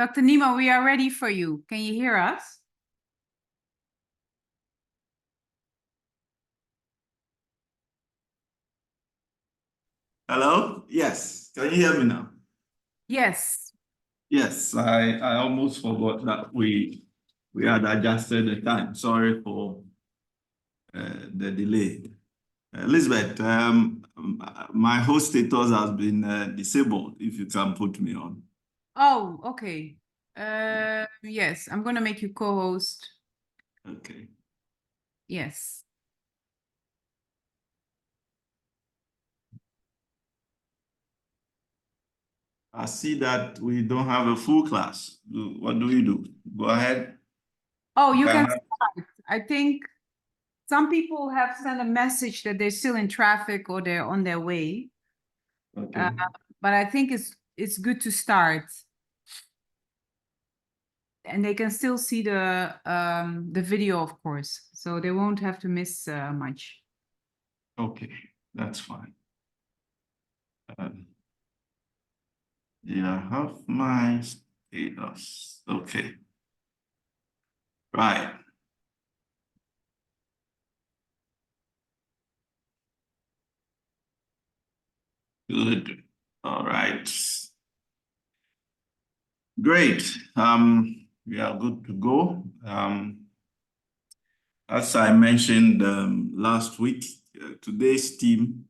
Dr. Nima, we are ready for you. Can you hear us? Hello? Yes. Can you hear me now? Yes. Yes, I almost forgot that we had adjusted the time. Sorry for the delay. Elizabeth, my host status has been disabled, if you can put me on. Oh, okay. Yes, I'm gonna make you co-host. Okay. Yes. I see that we don't have a full class. What do we do? Go ahead. Oh, you can start. I think some people have sent a message that they're still in traffic or they're on their way. Okay. But I think it's good to start. And they can still see the video, of course, so they won't have to miss much. Okay, that's fine. Yeah, I have my status. Okay. Right. Good. All right. Great. We are good to go. As I mentioned last week, today's theme,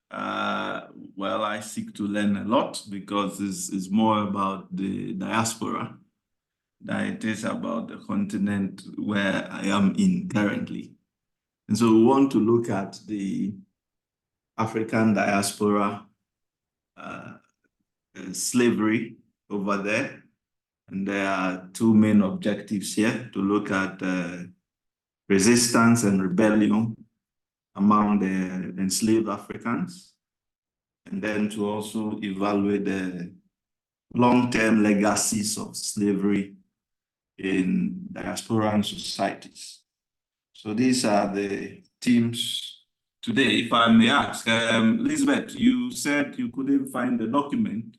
well, I seek to learn a lot because this is more about the diaspora than it is about the continent where I am in currently. And so we want to look at the African diaspora, slavery over there. And there are two main objectives here: to look at resistance and rebellion among the enslaved Africans, and then to also evaluate the long-term legacies of slavery in diasporan societies. So these are the themes today. If I may ask, Elizabeth, you said you couldn't find the document.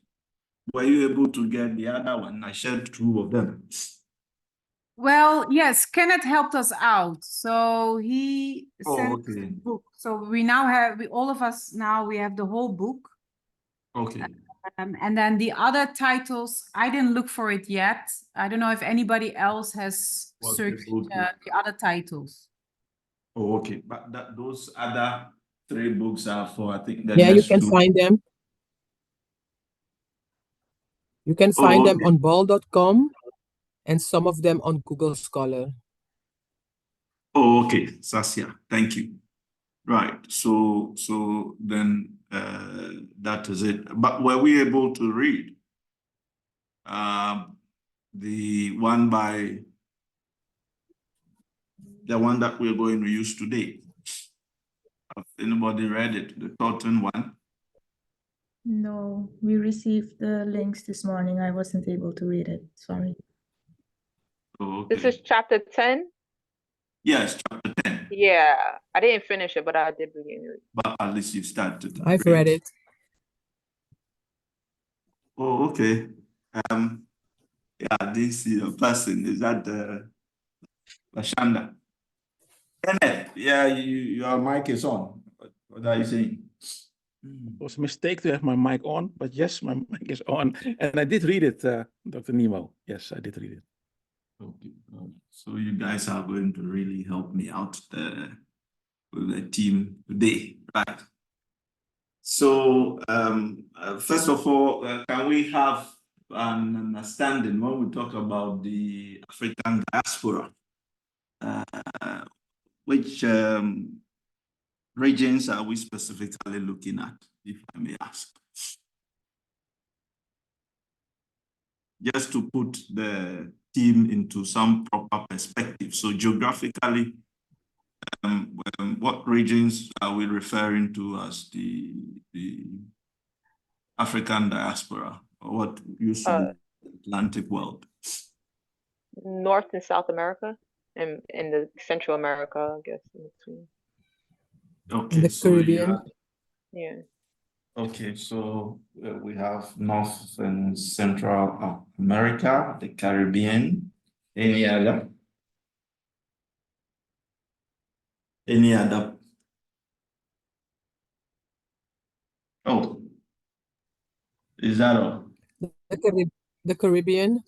Were you able to get the other one? I shared two of them. Well, yes, Kenneth helped us out. So he sent okay. the book. So we now have, all of us now, we have the whole book. Okay. And then the other titles, I didn't look for it yet. I don't know if anybody else has searched the other titles. Oh, okay. But those other three books are for, I think, the Yeah, you next can two. find them. You can find them on ball.com and some of them on Google Scholar. Oh, okay. Saskia, thank you. Right. So then that is it. But were we able to read the one that we're going to use today? Have anybody read it? The Thornton one? No, we received the links this morning. I wasn't able to read it. Sorry. Oh, okay. This is chapter 10? Yes, chapter 10. Yeah, I didn't finish it, but I did begin it. But at least you started. I've read it. Oh, okay. Yeah, I didn't see a person. Is that Lashanda? Kenneth, yeah, your mic is on. What are you saying? It was a mistake to have my mic on, but yes, my mic is on. And I did read it, Dr. Nemo. Yes, I did read it. Okay. So you guys are going to really help me out with the team today, right? So first of all, can we have an understanding when we talk about the African diaspora? Which regions are we specifically looking at, if I may ask? Just to put the team into some proper perspective. So geographically, what regions are we referring to as the African diaspora, or what used to be the Atlantic world? North and South America, and in the Central America, I guess, in between. Okay, In the so Caribbean. Yeah. Okay, so we have North and Central America, the Caribbean. Any other? Any other? Oh, is that all? The Caribbean.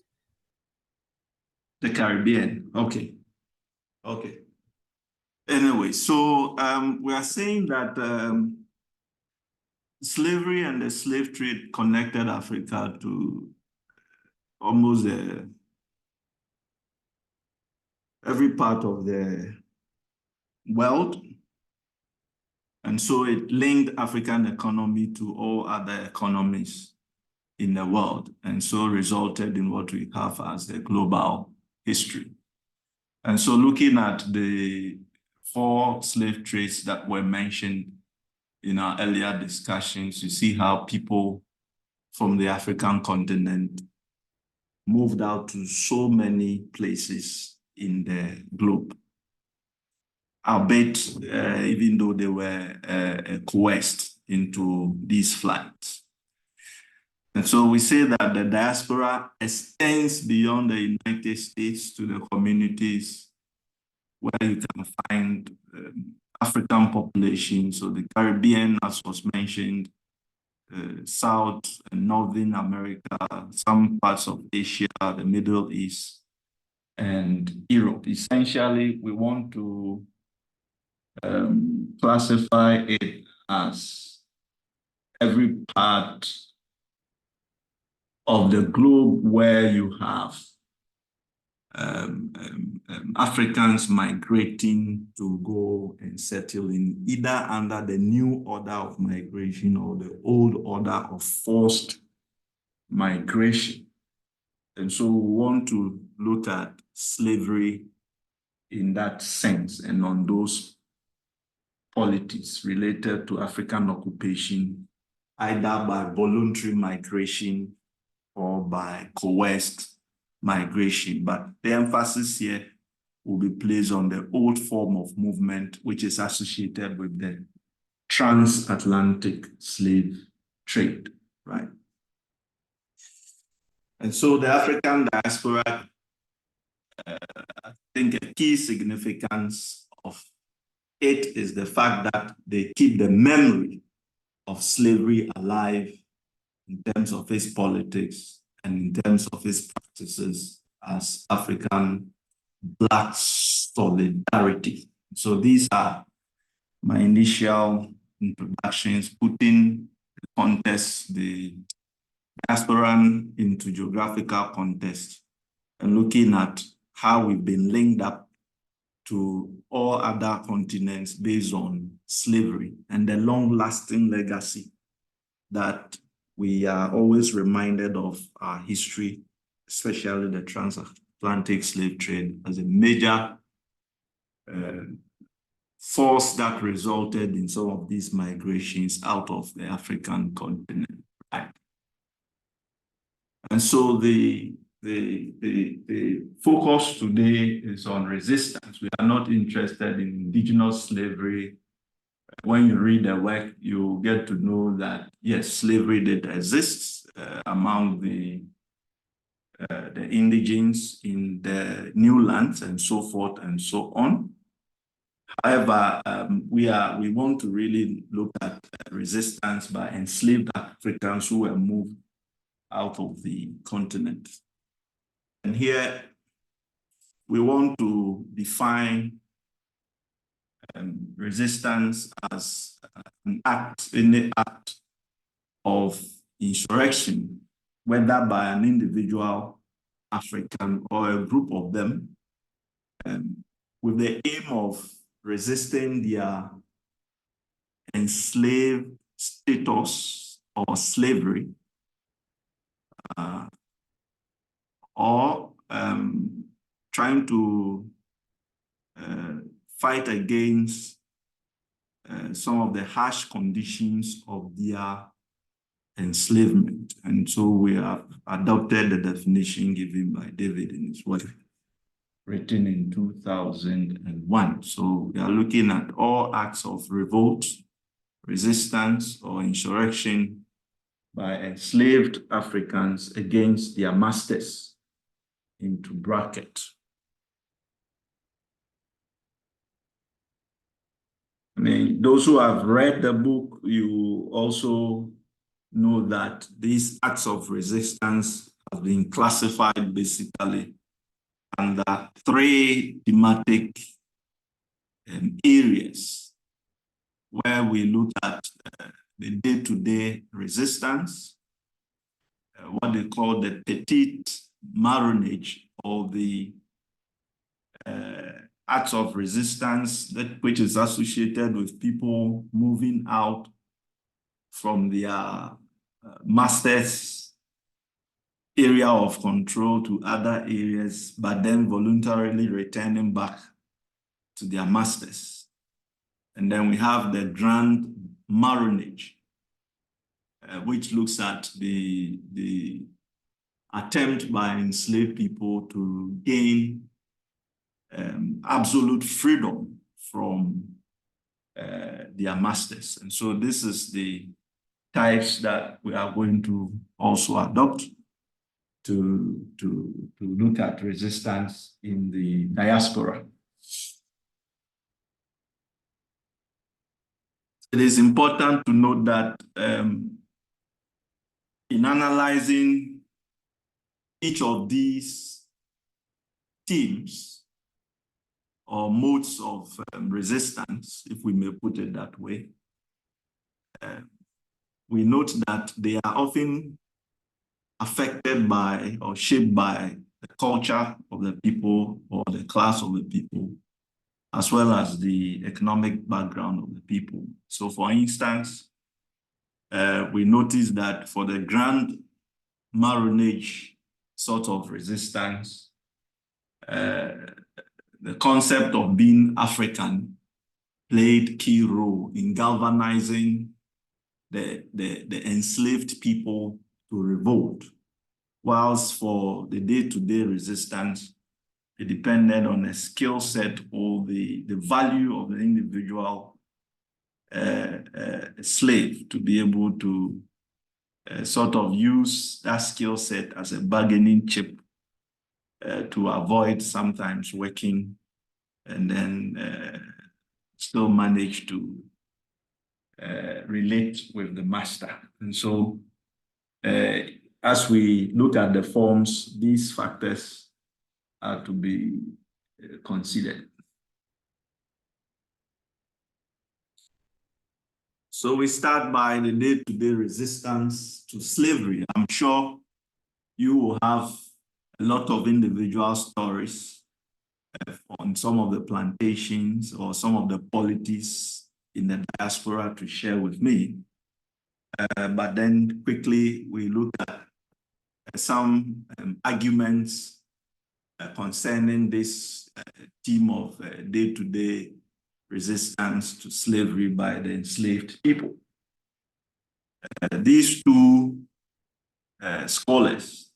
The Caribbean. Okay. Okay. Anyway, so we are saying that slavery and the slave trade connected Africa to almost every part of the world. And so it linked African economy to all other economies in the world, and so resulted in what we have as the global history. And so looking at the 4 slave trades that were mentioned in our earlier discussions, you see how people from the African continent moved out to so many places in the globe. Albeit, even though they were coerced into these flights. And so we say that the diaspora extends beyond the United States to the communities where you can find African populations, so the Caribbean, as was mentioned, South and Northern America, some parts of Asia, the Middle East, and Europe. Essentially, we want to classify it as every part of the globe where you have Africans migrating to go and settle in either under the new order of migration or the old order of forced migration. And so we want to look at slavery in that sense and on those politics related to African occupation, either by voluntary migration or by coerced migration. But the emphasis here will be placed on the old form of movement, which is associated with the transatlantic slave trade, right? And so the African diaspora, I think a key significance of it is the fact that they keep the memory of slavery alive in terms of its politics and in terms of its practices as African Black solidarity. So these are my initial introductions, putting the context, the diasporan into geographical context, and looking at how we've been linked up to all other continents based on slavery and the long-lasting legacy that we are always reminded of our history, especially the transatlantic slave trade, as a major force that resulted in some of these migrations out of the African continent, right? And so the focus today is on resistance. We are not interested in indigenous slavery. When you read the work, you get to know that, yes, slavery did exist among the indigenes in the new lands and so forth and so on. However, we want to really look at resistance by enslaved Africans who were moved out of the continent. And here we want to define resistance as an act, any act of insurrection, whether by an individual African or a group of them, with the aim of resisting their enslaved status or slavery, or trying to fight against some of the harsh conditions of their enslavement. And so we have adopted the definition given by David in his work, written in 2001. So we are looking at all acts of revolt resistance or insurrection by enslaved Africans against their masters, into bracket. I mean, those who have read the book, you also know that these acts of resistance have been classified basically under 3 thematic areas, where we look at the day-to-day resistance, what they call the petite marronage, or the acts of resistance which is associated with people moving out from their masters' area of control to other areas, but then voluntarily returning back to their masters. And then we have the grand marronage, which looks at the attempt by enslaved people to gain absolute freedom from their masters. And so this is the types that we are going to also adopt to look at resistance in the diaspora. It is important to note that in analyzing each of these themes or modes of resistance, if we may put it that way, we note that they are often affected by or shaped by the culture of the people or the class of the people, as well as the economic background of the people. So for instance, we notice that for the grand marronage sort of resistance, the concept of being African played key role in galvanizing the enslaved people to revolt, whilst for the day-to-day resistance, it depended on a skill set or the value of the individual slave to be able to sort of use that skill set as a bargaining chip to avoid sometimes working, and then still manage to relate with the master. And so as we look at the forms, these factors are to be considered. So we start by the day-to-day resistance to slavery. I'm sure you will have a lot of individual stories on some of the plantations or some of the polities in the diaspora to share with me. But then quickly we look at some arguments concerning this theme of day-to-day resistance to slavery by the enslaved people. These two scholars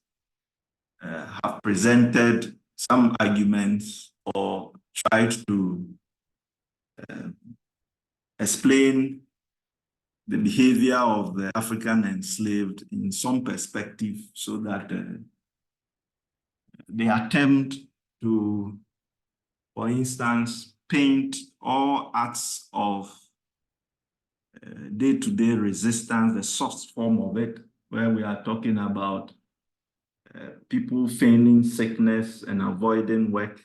have presented some arguments or tried to explain the behavior of the African enslaved in some perspective, so that they attempt to, for instance, paint all acts of day-to-day resistance, the soft form of it, where we are talking about people feigning sickness and avoiding work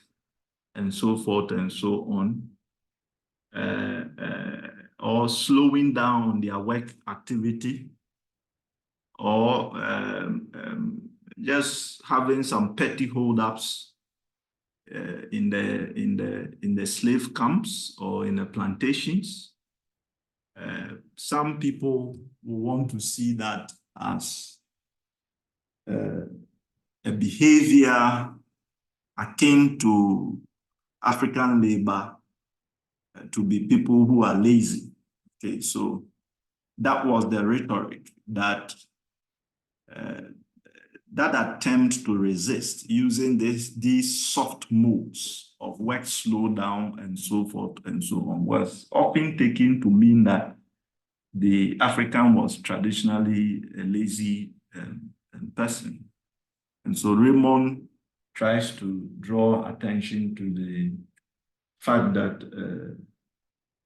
and so forth and so on, or slowing down their work activity, or just having some petty hold-ups in the slave camps or in the plantations. Some people will want to see that as a behavior akin to African labor, to be people who are lazy. Okay, so that was the rhetoric that that attempt to resist using these soft modes of work slow down and so forth and so on was often taken to mean that the African was traditionally a lazy person. And so Raymond tries to draw attention to the fact that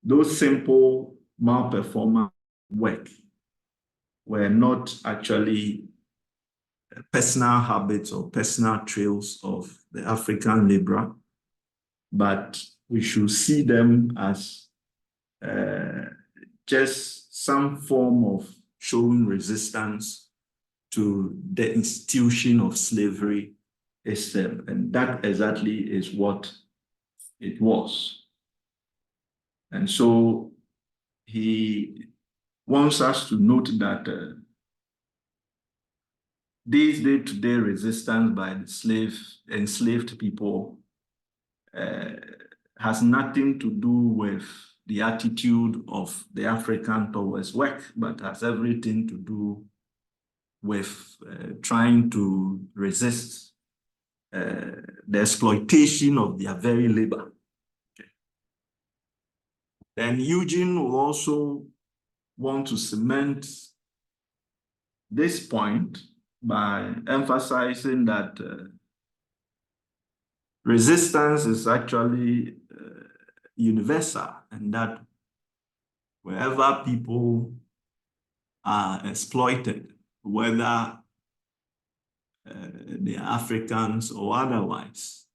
those simple malperformance work were not actually personal habits or personal trails of the African laborer, but we should see them as just some form of showing resistance to the institution of slavery itself. And that exactly is what it was. And so he wants us to note that this day-to-day resistance by the enslaved people has nothing to do with the attitude of the African towards work, but has everything to do with trying to resist the exploitation of their very labor. Okay. Then Eugene will also want to cement this point by emphasizing that resistance is actually universal, and that wherever people are exploited, whether they are Africans or otherwise,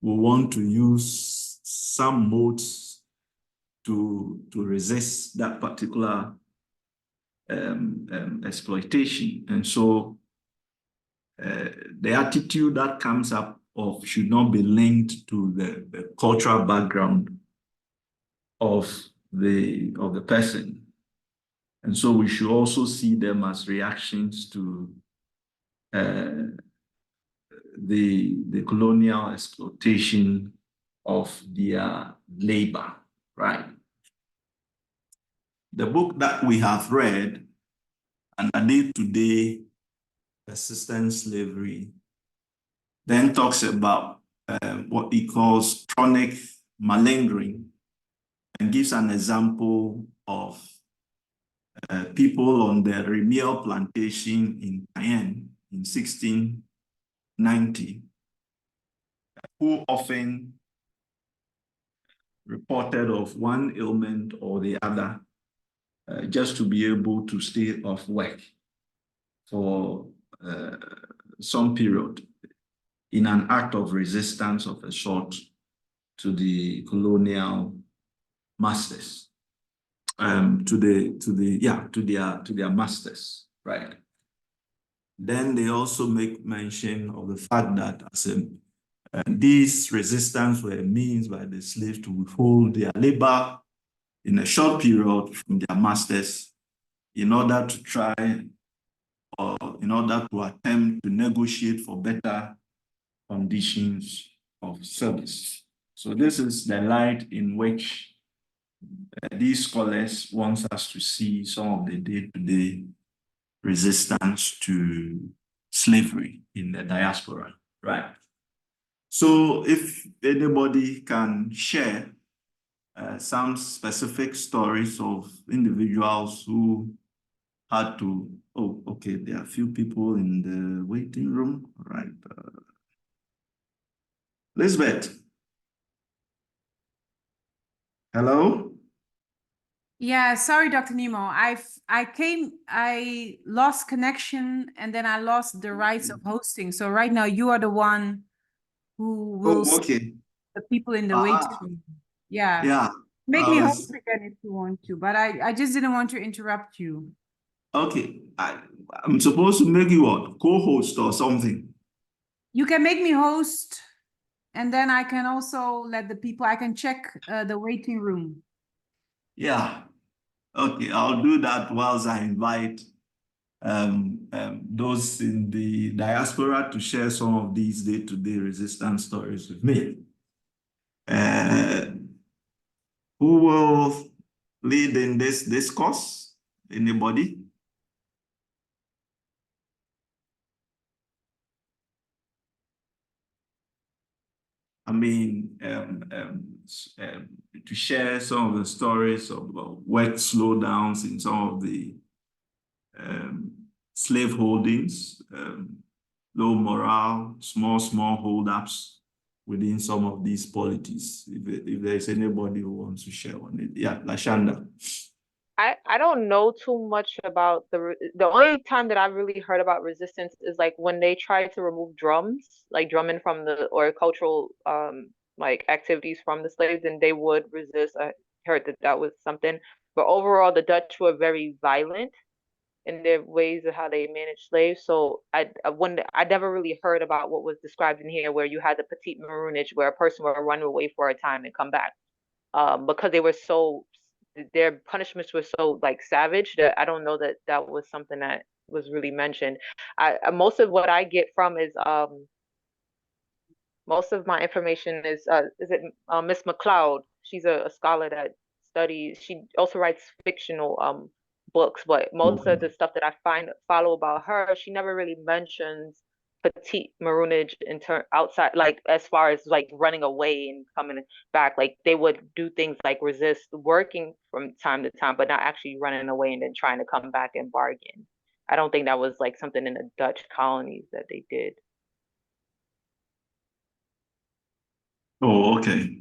we want to use some modes to resist that particular exploitation. And so the attitude that comes up of should not be linked to the cultural background of the person. And so we should also see them as reactions to the colonial exploitation of their labor, right? The book that we have read, Under Day-to-Day Persistent Slavery, then talks about what he calls chronic malingering, and gives an example of people on the Remiel plantation in Cayenne in 1690, who often reported of one ailment or the other just to be able to stay off work for some period in an act of resistance of a sort to the colonial masters, to their masters, right? Then they also make mention of the fact that these resistance were a means by the slaves to withhold their labor in a short period from their masters in order to try, or in order to attempt to negotiate for better conditions of service. So this is the light in which these scholars want us to see some of the day-to-day resistance to slavery in the diaspora, right? So if anybody can share some specific stories of individuals who had to, oh, okay, there are a few people in the waiting room, right? Lisbeth. Hello? Yeah, sorry, Dr. Nemo. I lost connection and then I lost the rights of hosting. So right now you are the one who will Oh, okay. the people in the waiting room. Yeah. Yeah. Make me host again if you want to, but I just didn't want to interrupt you. Okay. I'm supposed to make you what? Co-host or something? You can make me host, and then I can also let the people, I can check the waiting room. Yeah. Okay, I'll do that whilst I invite those in the diaspora to share some of these day-to-day resistance stories with me. Who will lead in this discourse? Anybody? I mean, to share some of the stories of work slowdowns in some of the slave holdings, low morale, small hold-ups within some of these polities. If there's anybody who wants to share on it. Yeah, Lashanda. I don't know too much about the only time that I really heard about resistance is like when they tried to remove drums, like drumming from or cultural like activities from the slaves, and they would resist. I heard that was something, but overall the Dutch were very violent in their ways of how they manage slaves. So I never really heard about what was described in here, where you had the petit maroonage, where a person would run away for a time and come back, because they were so, their punishments were so like savage that I don't know that that was something that was really mentioned. Most of what I get from is most of my information is it Miss McLeod. She's a scholar that studies. She also writes fictional books, but most of the stuff that I follow about her, she never really mentions petite maroonage in turn outside, like as far as like running away and coming back. Like they would do things like resist working from time to time, but not actually running away and then trying to come back and bargain. I don't think that was like something in the Dutch colonies that they did. Oh, okay.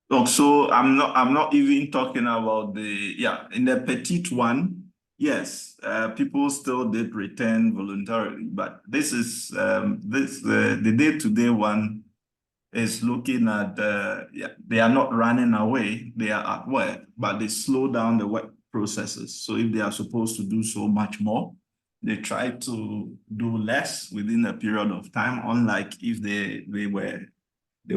Oh, so I'm not even talking about in the petite one. Yes, people still did return voluntarily, but this is the day-to-day one is looking at they are not running away, they are at work, but they slow down the work processes. So if they are supposed to do so much more, they try to do less within a period of time, unlike if they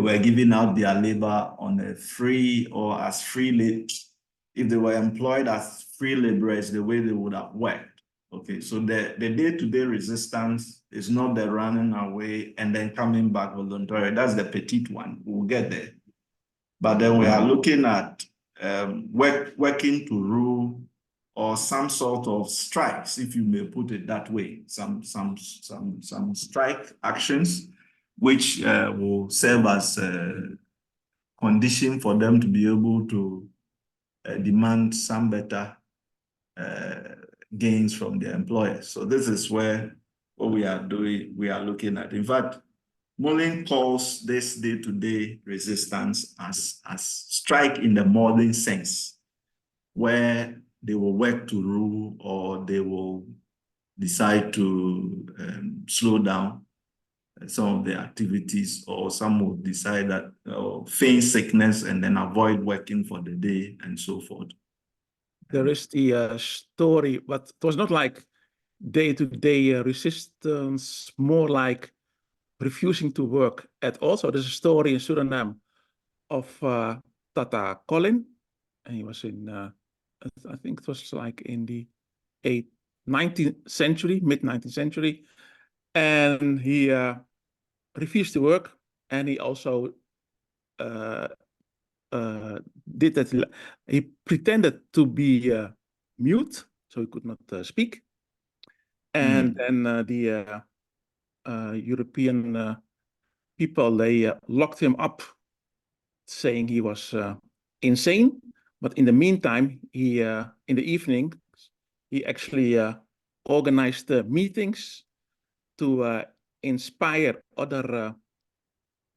were giving out their labor on a free or as free, if they were employed as free laborers, the way they would have worked. Okay, so the day-to-day resistance is not the running away and then coming back voluntarily. That's the petite one. We'll get there. But then we are looking at working to rule or some sort of strikes, if you may put it that way, some strike actions which will serve as a condition for them to be able to demand some better gains from their employers. So this is where what we are doing, we are looking at. In fact, Mullin calls this day-to-day resistance as strike in the modern sense, where they will work to rule or they will decide to slow down some of the activities, or some will decide that feign sickness and then avoid working for the day and so forth. There is the story, but it was not like day-to-day resistance, more like refusing to work at all. So there's a story in Suriname of Tata Colin, and he was in, I think it was like in the 19th century, mid-19th century, and he refused to work, and he also did that. He pretended to be mute, so he could not speak. And then the European people, they locked him up, saying he was insane. But in the meantime, he in the evening, he actually organized meetings to inspire other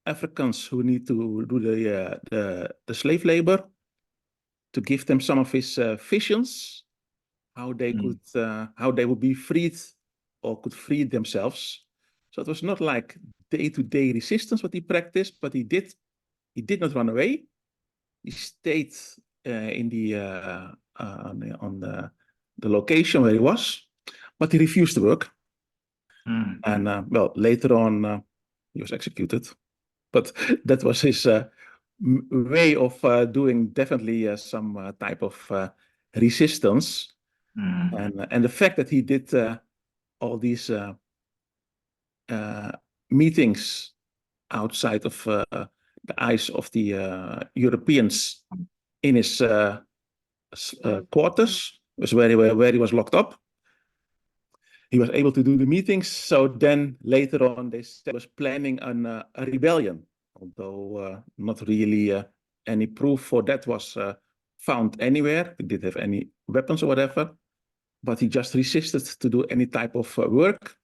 Africans who need to do the slave labor, to give them some of his visions, how they could how they would be freed or could free themselves. So it was not like day-to-day resistance what he practiced, but he did not run away. He stayed in on the location where he was, but he refused to work. And well, later on he was executed. But that was his way of doing definitely some type of resistance. And the fact that he did all these meetings outside of the eyes of the Europeans in his quarters, was where he was locked up. he was able to do the meetings. So then later on, they said he was planning a rebellion, although not really any proof for that was found anywhere. He didn't have any weapons or whatever, but he just resisted to do any type of work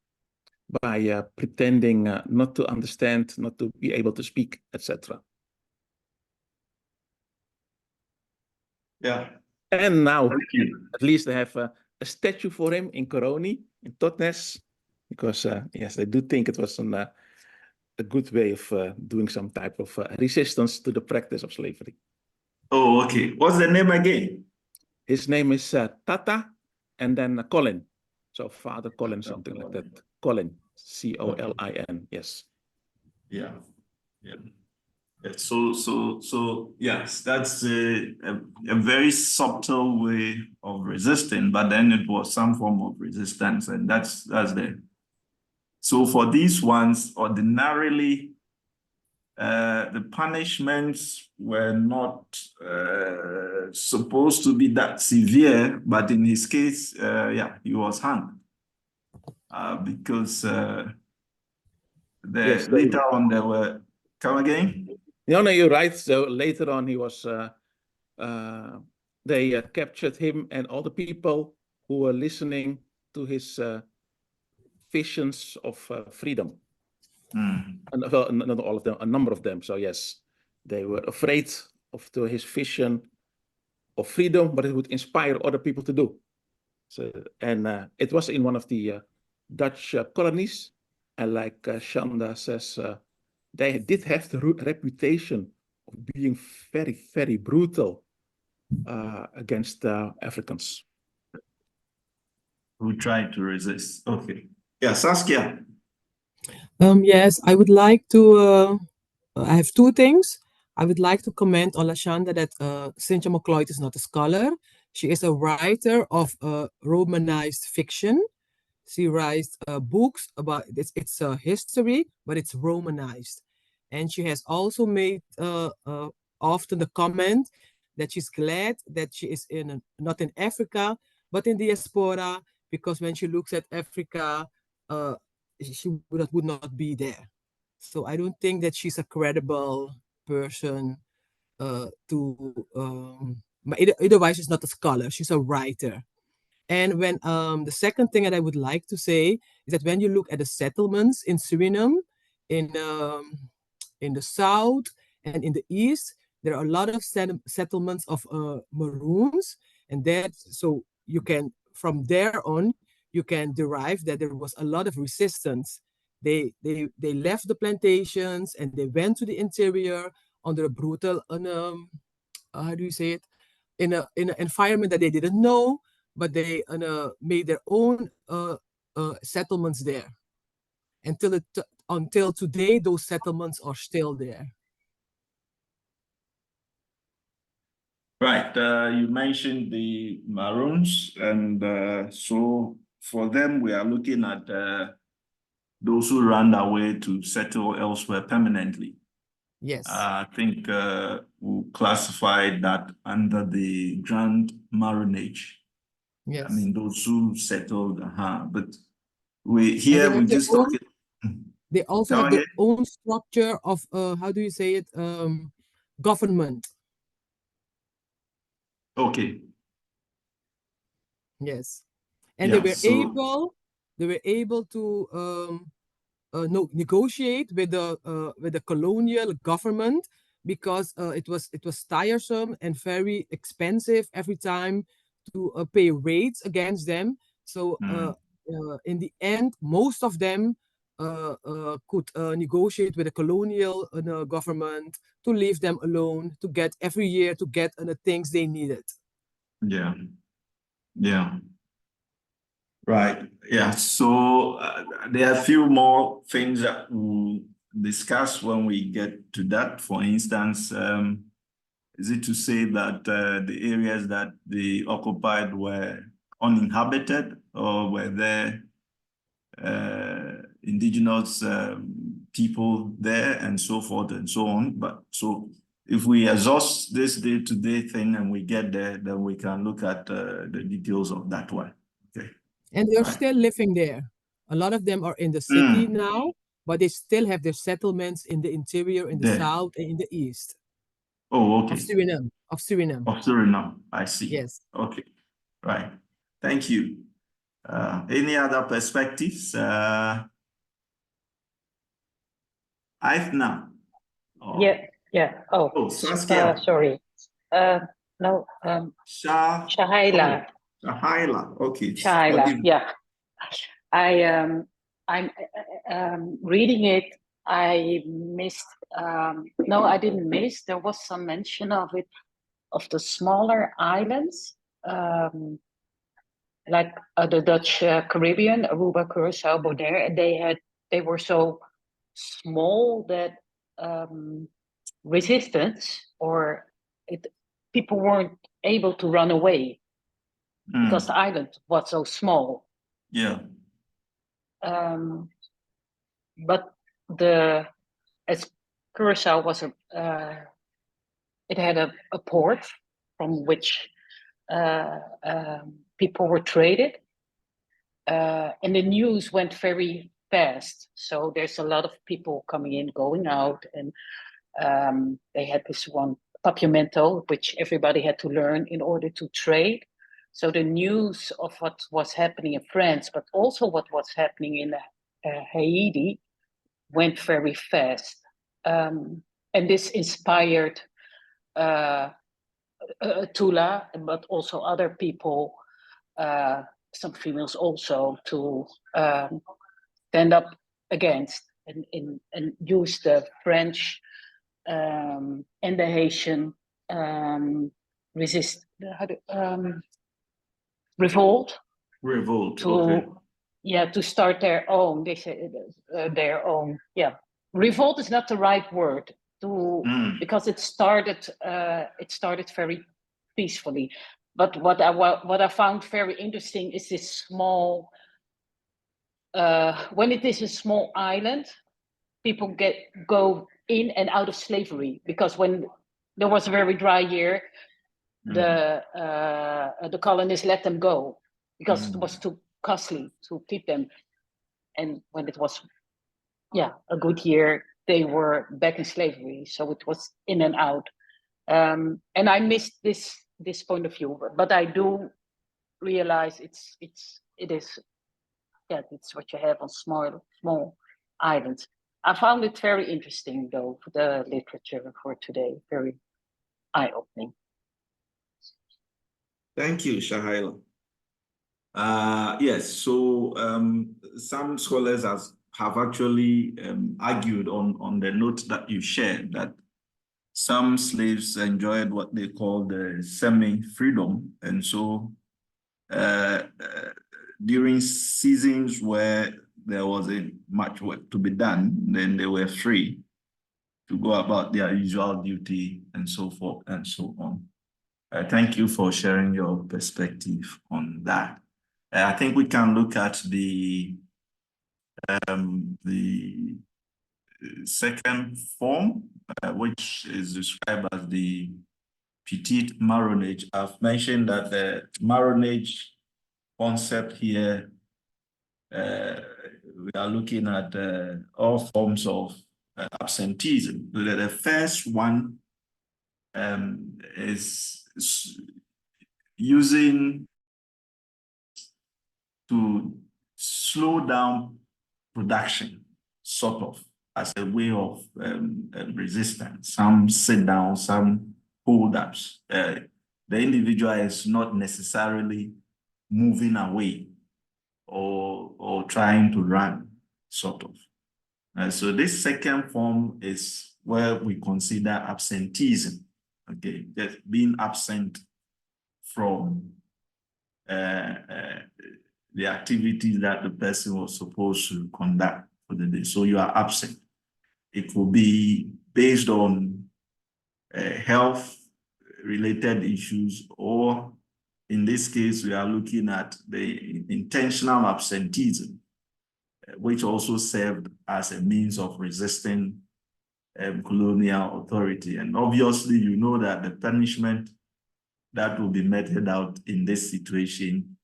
by pretending not to understand, not to be able to speak, etc. Yeah. And now, at least they have a statue for him in Coroni, in Totnes, because yes, they do think it was a good way of doing some type of resistance to the practice of slavery. Oh, okay. What's the name again? His name is Tata, and then Colin. So Father Colin, something like that. Colin, Colin, yes. Yeah, yeah. Yeah, so yes, that's a very subtle way of resisting, but then it was some form of resistance, and that's there. So for these ones, ordinarily, the punishments were not supposed to be that severe, but in his case, yeah, he was hanged because Yes, later on there were, come again? No, you're right. So later on, he was. They captured him and all the people who were listening to his visions of freedom. And, well, not all of them, a number of them. So yes, they were afraid of his vision of freedom, but it would inspire other people to do. So, and it was in one of the Dutch colonies, and like Shanda says, they did have the reputation of being very, very brutal against Africans. Who tried to resist. Okay. Yeah, Saskia. Yes, I would like to, I have two things. I would like to comment on Lashanda that Cynthia McLeod is not a scholar. She is a writer of Romanized fiction. She writes books about it's a history, but it's Romanized. And she has also made often the comment that she's glad that she is not in Africa, but in diaspora, because when she looks at Africa, she would not be there. So I don't think that she's a credible person otherwise she's not a scholar, she's a writer. And when the second thing that I would like to say is that when you look at the settlements in Suriname, in the south and in the east, there are a lot of settlements of Maroons, and that so you can from there on you can derive that there was a lot of resistance. They left the plantations and they went to the interior under a brutal how do you say it, in an environment that they didn't know, but they made their own settlements there. Until today, those settlements are still there. Right. You mentioned the Maroons, and so for them, we are looking at those who ran away to settle elsewhere permanently. Yes. I think we'll classify that under the Grand Maroonage. Yes. I mean, those who settled, but we just talk. They also have their own structure of how do you say it, government. Okay. Yes, and they were able to negotiate with the colonial government because it was tiresome and very expensive every time to pay rates against them. So in the end, most of them could negotiate with the colonial government to leave them alone, to get every year to get the things they needed. Yeah. Yeah. Right. Yeah. So there are a few more things that we'll discuss when we get to that. For instance, is it to say that the areas that they occupied were uninhabited, or were there indigenous people there, and so forth and so on? But so if we exhaust this day-to-day thing and we get there, then we can look at the details of that one. Okay. And they're Right. still living there. A lot of them are in the city now, but they still have their settlements in the interior, in the There. south, and in the east Oh, of okay. Suriname. Of Suriname. Of Suriname. I see. Yes. Okay. Right. Thank you. Any other perspectives? I've now. Yeah. Oh, Saskia. sorry. No, Shahaila. Shahaila. Okay. Shahaila. Forgive me. Yeah. I'm reading it. I missed. No, I didn't miss. There was some mention of it, of the smaller islands, like the Dutch Caribbean, Aruba, Curacao, Bonaire, and they were so small that resistance or people weren't able to run away because the island was so small. Yeah. But as Curacao was it had a port from which people were traded, and the news went very fast. So there's a lot of people coming in, going out, and they had this one papiamento, which everybody had to learn in order to trade. So the news of what was happening in France, but also what was happening in Haiti, went very fast. And this inspired Tula, but also other people, some females also, to stand up against and use the French and the Haitian revolt. Okay. To start their own. They say their own. Yeah, revolt is not the right word because it started very peacefully. But what I found very interesting is this small. When it is a small island, people go in and out of slavery, because when there was a very dry year, the colonists let them go because it was too costly to keep them. And when it was a good year, they were back in slavery. So it was in and out. And I missed this point of view, but I do realize it is it's what you have on small islands. I found it very interesting, though, for the literature for today. Very eye-opening. Thank you, Shahaila. Yes, so some scholars have actually argued on the note that you shared that some slaves enjoyed what they call the semi-freedom. And so during seasons where there wasn't much work to be done, then they were free to go about their usual duty and so forth and so on. Thank you for sharing your perspective on that. I think we can look at the second form, which is described as the petite marronage. I've mentioned that the marronage concept here, we are looking at all forms of absenteeism. The first one is using to slow down production, sort of, as a way of resistance. Some sit down, some hold ups. The individual is not necessarily moving away or trying to run, sort of. So this second form is where we consider absenteeism. Okay, just being absent from the activities that the person was supposed to conduct for the day. So you are absent. It will be based on health-related issues, or in this case, we are looking at the intentional absenteeism, which also served as a means of resisting colonial authority. And obviously, you know that the punishment that will be meted out in this situation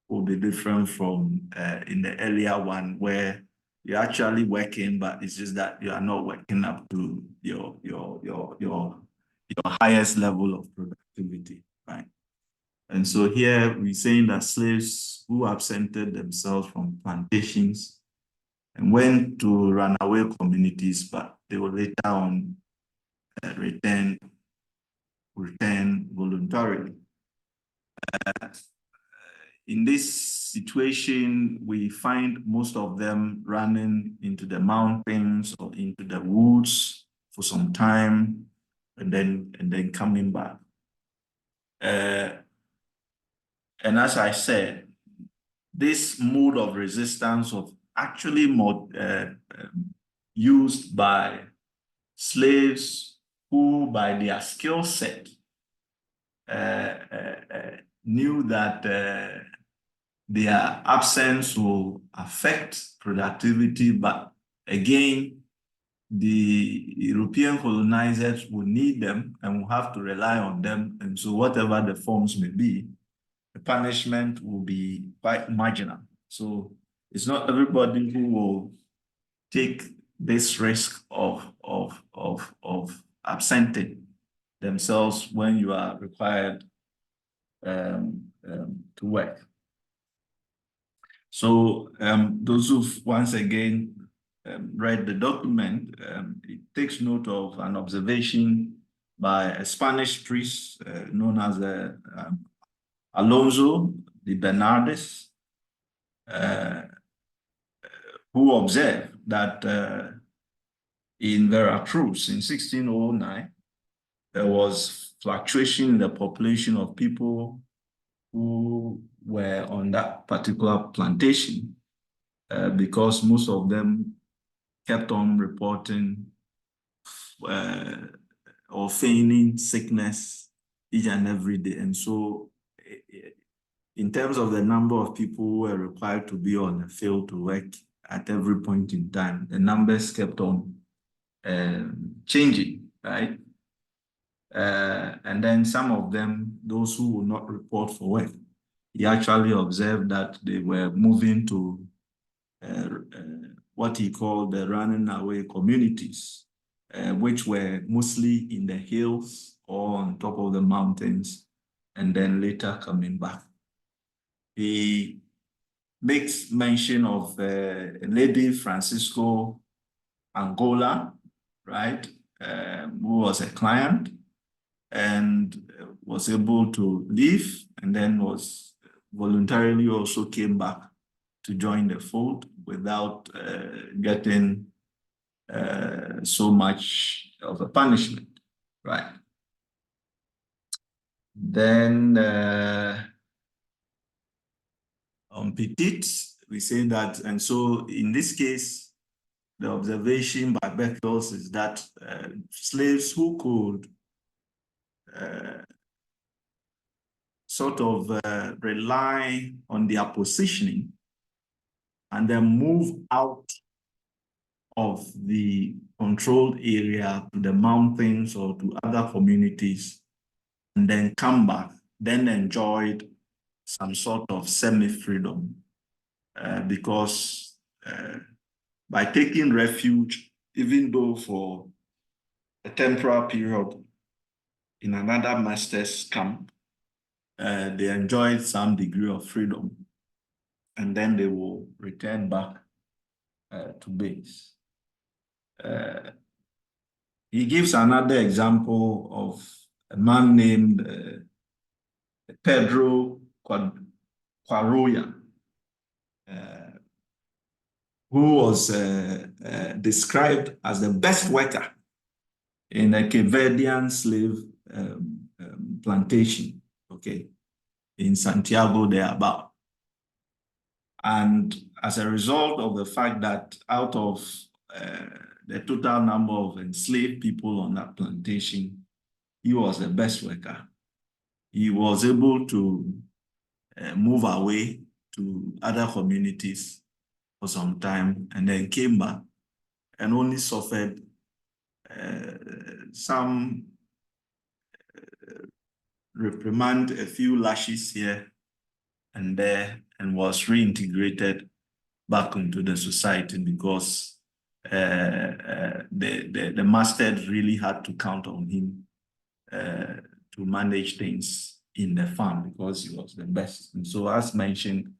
will be different from in the earlier one where you're actually working, but it's just that you are not working up to your highest level of productivity, right? And so here we're saying that slaves who absented themselves from plantations and went to runaway communities, but they will later on return voluntarily. In this situation, we find most of them running into the mountains or into the woods for some time and then coming back. And as I said, this mode of resistance was actually more used by slaves who, by their skill set, knew that their absence will affect productivity, but again, the European colonizers will need them and will have to rely on them. And so whatever the forms may be, the punishment will be quite marginal. So it's not everybody who will take this risk of absenting themselves when you are required to work. So those who've once again read the document, it takes note of an observation by a Spanish priest known as Alonso de Bernardes, who observed that in Veracruz in 1609, there was fluctuation in the population of people who were on that particular plantation because most of them kept on reporting or feigning sickness each and every day. And so in terms of the number of people who were required to be on the field to work at every point in time, the numbers kept on changing, right? And then some of them, those who would not report for work, he actually observed that they were moving to what he called the running away communities, which were mostly in the hills or on top of the mountains, and then later coming back. He makes mention of Lady Francisco Angola, right, who was a client and was able to leave and then was voluntarily also came back to join the fold without getting so much of a punishment, right? Then on Petit, we say that, and so in this case, the observation by Beckles is that slaves who could sort of rely on their positioning and then move out of the controlled area to the mountains or to other communities and then come back, then enjoyed some sort of semi-freedom because by taking refuge, even though for a temporal period in another master's camp, they enjoyed some degree of freedom, and then they will return back to base. He gives another example of a man named Pedro Quaroya, who was described as the best worker in a Cape Verdean slave plantation, okay, in Santiago thereabout. And as a result of the fact that out of the total number of enslaved people on that plantation, he was the best worker. He was able to move away to other communities for some time and then came back and only suffered some reprimand, a few lashes here and there and was reintegrated back into the society because the master really had to count on him to manage things in the farm because he was the best. And so, as mentioned,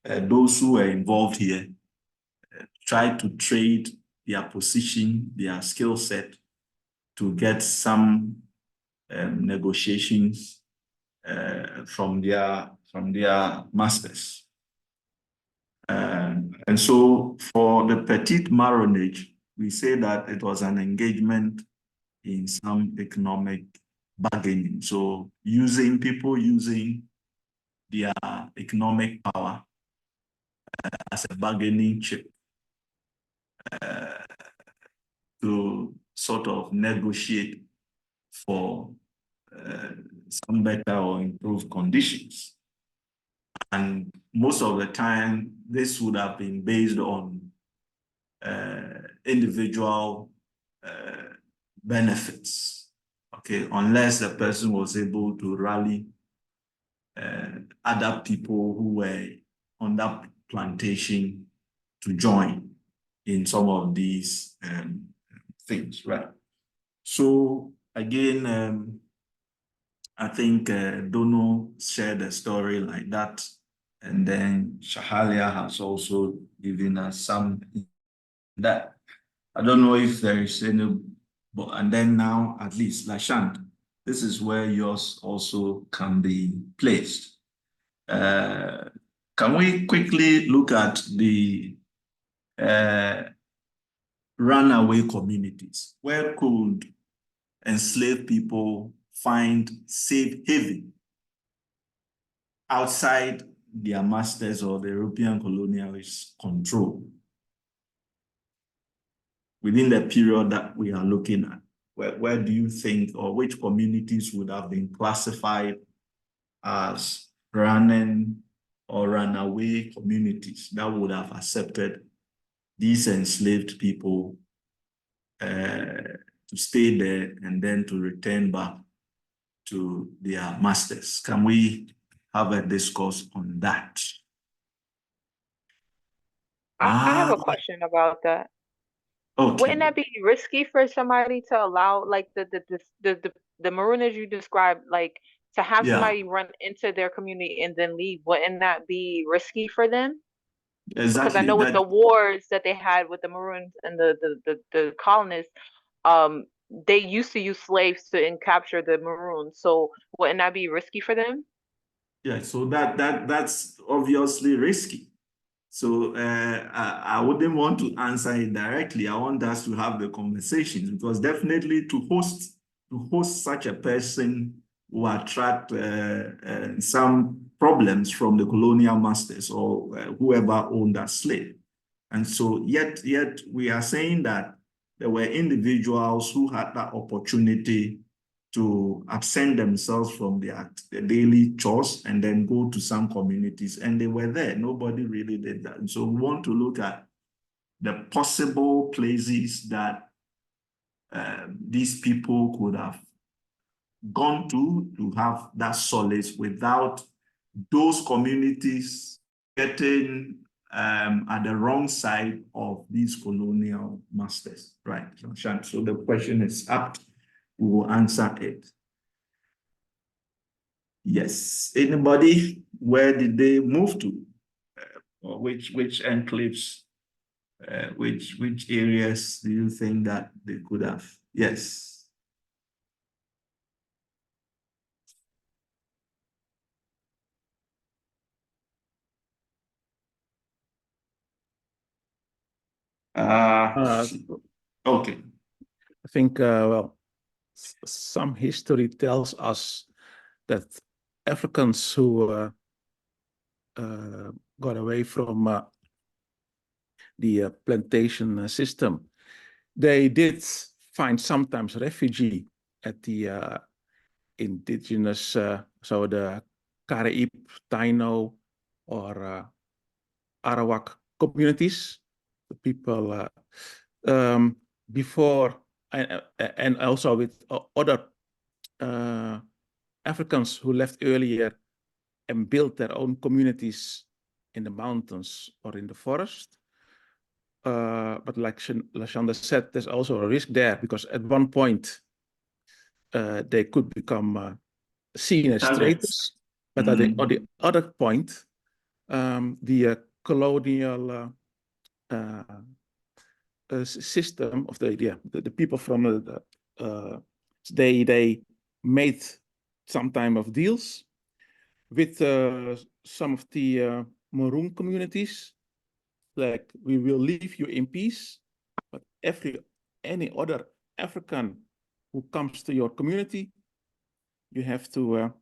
those who were involved here tried to trade their position, their skill set to get some negotiations from their masters. And so for the petite marronage, we say that it was an engagement in some economic bargaining. So people using their economic power as a bargaining chip to sort of negotiate for some better or improved conditions. And most of the time, this would have been based on individual benefits, okay, unless the person was able to rally other people who were on that plantation to join in some of these things, right? So again, I think Dono shared a story like that, and then Shahalia has also given us some that. I don't know if there is any, but and then now at least Lashant, this is where yours also can be placed. Can we quickly look at the runaway communities? Where could enslaved people find safe haven outside their masters or the European colonialist control within the period that we are looking at? Where do you think, or which communities would have been classified as running or runaway communities that would have accepted these enslaved people to stay there and then to return back to their masters? Can we have a discourse on that? I have a question about that. Okay. Wouldn't that be risky for somebody to allow, like the marooners you described, like to have somebody run into their community and then leave? Wouldn't that be risky for them? Exactly. Because I know with the wars that they had with the Maroons and the colonists, they used to use slaves to capture the Maroons. So wouldn't that be risky for them? Yeah, so that's obviously risky. So I wouldn't want to answer it directly. I want us to have the conversations, because definitely to host such a person will attract some problems from the colonial masters or whoever owned that slave. And so yet we are saying that there were individuals who had that opportunity to absent themselves from their daily chores and then go to some communities, and they were there. Nobody really did that. And so we want to look at the possible places that these people could have gone to have that solace without those communities getting at the wrong side of these colonial masters, right? So the question is apt. We will answer it. Yes. Anybody? Where did they move to? Or which enclaves? Which areas do you think that they could have? Yes. Okay. I think, well, some history tells us that Africans who got away from the plantation system, they did find sometimes refugee at the indigenous, so the Karaib, Taino, or Arawak communities, the people before, and also with other Africans who left earlier and build their own communities in the mountains or in the forest. But like Lashanda said, there's also a risk there because at one point they could become seen as traitors. But at the other point, the colonial system of the people from they made some time of deals with some of the Maroon communities, like we will leave you in peace, but any other African who comes to your community, you have to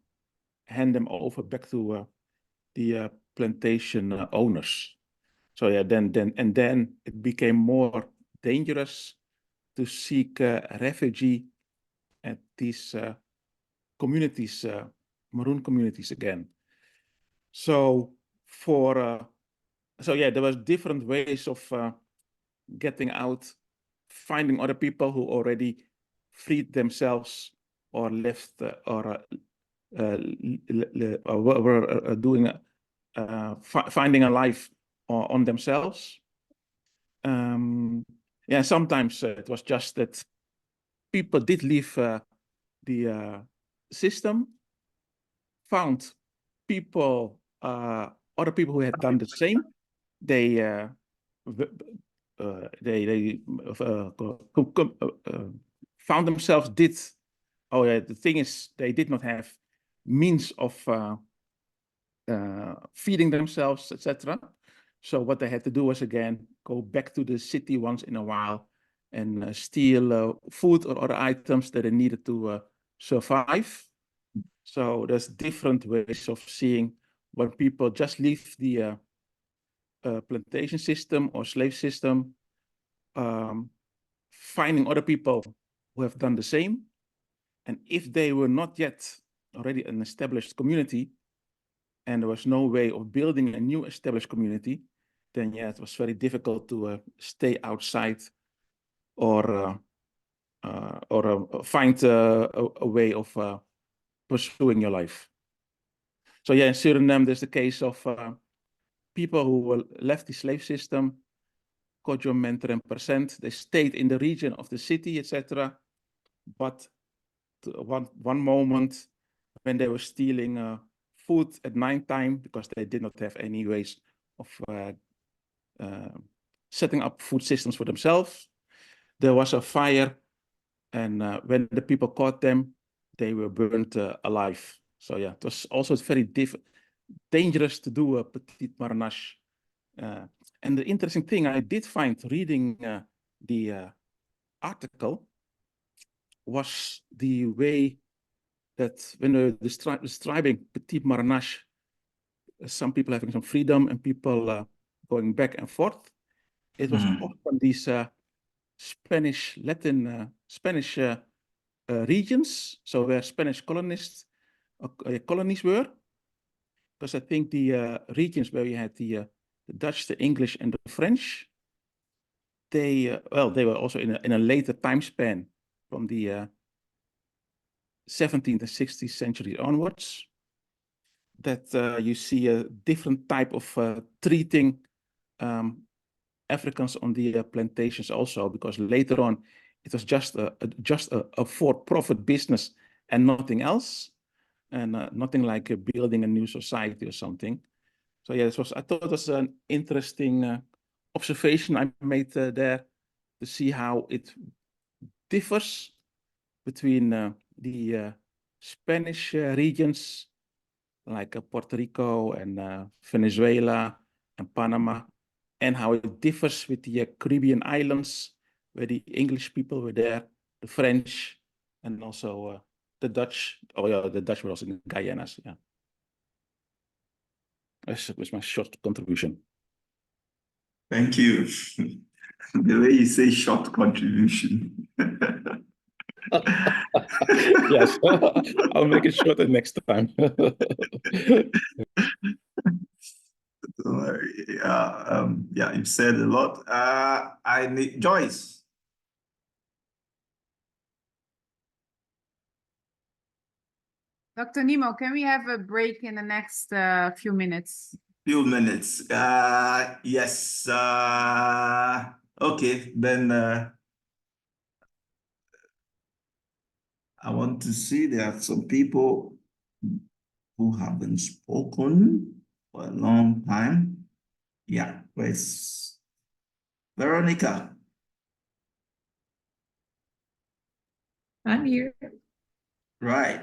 hand them over back to the plantation owners. So yeah, then it became more dangerous to seek refugee at these communities, Maroon communities again. So there was different ways of getting out, finding other people who already freed themselves or left or were doing finding a life on themselves. Sometimes it was just that people did leave the system, found people, other people who had done the same. They found themselves the thing is they did not have means of feeding themselves, etc. So what they had to do was again go back to the city once in a while and steal food or other items that they needed to survive. So there's different ways of seeing when people just leave the plantation system or slave system, finding other people who have done the same. And if they were not yet already an established community and there was no way of building a new established community, then it was very difficult to stay outside or find a way of pursuing your life. So in Suriname, there's the case of people who left the slave system, Kojo, Mentor, and Percent. They stayed in the region of the city, etc. But one moment when they were stealing food at nighttime because they did not have any ways of setting up food systems for themselves, there was a fire, and when the people caught them, they were burnt alive. So it was also very dangerous to do a petit marnage. And the interesting thing I did find reading the article was the way that when they're describing petit marnage, some people having some freedom and people going back and forth, it was often these Spanish regions, so where Spanish colonies were, because I think the regions where we had the Dutch, the English, and the French, they were also in a later time span from the 17th and 16th century onwards, that you see a different type of treating Africans on the plantations also, because later on it was just a for-profit business and nothing else, and nothing like building a new society or something. So I thought it was an interesting observation I made there to see how it differs between the Spanish regions like Puerto Rico and Venezuela and Panama, and how it differs with the Caribbean islands where the English people were there, the French, and also the Dutch. The Dutch were also in Guyana. Yeah. That was my short contribution. Thank you. The way you say short contribution. Yes, I'll make it shorter next time. You've said a lot. I need Joyce. . Dr. Nemo, can we have a break in the next few minutes? Few minutes. Yes. Okay, then I want to see there are some people who haven't spoken for a long time. Yeah, where's Veronica? I'm here. Right.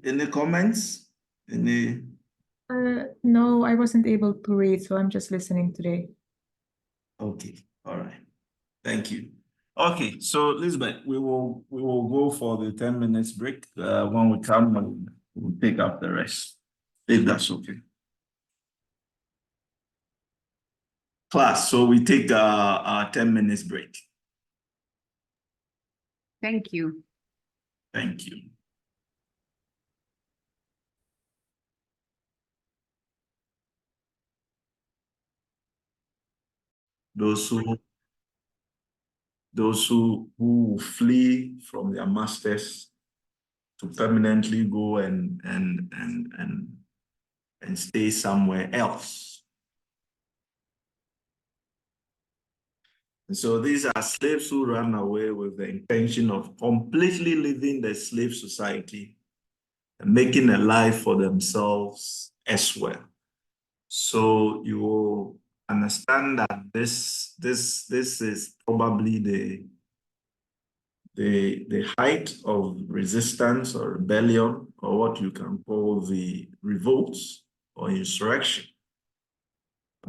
Any comments? Any? No, I wasn't able to read, so I'm just listening today. Okay. All right. Thank you. Okay, so Elizabeth, we will go for the 10 minutes break. When we come, we'll take up the rest, if that's okay. Class, so we take a 10 minutes break. Thank you. Thank you. Those who flee from their masters to permanently go and stay somewhere else. And so these are slaves who ran away with the intention of completely leaving the slave society and making a life for themselves elsewhere. So you will understand that this is probably the height of resistance or rebellion, or what you can call the revolts or insurrection.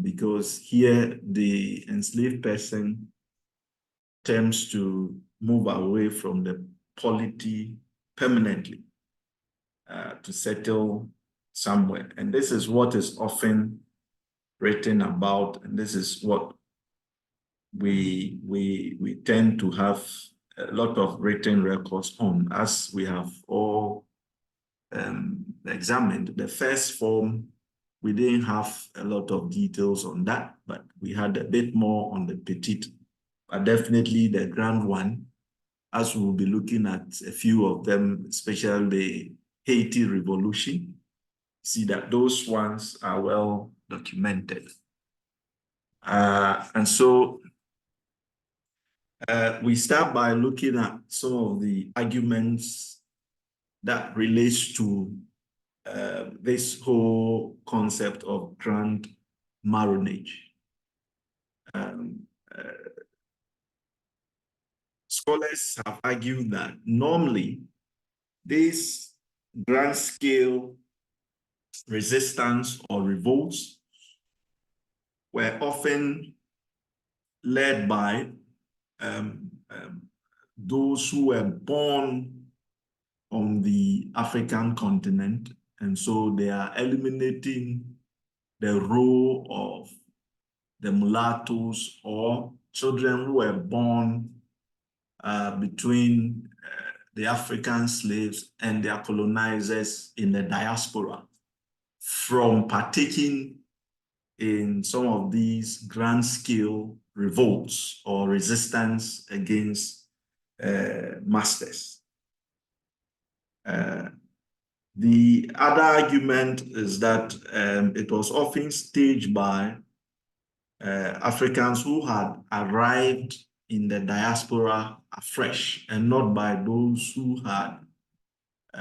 Because here the enslaved person tends to move away from the polity permanently to settle somewhere. And this is what is often written about, and this is what we tend to have a lot of written records on, as we have all examined. The first form, we didn't have a lot of details on that, but we had a bit more on the petite, but definitely the grand one, as we'll be looking at a few of them, especially the Haiti Revolution. See that those ones are well documented. And so we start by looking at some of the arguments that relates to this whole concept of grand marronage. Scholars have argued that normally this grand scale resistance or revolts were often led by those who were born on the African continent, and so they are eliminating the role of the mulattoes or children who were born between the African slaves and their colonizers in the diaspora from partaking in some of these grand scale revolts or resistance against masters. The other argument is that it was often staged by Africans who had arrived in the diaspora afresh, and not by those who had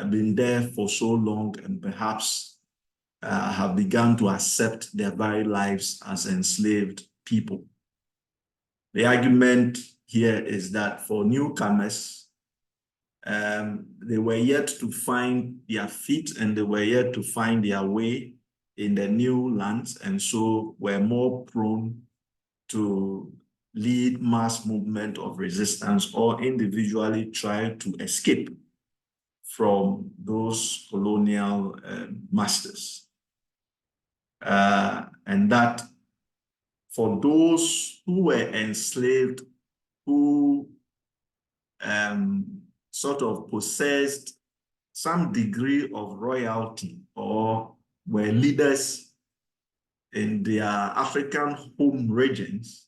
been there for so long and perhaps have begun to accept their very lives as enslaved people. The argument here is that for newcomers, they were yet to find their feet and they were yet to find their way in the new lands, and so were more prone to lead mass movement of resistance or individually try to escape from those colonial masters. And that for those who were enslaved, who sort of possessed some degree of royalty or were leaders in their African home regions,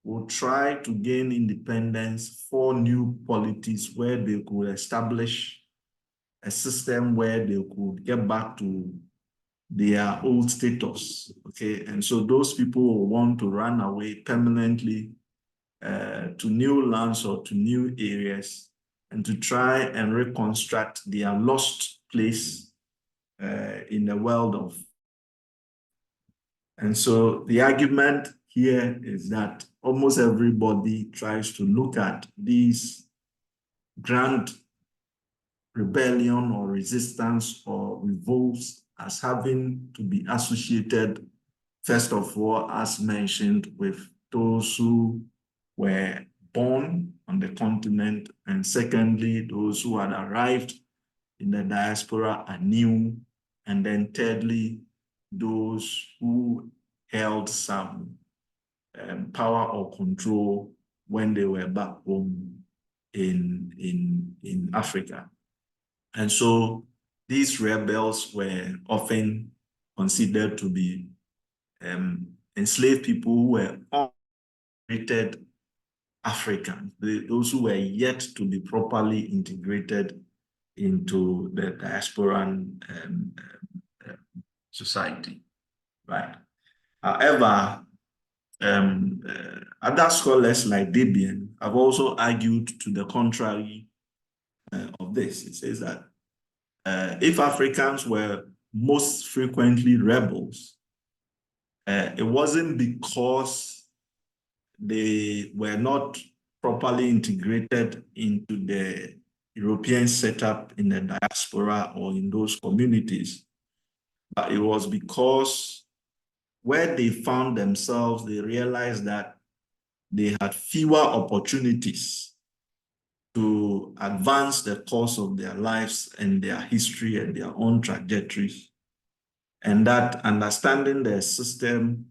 would try to gain independence for new polities where they could establish a system where they could get back to their old status, okay? And so those people will want to run away permanently to new lands or to new areas and to try and reconstruct their lost place in the world of. And so the argument here is that almost everybody tries to look at these grand rebellion or resistance or revolts as having to be associated, first of all, as mentioned, with those who were born on the continent, and secondly, those who had arrived in the diaspora anew, and then thirdly, those who held some power or control when they were back home in Africa. And so these rebels were often considered to be enslaved people who were integrated Africans, those who were yet to be properly integrated into the diasporan society, right? However, other scholars like Debian have also argued to the contrary of this. It says that if Africans were most frequently rebels, it wasn't because they were not properly integrated into the European setup in the diaspora or in those communities, but it was because where they found themselves, they realized that they had fewer opportunities to advance the course of their lives and their history and their own trajectories. And that understanding the system,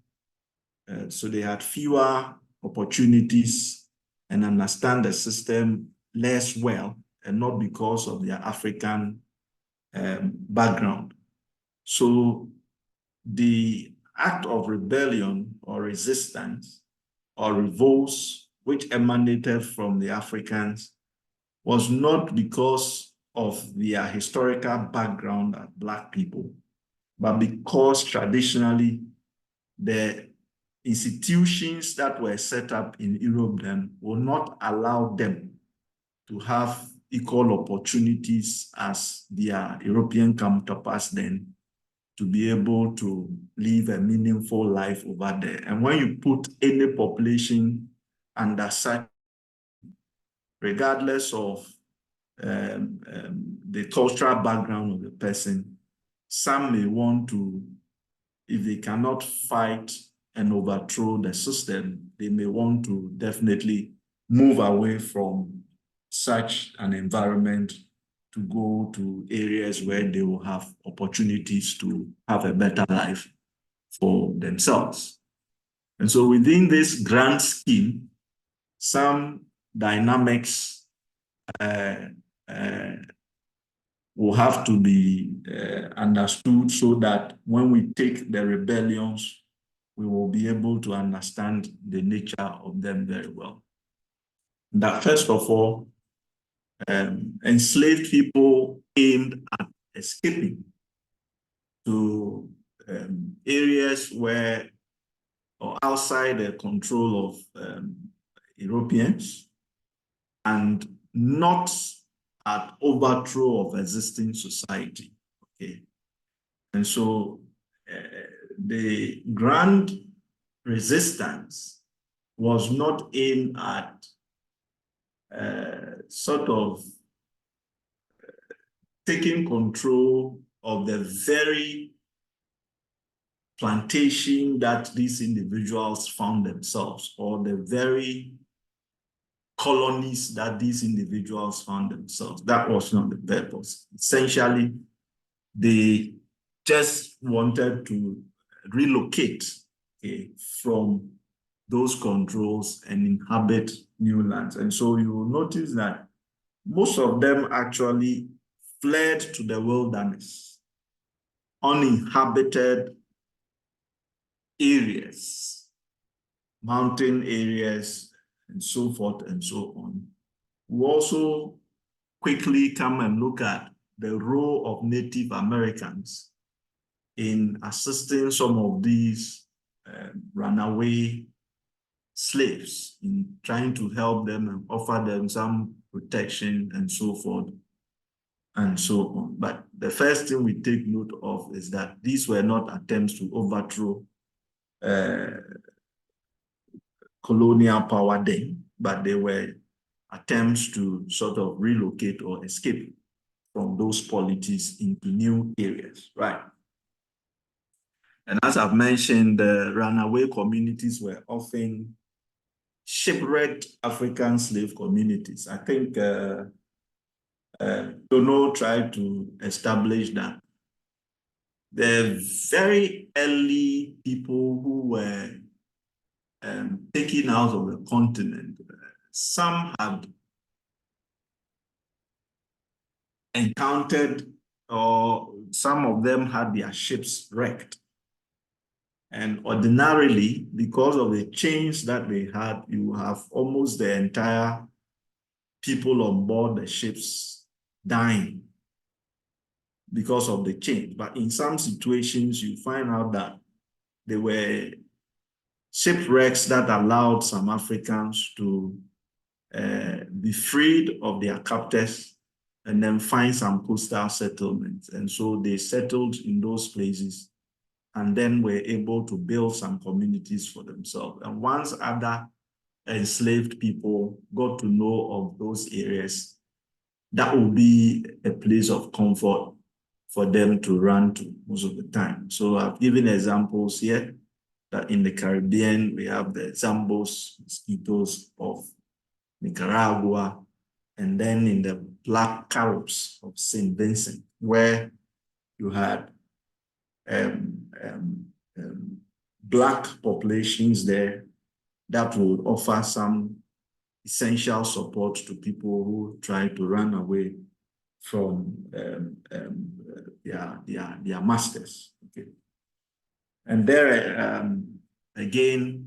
so they had fewer opportunities and understand the system less well, and not because of their African background. So the act of rebellion or resistance or revolts which emanated from the Africans was not because of their historical background as Black people, but because traditionally the institutions that were set up in Europe then will not allow them to have equal opportunities as their European counterparts then to be able to live a meaningful life over there. And when you put any population under such, regardless of the cultural background of the person, some may want to, if they cannot fight and overthrow the system, they may want to definitely move away from such an environment to go to areas where they will have opportunities to have a better life for themselves. And so within this grand scheme, some dynamics will have to be understood so that when we take the rebellions, we will be able to understand the nature of them very well. That first of all, enslaved people aimed at escaping to areas where or outside the control of Europeans, and not at overthrow of existing society. Okay, and so the grand resistance was not aimed at sort of taking control of the very plantation that these individuals found themselves, or the very colonies that these individuals found themselves. That was not the purpose. Essentially, they just wanted to relocate, okay, from those controls and inhabit new lands. And so you will notice that most of them actually fled to the wilderness, uninhabited areas, mountain areas, and so forth and so on. We also quickly come and look at the role of Native Americans in assisting some of these runaway slaves, in trying to help them and offer them some protection and so forth and so on. But the first thing we take note of is that these were not attempts to overthrow colonial power then, but they were attempts to sort of relocate or escape from those polities into new areas, right? And as I've mentioned, the runaway communities were often shipwrecked African slave communities. I think Dono tried to establish that the very early people who were taken out of the continent, some had encountered, or some of them had their ships wrecked. And ordinarily, because of the chains that they had, you have almost the entire people on board the ships dying because of the chains. But in some situations, you find out that there were shipwrecks that allowed some Africans to be freed of their captors and then find some coastal settlements. And so they settled in those places and then were able to build some communities for themselves. And once other enslaved people got to know of those areas, that would be a place of comfort for them to run to most of the time. So I've given examples here that in the Caribbean, we have the Zambos mosquitoes of Nicaragua, and then in the Black Caribs of St. Vincent, where you had Black populations there that would offer some essential support to people who try to run away from their masters. Okay. And there, again,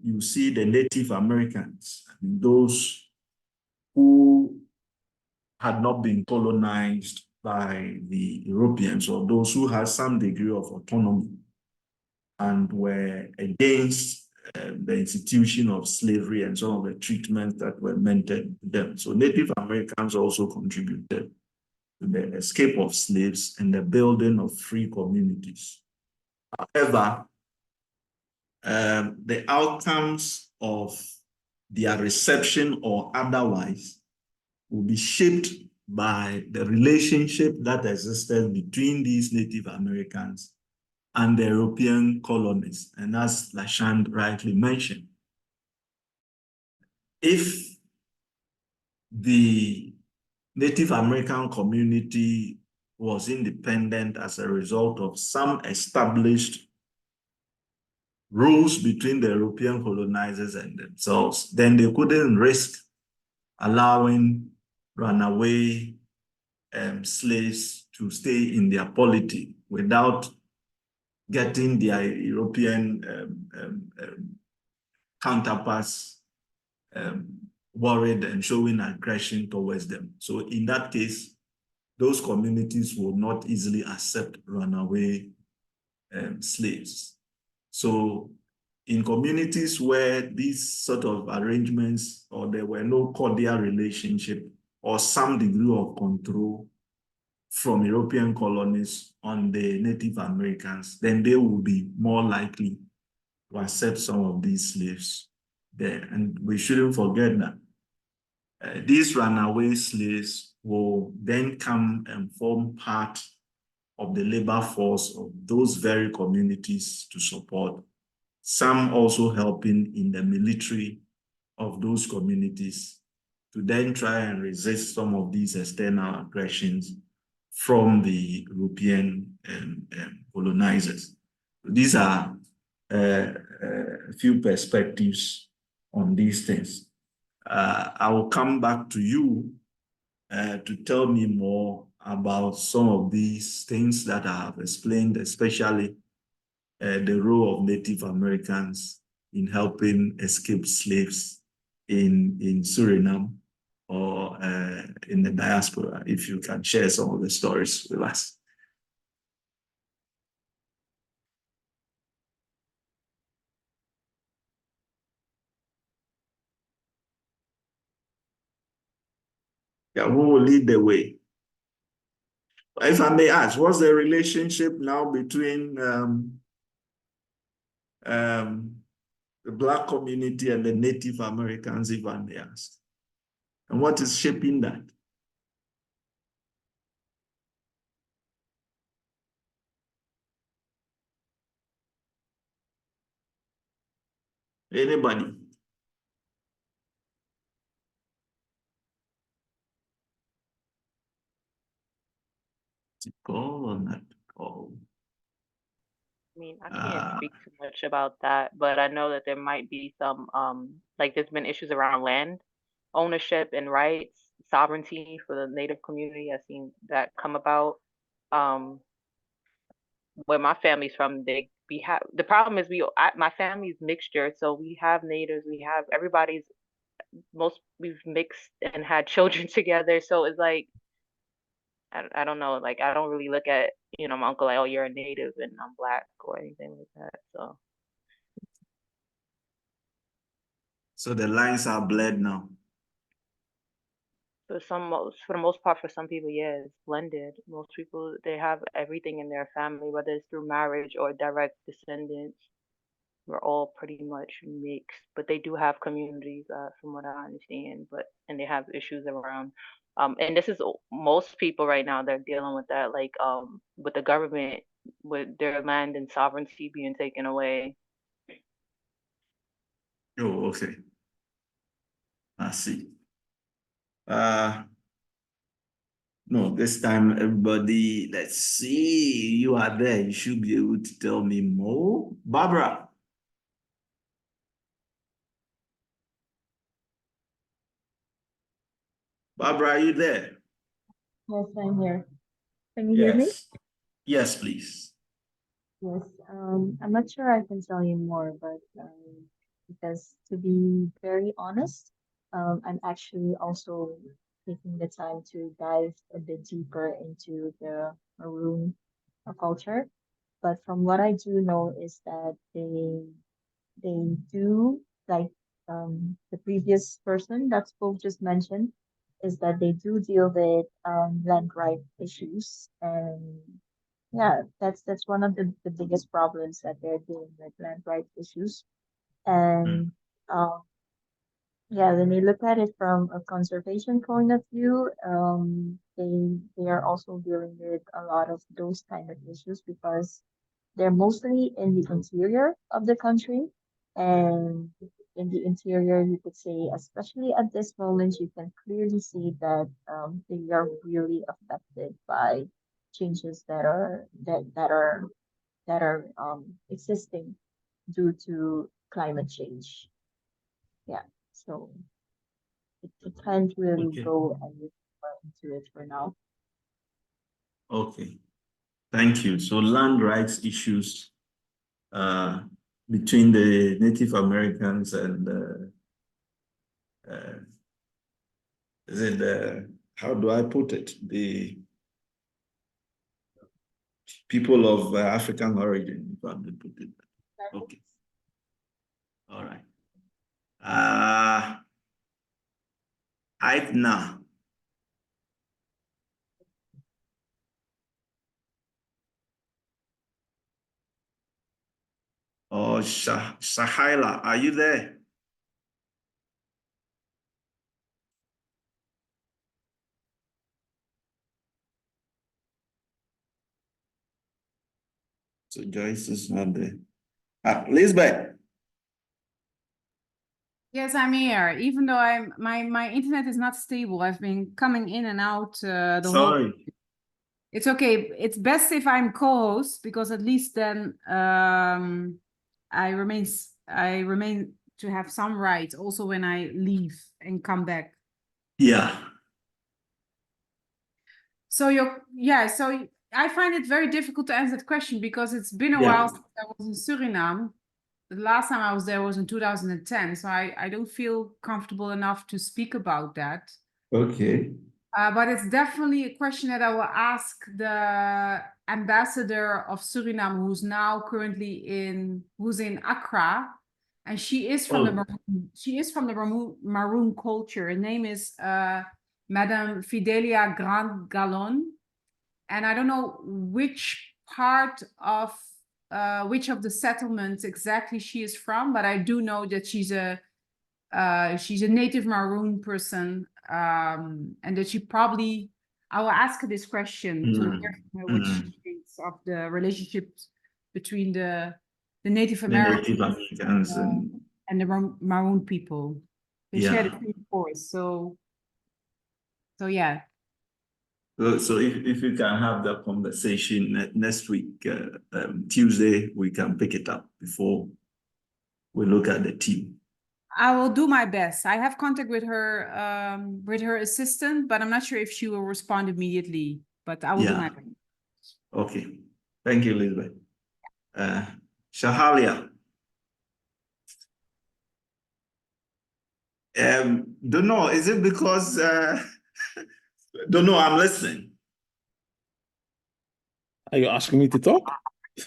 you see the Native Americans, those who had not been colonized by the Europeans, or those who had some degree of autonomy and were against the institution of slavery and some of the treatments that were meant to them. So Native Americans also contributed to the escape of slaves and the building of free communities. However, the outcomes of their reception or otherwise will be shaped by the relationship that existed between these Native Americans and the European colonists. And as Lashand rightly mentioned, if the Native American community was independent as a result of some established rules between the European colonizers and themselves, then they couldn't risk allowing runaway slaves to stay in their polity without getting their European counterparts worried and showing aggression towards them. So in that case, those communities will not easily accept runaway slaves. So in communities where these sort of arrangements, or there were no cordial relationship or some degree of control from European colonies on the Native Americans, then they will be more likely to accept some of these slaves there. And we shouldn't forget that these runaway slaves will then come and form part of the labor force of those very communities to support, some also helping in the military of those communities to then try and resist some of these external aggressions from the European colonizers. These are a few perspectives on these things. I will come back to you to tell me more about some of these things that I have explained, especially the role of Native Americans in helping escape slaves in Suriname or in the diaspora, if you can share some of the stories with us. Yeah, who will lead the way? If I may ask, what's the relationship now between the Black community and the Native Americans, if I may ask? And what is shaping that? Anybody? Call or not call? I mean, I can't speak too much about that, but I know that there might be some like there's been issues around land ownership and rights, sovereignty for the Native community. I've seen that come about. Where my family's from, we have the problem is my family's mixture, so we have natives, we have everybody's we've mixed and had children together, so it's like I don't know, like I don't really look at my uncle like, oh, you're a native and I'm Black or anything like that. So the lines are blurred now. For the most part, for some people, yeah, it's blended. Most people, they have everything in their family, whether it's through marriage or direct descendants. We're all pretty much mixed, but they do have communities, from what I understand. And they have issues around, and this is most people right now. They're dealing with that, like, with the government, with their land and sovereignty being taken away. Oh, okay. I see. No, this time everybody, let's see, you are there. You should be able to tell me more. Barbara. Barbara, are you there? Yes, I'm here. Can you hear me? Yes, please. Yes. I'm not sure I can tell you more, but because to be very honest, I'm actually also taking the time to dive a bit deeper into the Maroon culture. But from what I do know is that they do, like the previous person that spoke just mentioned, is that they do deal with land right issues. And yeah, that's one of the biggest problems that they're dealing with, land right issues. And um yeah, when you look at it from a conservation point of view, they are also dealing with a lot of those kind of issues because they're mostly in the interior of the country. And in the interior, you could say, especially at this moment, you can clearly see that they are really affected by changes that are existing due to climate change. Yeah, so it can't really Okay. go any more into it for now. Okay. Thank you. So land rights issues between the Native Americans and is it how do I put it? The people of African origin, if I may put it. Okay. All right. Aitna. Oh, Sahila, are you there? So Joyce is not there. Lisbeth. Yes, I'm here. Even though my internet is not stable. I've been coming in and out the Sorry. whole. It's okay. It's best if I'm co-host because at least then I remain to have some rights also when I leave and come back. Yeah. So I find it very difficult to answer that question because it's been a Yeah. while since I was in Suriname. The last time I was there was in 2010, so I don't feel comfortable enough to speak about that. Okay. But it's definitely a question that I will ask the ambassador of Suriname, who's now who's in Accra, and she is from the Maroon culture. Her name is Madame Fidelia Grand Galon, and I don't know which part of which of the settlements exactly she is from, but I do know that she's a native Maroon person, and that I will ask her this question to hear from her what she thinks of the relationships between the Native The Native Americans Americans and the Maroon people. They share the yeah. same forest, so yeah. So if you can have that conversation next week, Tuesday, we can pick it up before we look at the team. I will do my best. I have contact with her assistant, but I'm not sure if she will respond immediately. But I will do my best. Okay. Thank you, Elizabeth. Shahalia. Don't know. Is it because don't know, I'm listening. Are you asking me to talk?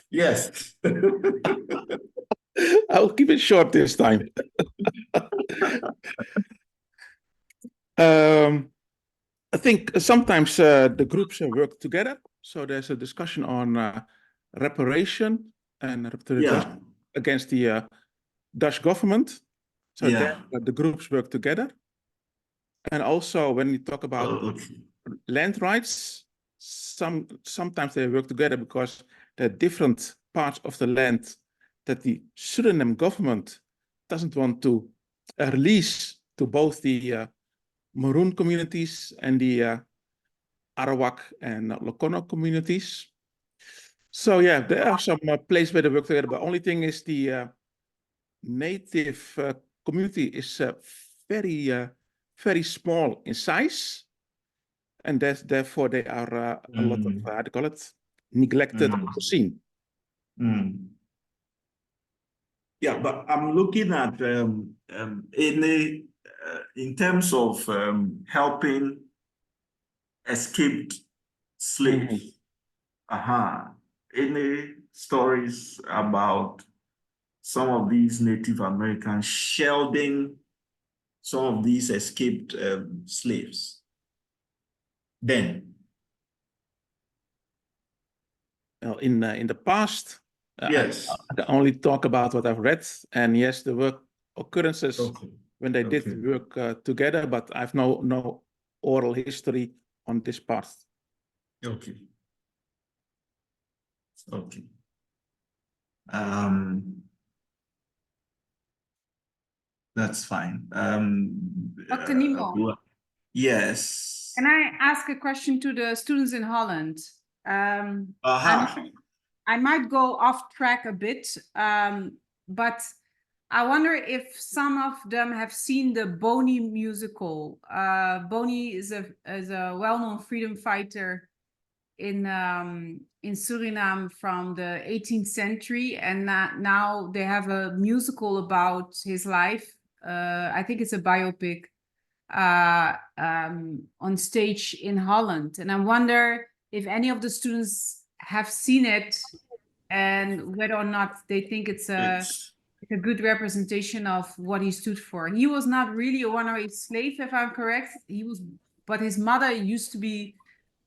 Yes. I'll keep it short this time. I think sometimes the groups work together. So there's a discussion on reparation and reparation against the Dutch government. So there, the groups work together. And also when we talk about land rights, sometimes they work together because there are different parts of the land that the Suriname government doesn't want to release to both the Maroon communities and the Arawak and Lokono communities. So yeah, there are some places where they work together, but only thing is the native community is very small in size, and therefore they are a lot of how do you call it, neglected or seen. Yeah, but I'm looking at in terms of helping escaped slaves. Any stories about some of these Native Americans shielding some of these escaped slaves? Then, in the past, yes, I can only talk about what I've read, and yes, there were occurrences when they did work together, but I've no oral history on this part. Okay. That's fine. Dr. Nemo. Yes. Can I ask a question to the students in Holland? I might go off track a bit, but I wonder if some of them have seen the Boni musical. Boni is a well-known freedom fighter in Suriname from the 18th century, and now they have a musical about his life. I think it's a biopic on stage in Holland, and I wonder if any of the students have seen it and whether or not they think it's a good representation of what he stood for. He was not really a runaway slave, if I'm correct. But his mother used to be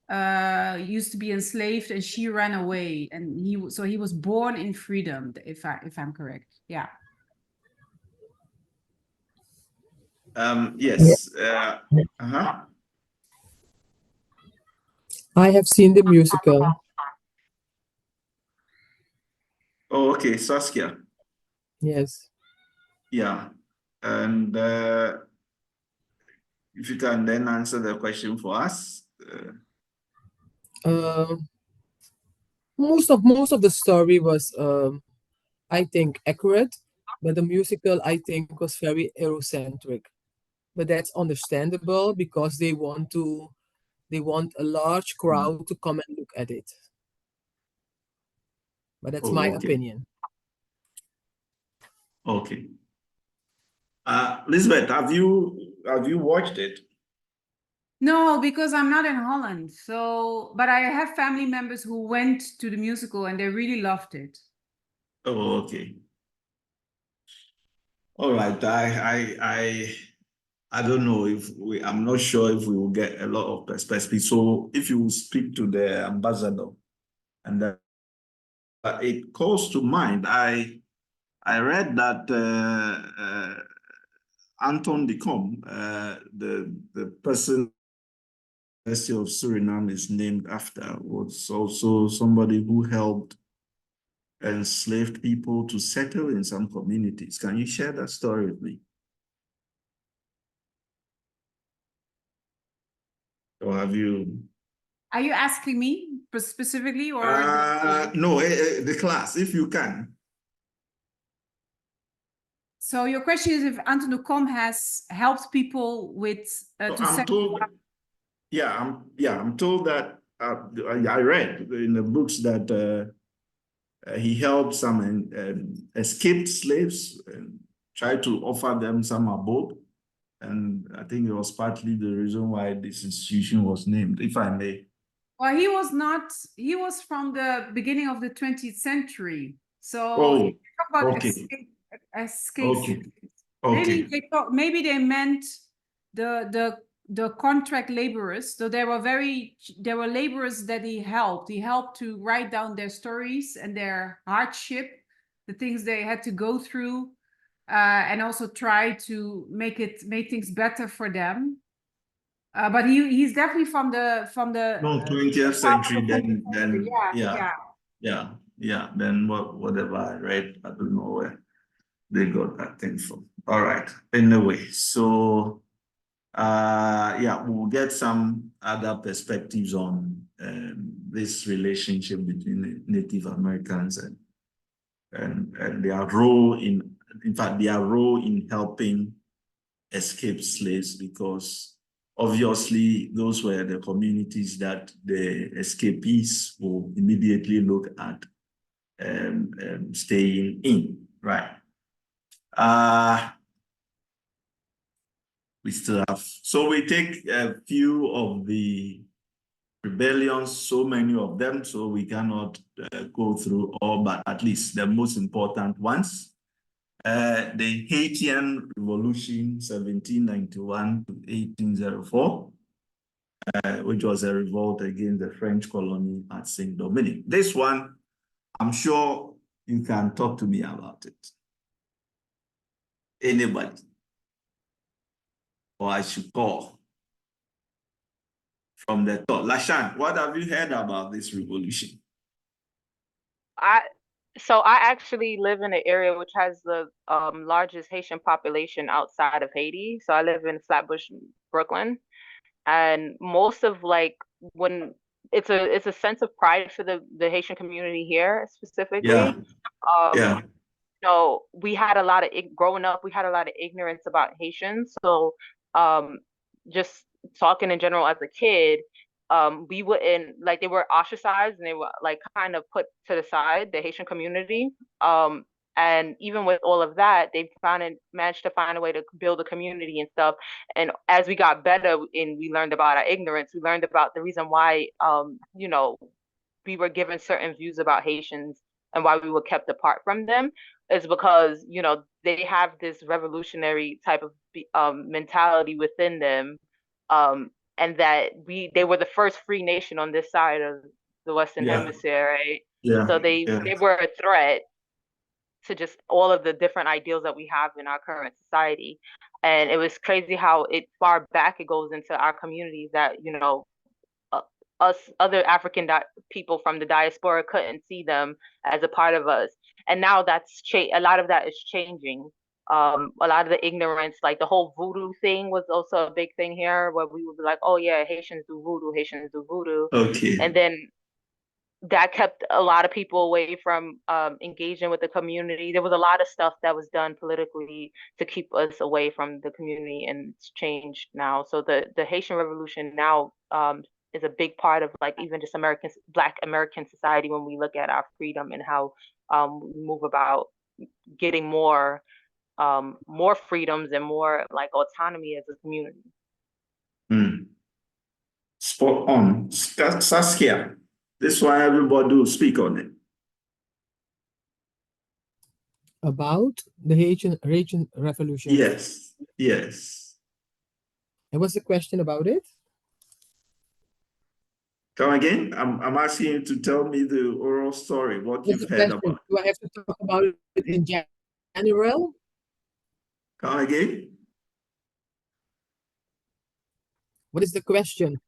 enslaved, and she ran away, and he was born in freedom, if I'm correct. Yeah. Yes. I have seen the musical. Oh, okay, Saskia. Yes. Yeah, and if you can then answer the question for us. Most of the story was, I think, accurate, but the musical, I think, was very Eurocentric. But that's understandable because they want a large crowd to come and look at it. But that's my opinion. Okay. Elizabeth, have you watched it? No, because I'm not in Holland. So, but I have family members who went to the musical and they really loved it. Oh, okay. All right. I don't know if I'm not sure if we will get a lot of perspective. So if you speak to the ambassador, and it calls to mind, I read that Anton de Kom, the person University of Suriname is named after, was also somebody who helped enslaved people to settle in some communities. Can you share that story with me? Or have you? Are you asking me specifically or? No, the class, if you can. So your question is if Anton de Kom has helped people with to I'm settle. told, I'm told that I read in the books that he helped some escaped slaves and tried to offer them some abode. And I think it was partly the reason why this institution was named, if I may. Well, he was from the beginning of the 20th century. So Oh, if you talk about okay. escape, Okay. maybe they meant the contract laborers. So there were laborers that he helped. He helped to write down their stories and their hardship, the things they had to go through, and also try to make things better for them. But he's definitely from the No, 20th century, then yeah. Then whatever I read, I don't know where they got that thing from. All right. Anyway, so we'll get some other perspectives on this relationship between the Native Americans and their role in fact, their role in helping escape slaves, because obviously those were the communities that the escapees will immediately look at staying in, right? So we take a few of the rebellions, so many of them, so we cannot go through all, but at least the most important ones. The Haitian Revolution, 1791 to 1804, which was a revolt against the French colony at Saint Dominic. This one, I'm sure you can talk to me about it. Anybody? Or I should call from the top. Lashan, what have you heard about this revolution? So I actually live in an area which has the largest Haitian population outside of Haiti. So I live in Flatbush, Brooklyn, and most of like when it's a sense of pride for the Haitian community here specifically. Yeah. So we had a lot of growing up, we had a lot of ignorance about Haitians. So just talking in general as a kid, we wouldn't like they were ostracized and they were like kind of put to the side, the Haitian community. And even with all of that, they managed to find a way to build a community and stuff. And as we got better and we learned about our ignorance, we learned about the reason why we were given certain views about Haitians and why we were kept apart from them is because they have this revolutionary type of mentality within them, and that they were the first free nation on this side of the Western Hemisphere, right? So they were a threat to just all of the different ideals that we have in our current society. And it was crazy how far back it goes into our communities that us other African people from the diaspora couldn't see them as a part of us. And now a lot of that is changing. A lot of the ignorance, like the whole voodoo thing was also a big thing here where we would be like, oh yeah, Haitians do voodoo. Okay. And then that kept a lot of people away from engaging with the community. There was a lot of stuff that was done politically to keep us away from the community, and it's changed now. So the Haitian Revolution now is a big part of like even just Black American society when we look at our freedom and how we move about getting more freedoms and more like autonomy as a community. Spot on. Saskia, this one everybody will speak on it. About the Haitian Revolution. Yes, yes. And what's the question about it? Come again? I'm asking you to tell me the oral story, what What's you've the heard question? about. Do I have to talk about it in general? Come again? What is the question?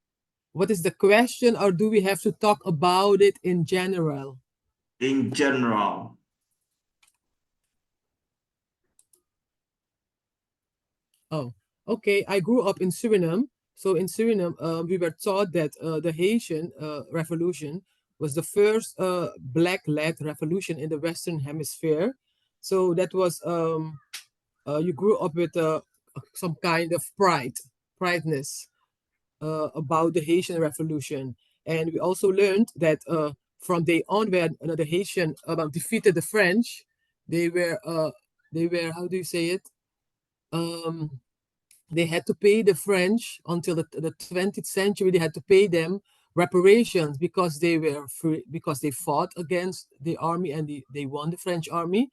What is the question, or do we have to talk about it in general? In general. Oh, okay. I grew up in Suriname. So in Suriname, we were taught that the Haitian Revolution was the first black-led revolution in the Western Hemisphere. So that was you grew up with some kind of prideness about the Haitian Revolution, and we also learned that from day on, when the Haitian defeated the French, they were how do you say it? They had to pay the French until the 20th century. They had to pay them reparations because they were free, because they fought against the army and they won the French army.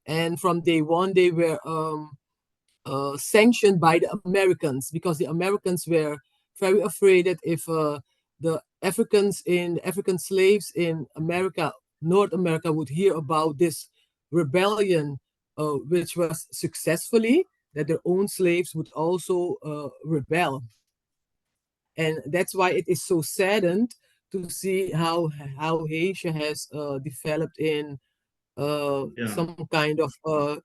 And from day one, they were sanctioned by the Americans because the Americans were very afraid that if the African slaves in America, North America, would hear about this rebellion, which was successfully, that their own slaves would also rebel. And that's why it is so saddened to see how Haiti has developed in some kind of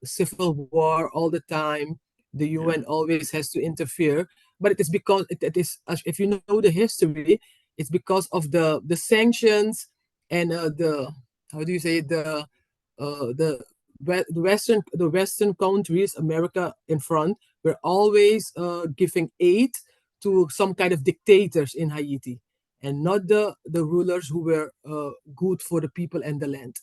civil war all the time. The UN always has to interfere, but it is because it is, if you know the history, it's because of the sanctions and the, how do you say it, the Western countries, America in front, were always giving aid to some kind of dictators in Haiti, and not the rulers who were good for the people and the land.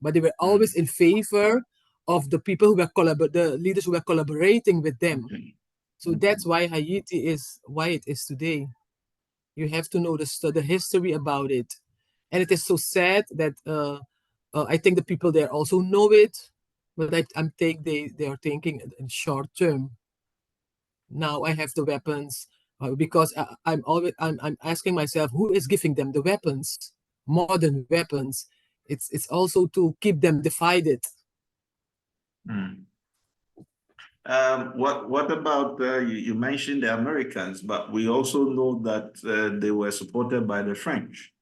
But they were always in favor of the people who were the leaders who were collaborating with them. So that's why Haiti is why it is today. You have to know the history about it, and it is so sad that I think the people there also know it, but I think they are thinking in short term. Now I have the weapons because I'm asking myself, who is giving them the weapons, modern weapons? It's also to keep them divided. What about you mentioned the Americans, but we also know that they were supported by the French.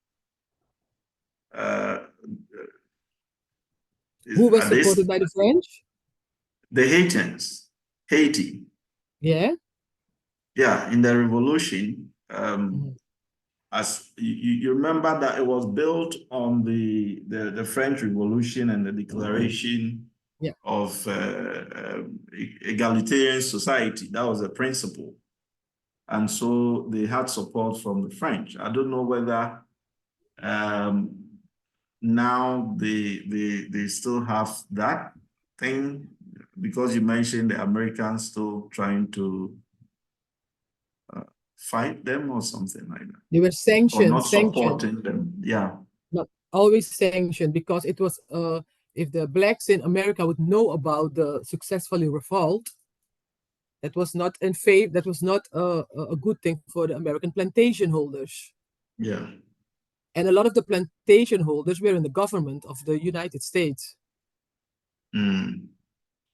Who was supported by the French? The Haitians, Haiti. Yeah. Yeah, in the revolution, as you remember that it was built on the French Revolution and the declaration of egalitarian society. That was the principle. And so they had support from the French. I don't know whether now they still have that thing, because you mentioned the Americans still trying to fight them or something like that. They were sanctioned. Or not supporting them. Yeah. Not always sanctioned, because it was if the blacks in America would know about the successfully revolt, that was not in favor. That was not a good thing for the American plantation holders. Yeah. And a lot of the plantation holders were in the government of the United States. Yeah.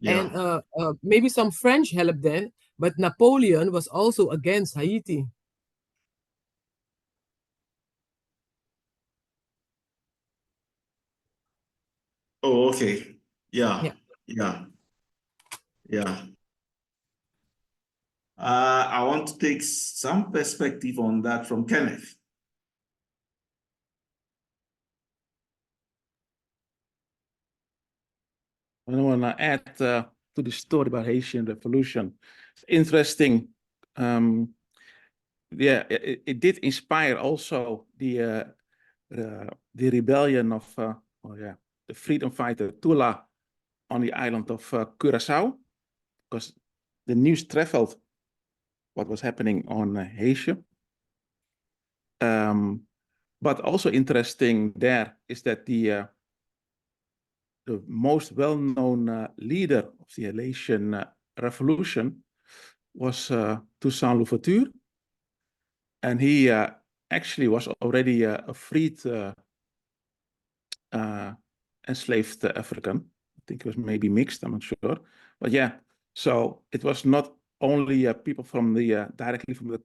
And maybe some French helped them, but Napoleon was also against Haiti. Oh, okay. Yeah. I want to take some perspective on that from Kenneth. I want to add to the story about Haitian Revolution. It's interesting. It did inspire also the rebellion of the freedom fighter Tula on the island of Curaçao, because the news traveled what was happening on Haiti. But also interesting there is that the most well-known leader of the Haitian revolution was Toussaint Louverture, and he actually was already a freed enslaved African. I think it was maybe mixed, I'm not sure. But yeah, so it was not only people from the directly from the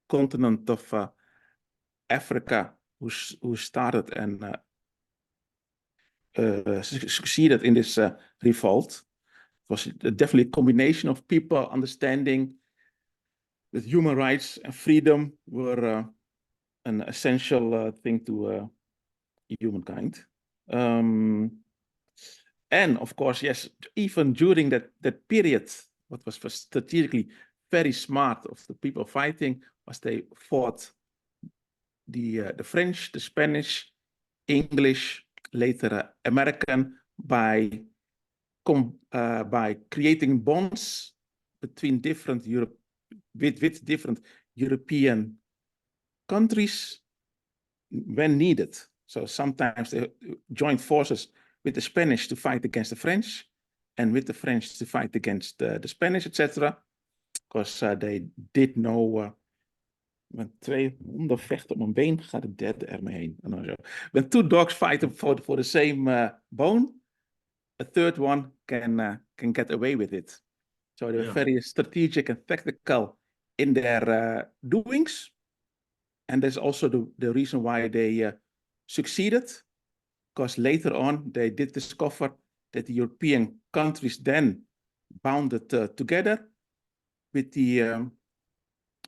continent of Africa who started and succeeded in this revolt. It was definitely a combination of people understanding that human rights and freedom were an essential thing to humankind. And of course, yes, even during that period, what was strategically very smart of the people fighting was they fought the French, the Spanish, English, later American by creating bonds between different with different European countries when needed. So sometimes they joined forces with the Spanish to fight against the French, and with the French to fight against the Spanish, etc. Because they did know. When twee honden vechten om een been, gaat de derde ermee heen. En dan zo. When two dogs fight for the same bone, a third one can get away with it. So they were very strategic and tactical in their doings. And that's also the reason why they succeeded, because later on they did discover that the European countries then bounded together with the,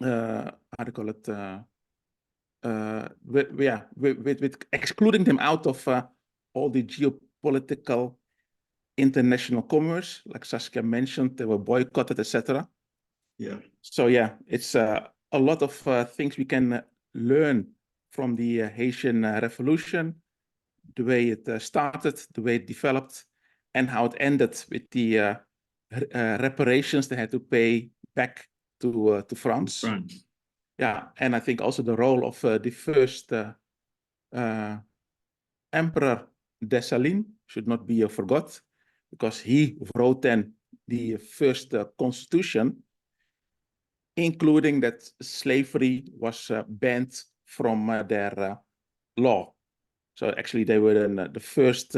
how do you call it, with excluding them out of all the geopolitical international commerce, like Saskia mentioned, they were boycotted, etc. Yeah. So yeah, it's a lot of things we can learn from the Haitian Revolution, the way it started, the way it developed, and how it ended with the reparations they had to pay back to France. Yeah, and I think also the role of the first Emperor Dessalines should not be forgot, because he wrote then the first constitution, including that slavery was banned from their law. So actually they were the first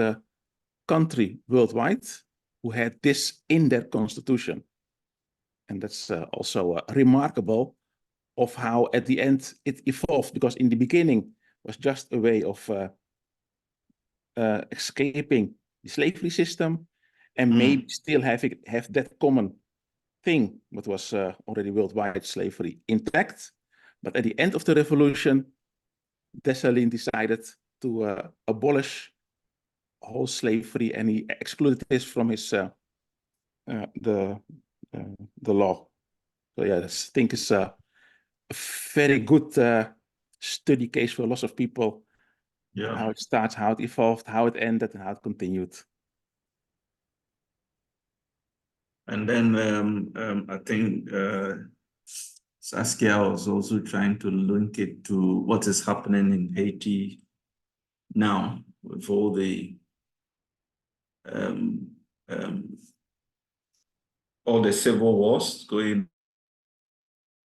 country worldwide who had this in their constitution. And that's also remarkable of how at the end it evolved, because in the beginning was just a way of escaping the slavery system and maybe still have that common thing, what was already worldwide slavery, intact. But at the end of the revolution, Dessalines decided to abolish whole slavery, and he excluded this from his the law. So yeah, I think it's a very good study case for lots of people. Yeah. How it starts, how it evolved, how it ended, and how it continued. And then I think Saskia was also trying to link it to what is happening in Haiti now with all the civil wars going.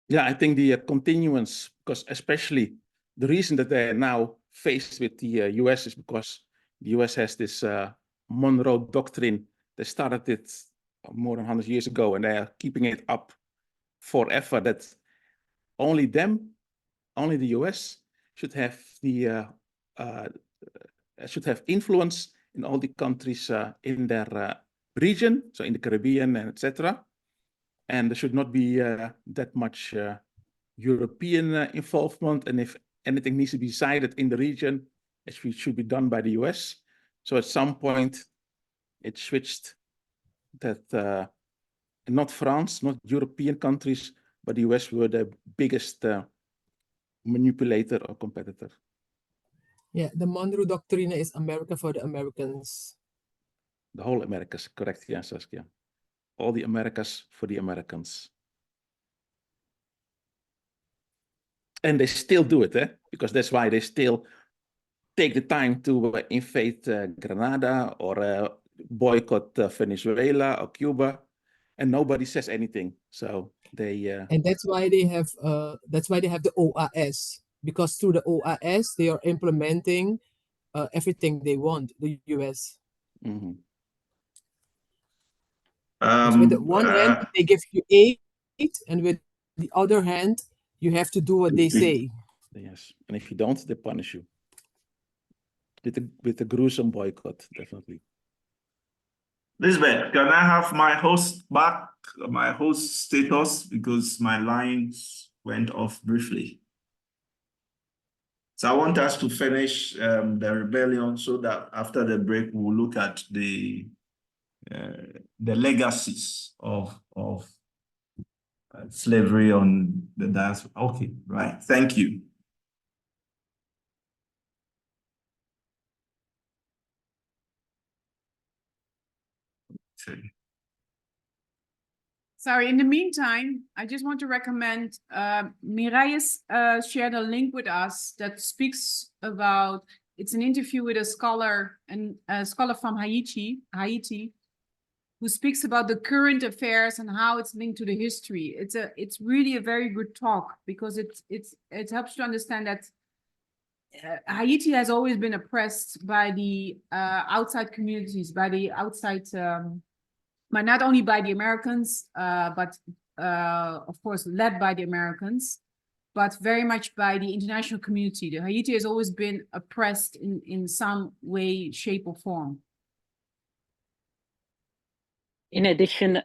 Yeah, I think the continuance, because especially the reason that they're now faced with the US is because the US has this Monroe Doctrine. They started it more than 100 years ago, and they are keeping it up forever, that only the US should have the should have influence in all the countries in their region, so in the Caribbean and etc. And there should not be that much European involvement. And if anything needs to be decided in the region, it should be done by the US. So at some point, it switched that not France, not European countries, but the US were the biggest manipulator or competitor. Yeah, the Monroe Doctrine is America for the Americans. The whole Americas, correct, yeah, Saskia. All the Americas for the Americans. And they still do it, because that's why they still take the time to invade Grenada or boycott Venezuela or Cuba, and nobody says anything. So they And that's why they have the OAS, because through the OAS they are implementing everything they want, the US. Mhm. So with the one hand they give you aid, and with the other hand you have to do what they say. Yes, and if you don't, they punish you with a gruesome boycott, definitely. Lisbeth, can I have my host back, my host status, because my lines went off briefly. So I want us to finish the rebellion so that after the break, we'll look at the legacies of slavery on the diaspora. Okay, right. Thank you. Okay. Sorry, in the meantime, I just want to recommend Mireille's shared a link with us that speaks about, it's an interview with a scholar from Haiti, who speaks about the current affairs and how it's linked to the history. It's really a very good talk, because it helps to understand that Haiti has always been oppressed by the outside communities, by the outside but not only by the Americans, but of course led by the Americans, but very much by the international community. The Haiti has always been oppressed in some way, shape, or form. In addition,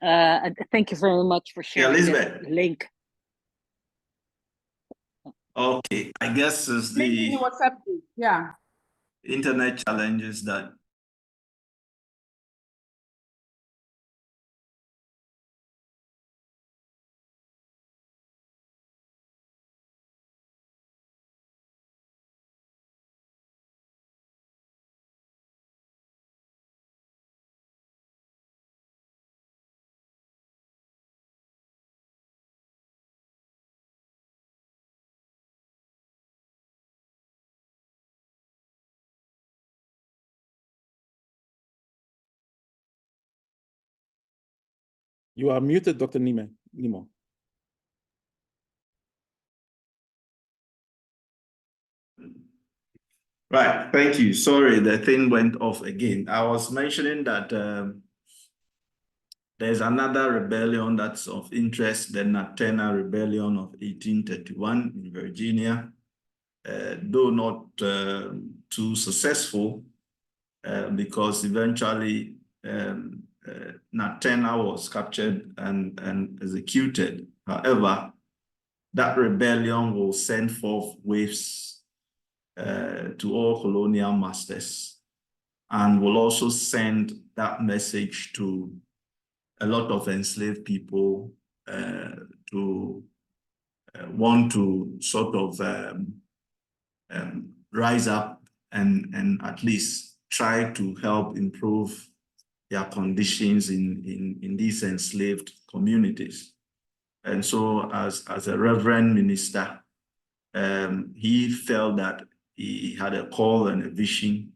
thank you very much for sharing Elizabeth. that link. Okay, I guess it's In the the WhatsApp group, yeah. internet challenges that You are muted, Dr. Nemo. right, thank you. Sorry, the thing went off again. I was mentioning that there's another rebellion that's of interest, the Natena Rebellion of 1831 in Virginia. Though not too successful, because eventually Natena was captured and executed. However, that rebellion will send forth waves to all colonial masters, and will also send that message to a lot of enslaved people to want to sort of rise up and at least try to help improve their conditions in these enslaved communities. And so as a reverend minister, he felt that he had a call and a vision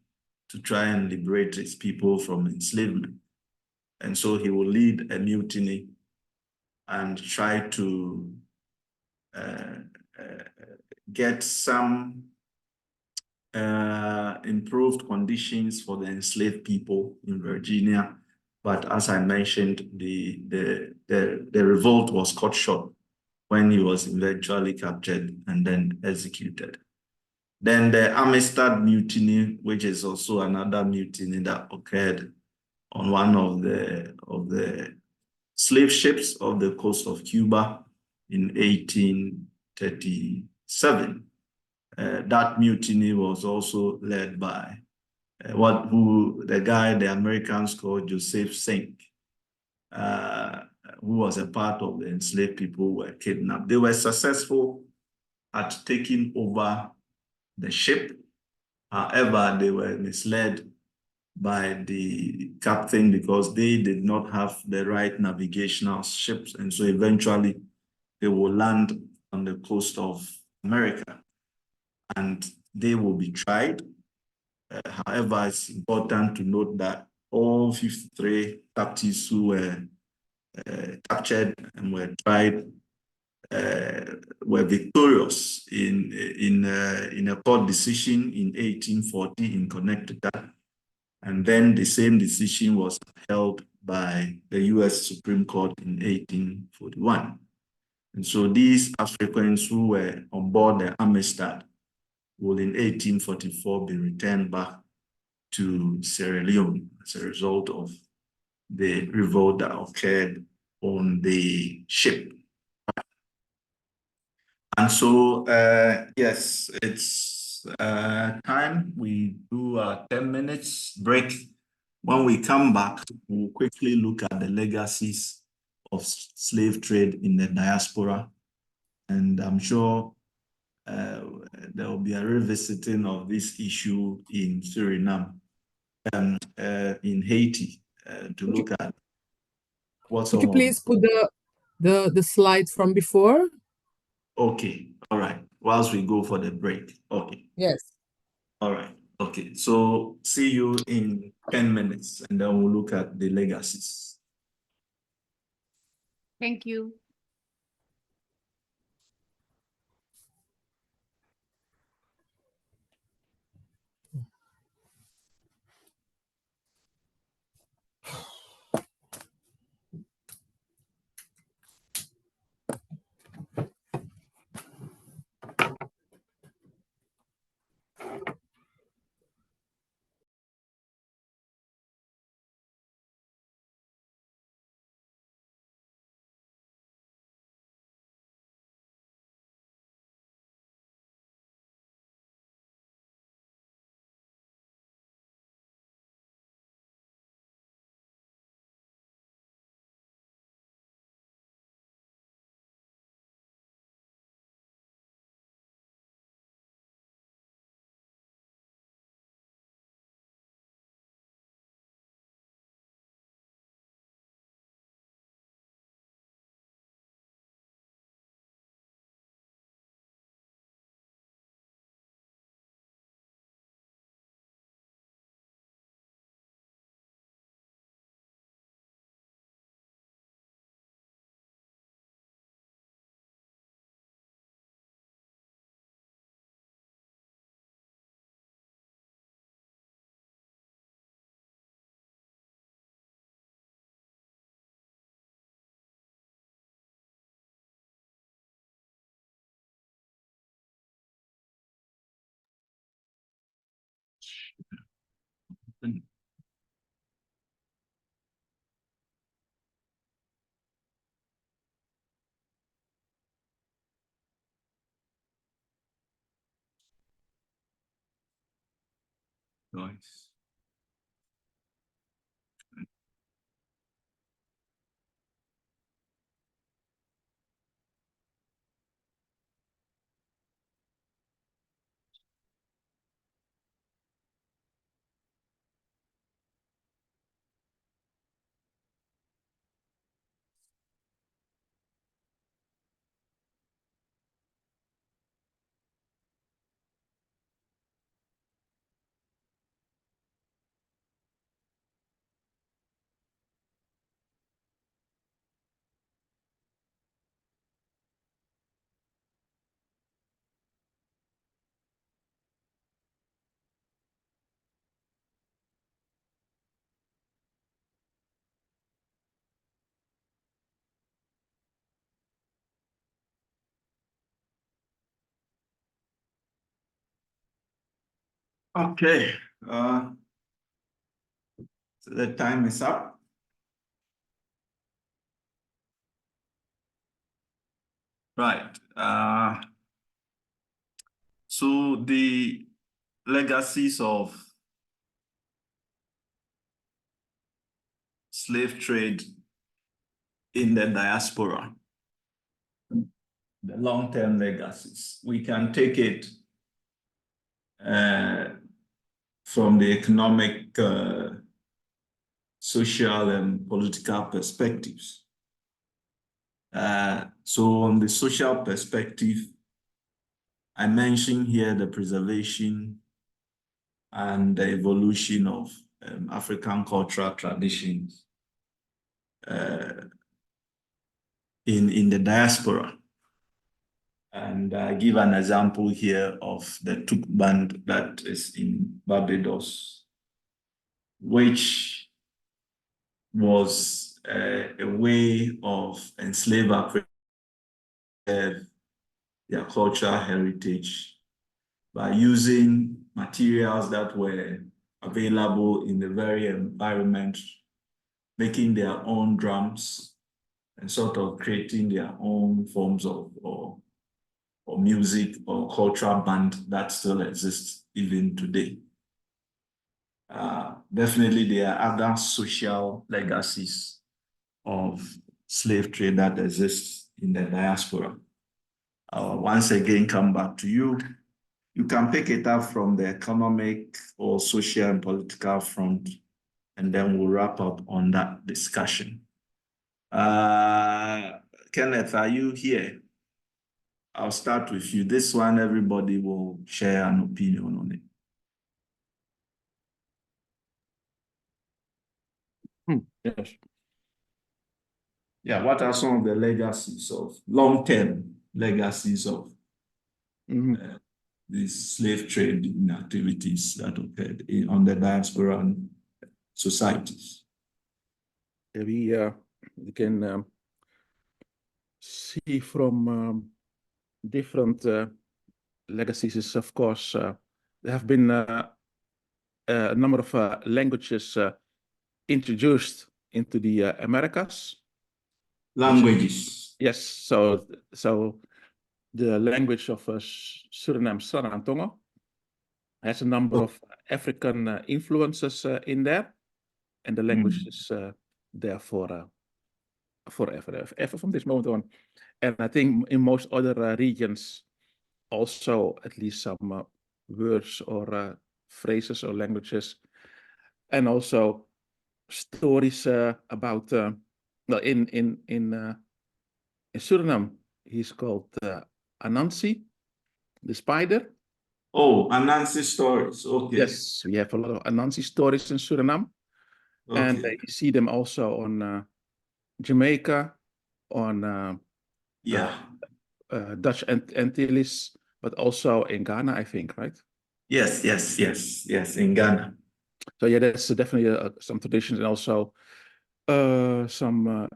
to try and liberate his people from enslavement. And so he will lead a mutiny and try to get some improved conditions for the enslaved people in Virginia. But as I mentioned, the revolt was cut short when he was eventually captured and then executed. Then the Amistad Mutiny, which is also another mutiny that occurred on one of the slave ships off the coast of Cuba in 1837. That mutiny was also led by the guy the Americans called Joseph Sink, who was a part of the enslaved people who were kidnapped. They were successful at taking over the ship. However, they were misled by the captain because they did not have the right navigational ships. And so eventually they will land on the coast of America, and they will be tried. However, it's important to note that all 53 captives who were captured and were tried were victorious in a court decision in 1840 in Connecticut, and then the same decision was held by the U.S. Supreme Court in 1841. And so these Africans who were on board the Amistad will in 1844 be returned back to Sierra Leone as a result of the revolt that occurred on the ship. And so, yes, it's time. We do a 10 minutes break. When we come back, we'll quickly look at the legacies of slave trade in the diaspora. And I'm sure there will be a revisiting of this issue in Suriname, in Haiti, to look at what's Could you please put the slide from before? Okay, all right. Whilst we go for the break. Okay. Yes. All right. Okay. So see you in 10 minutes and then we'll look at the legacies. Thank you. Nice. Okay. So the time is up. Right. So the legacies of slave trade in the diaspora, the long-term legacies, we can take it from the economic, social, and political perspectives. So on the social perspective, I mentioned here the preservation and the evolution of African cultural traditions in the diaspora. And I give an example here of the Tuk band that is in Barbados, which was a way of enslaved Africans their cultural heritage by using materials that were available in the very environment, making their own drums and sort of creating their own forms of or music or cultural band that still exists even today. Definitely there are other social legacies of slave trade that exists in the diaspora. Once again, come back to you. You can pick it up from the economic or social and political front, and then we'll wrap up on that discussion. Kenneth, are you here? I'll start with you. This one, everybody will share an opinion on it. Yes. Yeah, what are some of the legacies of long-term legacies of these slave trading activities that occurred on the diasporan societies? We can see from different legacies. Of course, there have been a number of languages introduced into the Americas. Languages. Yes, so the language of Suriname, Tongo, has a number of African influences in there, and the language is there forever from this moment on. And I think in most other regions, also at least some words or phrases or languages, and also stories about well, in Suriname, he's called Anansi, the spider. Oh, Anansi stories. Okay. Yes, we have a lot of Anansi stories in Suriname, and you see them also on Jamaica, on Dutch Antilles, but also in Ghana, I think, right? Yes, in Ghana. So yeah, that's definitely some traditions, and also some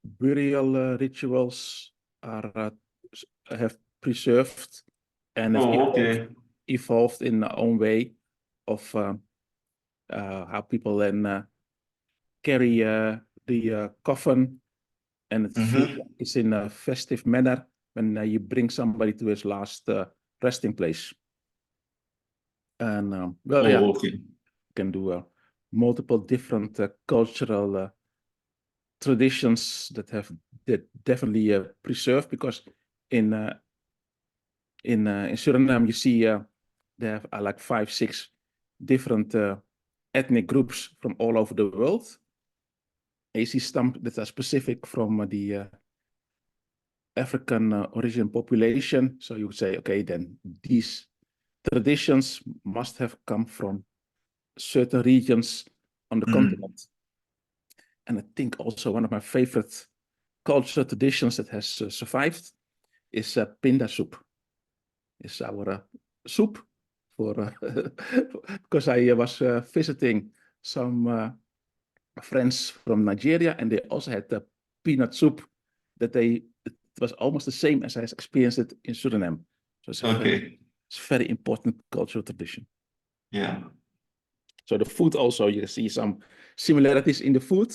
burial rituals have preserved and have evolved in their own way of how people then carry the coffin, and it's in a festive manner when you bring somebody to his last resting place. And you can do multiple different cultural traditions that definitely preserved, because in Suriname you see they have like 5-6 different ethnic groups from all over the world. And you see some that are specific from the African origin population. So you would say, okay, then these traditions must have come from certain regions on the continent. And I think also one of my favorite cultural traditions that has survived is pinda soup. It's our soup for because I was visiting some friends from Nigeria, and they also had the peanut soup that it was almost the same as I experienced it in Suriname. So it's it's a very important cultural tradition. Yeah. So the food also, you see some similarities in the food.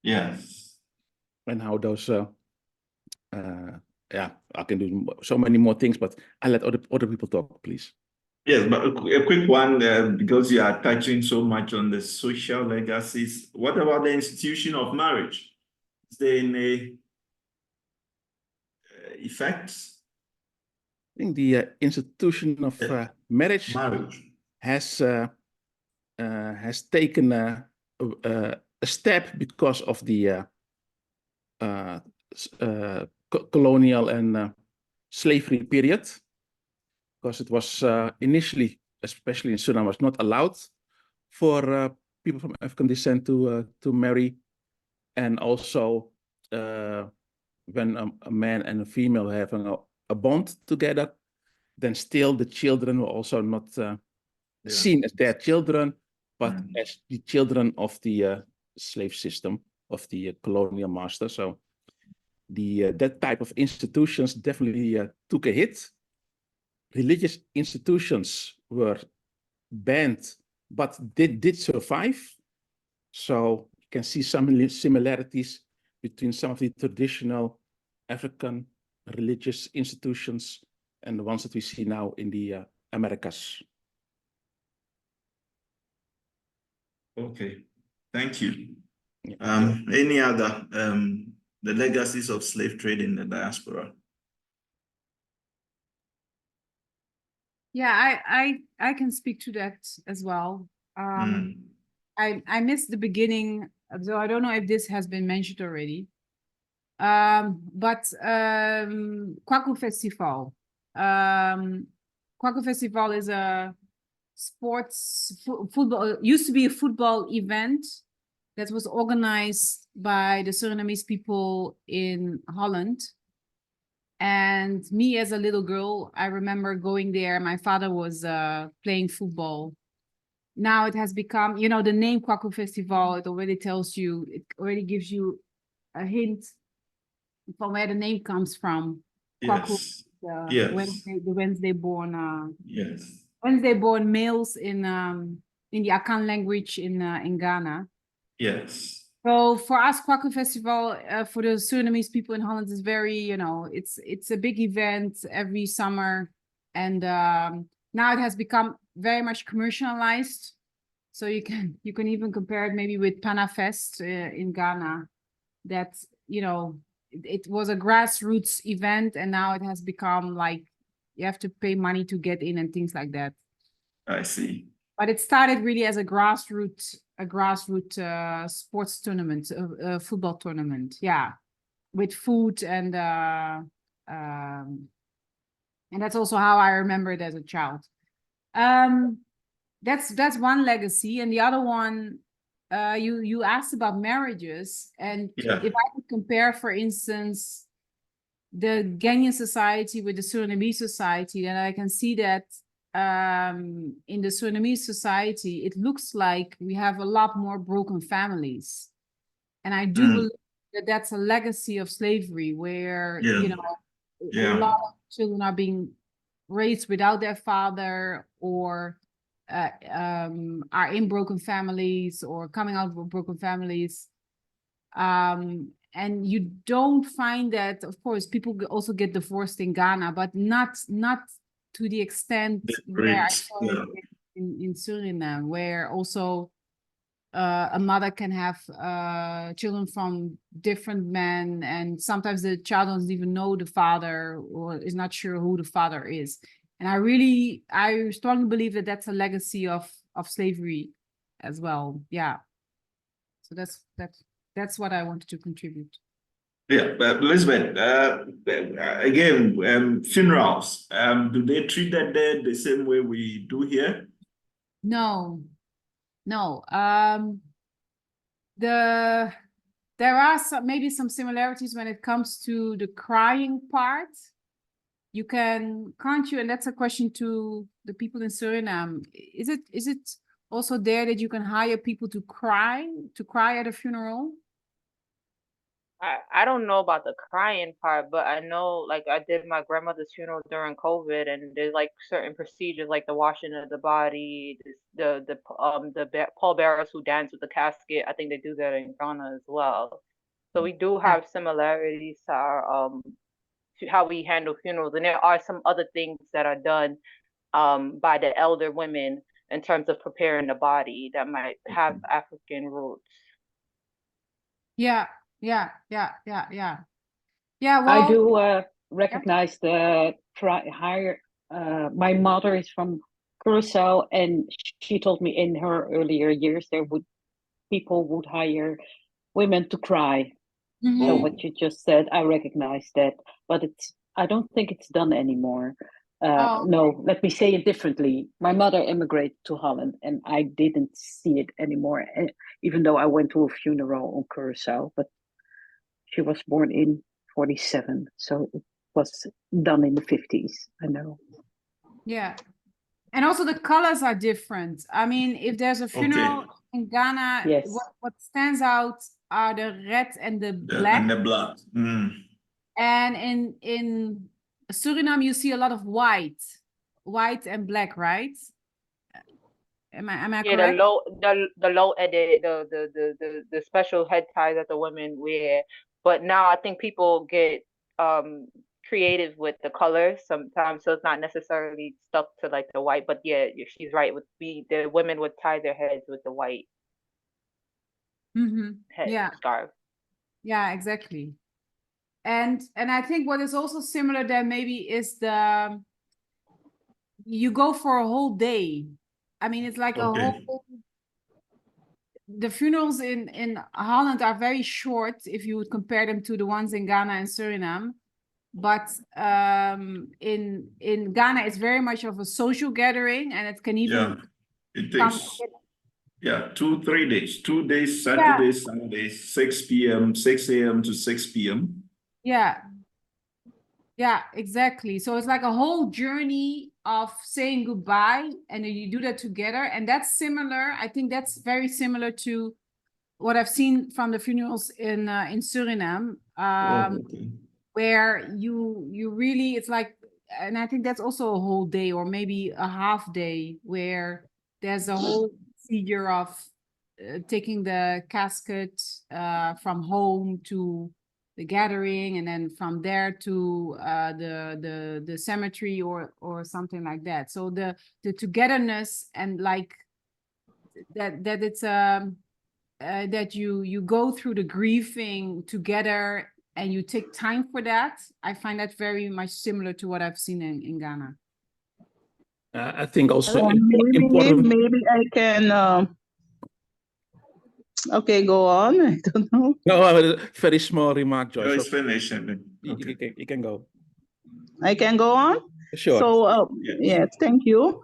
Yes. And how those, I can do so many more things, but I'll let other people talk, please. Yes, but a quick one, because you are touching so much on the social legacies. What about the institution of marriage? Is there any effect? I think the institution of marriage has taken a step because of the colonial and slavery period. because it was initially, especially in Suriname, was not allowed for people from African descent to marry, and also when a man and a female have a bond together, then still the children were also not seen as their children, but as the children of the slave system, of the colonial master. So that type of institutions definitely took a hit. Religious institutions were banned, but they did survive. So you can see some similarities between some of the traditional African religious institutions and the ones that we see now in the Americas. Okay, thank you. Yeah. Any other the legacies of slave trade in the diaspora? Yeah, I can speak to that as well. I missed the beginning, so I don't know if this has been mentioned already. But Kwaku Festival. Kwaku Festival is a football, used to be a football event that was organized by the Surinamese people in Holland. And me as a little girl, I remember going there. My father was playing football. Now it has become, you know, the name Kwaku Festival, it already tells you, it already gives you a hint from where the name comes from. Kwaku, Yes. the Wednesday born, Yes. Wednesday born males in the Akan language in Ghana. Yes. So for us, Kwaku Festival, for the Surinamese people in Holland is very, you know, it's a big event every summer. And now it has become very much commercialized. So you can even compare it maybe with Panafest in Ghana. That, you know, it was a grassroots event, and now it has become like you have to pay money to get in and things like that. I see. But it started really as a grassroots sports tournament, football tournament, yeah, with food and that's also how I remember it as a child. That's one legacy, and the other one, you asked about marriages, and if I could compare, for instance, the Ghanaian society with the Surinamese society, then I can see that in the Surinamese society, it looks like we have a lot more broken families. And I do believe that that's a legacy of slavery, where, you know, a lot of children are being raised without their father, or are in broken families or coming out of broken families. And you don't find that, of course, people also get divorced in Ghana, but not to the extent where I saw it in Suriname, where also a mother can have children from different men, and sometimes the child doesn't even know the father or is not sure who the father is. And I strongly believe that that's a legacy of slavery as well. Yeah. So that's what I wanted to contribute. Yeah, but Elizabeth, again, funerals, do they treat that there the same way we do here? No. There are maybe some similarities when it comes to the crying part. Can't you, and that's a question to the people in Suriname, is it also there that you can hire people to cry at a funeral? I don't know about the crying part, but I know, like, I did my grandmother's funeral during COVID, and there's like certain procedures, like the washing of the body, the pallbearers who dance with the casket. I think they do that in Ghana as well. So we do have similarities to our to how we handle funerals, and there are some other things that are done by the elder women in terms of preparing the body that might have African roots. Yeah. Well, I do recognize the higher. My mother is from Curacao, and she told me in her earlier years people would hire women to cry. So what you just said, I recognize that, but I don't think it's done anymore. Oh, No, let me say it differently. My mother immigrated to Holland and I didn't see it anymore, even though I went to a funeral on Curacao, but she was born in 47, so it was done in the 50s, I know. yeah. And also the colors are different. I mean, if there's a funeral in Ghana, Yes. what stands out are the red and the black. And the black. Mm. And in Suriname, you see a lot of white and black, right? Am I Yeah, correct? the low edit, the special head tie that the women wear. But now I think people get creative with the colors sometimes, so it's not necessarily stuck to like the white. But yeah, she's right. The women would tie their heads with the white head Yeah, scarf. yeah, exactly. And I think what is also similar there maybe is you go for a whole day. I mean, it's like a whole. The funerals in Holland are very short if you would compare them to the ones in Ghana and Suriname. But in Ghana, it's very much of a social gathering, and it can even it takes 2-3 days. 2 days, Saturdays, Sundays, 6 p.m., 6 a.m. to 6 p.m. Yeah, exactly. So it's like a whole journey of saying goodbye, and then you do that together. And that's similar. I think that's very similar to what I've seen from the funerals in Suriname, where you really, it's like, and I think that's also a whole day or maybe a half day where there's a whole procedure of taking the casket from home to the gathering, and then from there to the cemetery or something like that. So the togetherness and like that it's that you go through the grieving together and you take time for that. I find that very much similar to what I've seen in Ghana. I think also important. Maybe I can. Okay, go on. I don't know. No, a very small remark, Joyce. It's finished. You can go. I can go on? Sure. So, yes, thank you.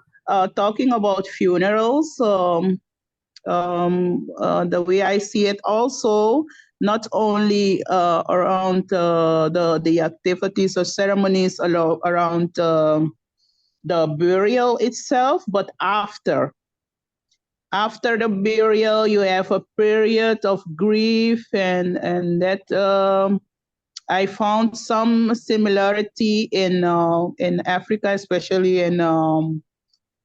Talking about funerals, the way I see it also, not only around the activities or ceremonies around the burial itself, but after. After the burial, you have a period of grief, and that I found some similarity in Africa, especially in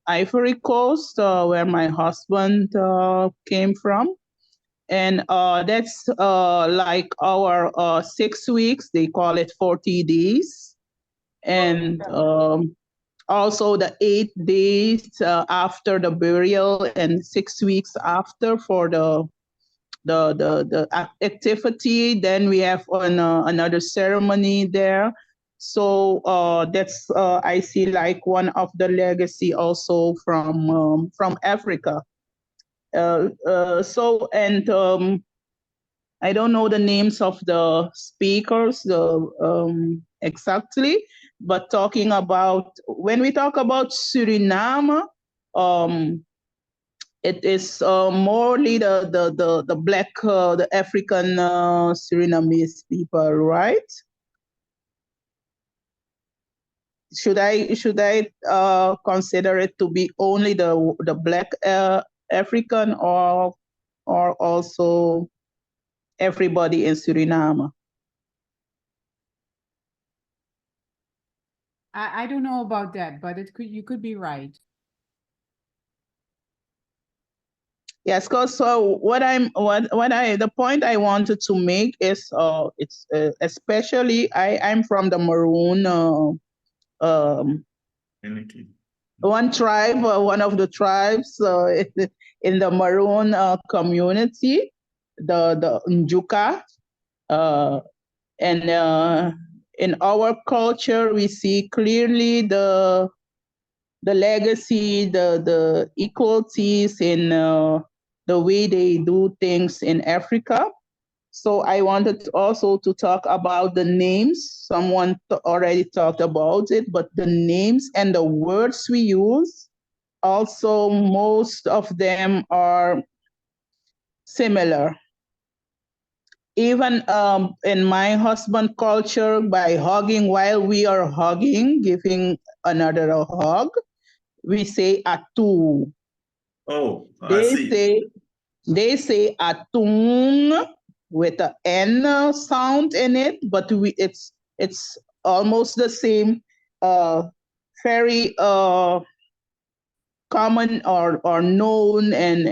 Ivory Coast, where my husband came from, and that's like our 6 weeks. They call it 40 days, and also the 8 days after the burial and 6 weeks after for the activity. Then we have another ceremony there. So that's I see like one of the legacy also from Africa. So and I don't know the names of the speakers exactly, but talking about when we talk about Suriname, it is morely the black, the African Surinamese people, right? Should I consider it to be only the black African, or also everybody in Suriname? I don't know about that, but you could be right. Yes, because so the point I wanted to make is it's especially I'm from the Maroon one tribe, one of the tribes in the Maroon community, the Njuka, and in our culture we see clearly the legacy, the equalities in the way they do things in Africa. So I wanted also to talk about the names. Someone already talked about it, but the names and the words we use, also most of them are similar. Even in my husband culture, by hugging while we are hugging, giving another a hug, we say atu. Oh, I They see. say atung with a N sound in it, but it's almost the same, very common or known and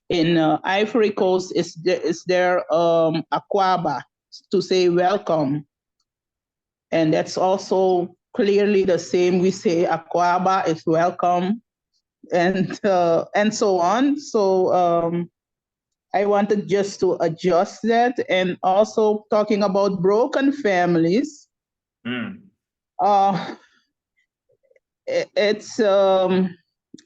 in Ivory Coast is there akwaba to say welcome, and that's also clearly the same. We say akwaba is welcome, and so on. So I wanted just to adjust that, and also talking about broken families. Mm.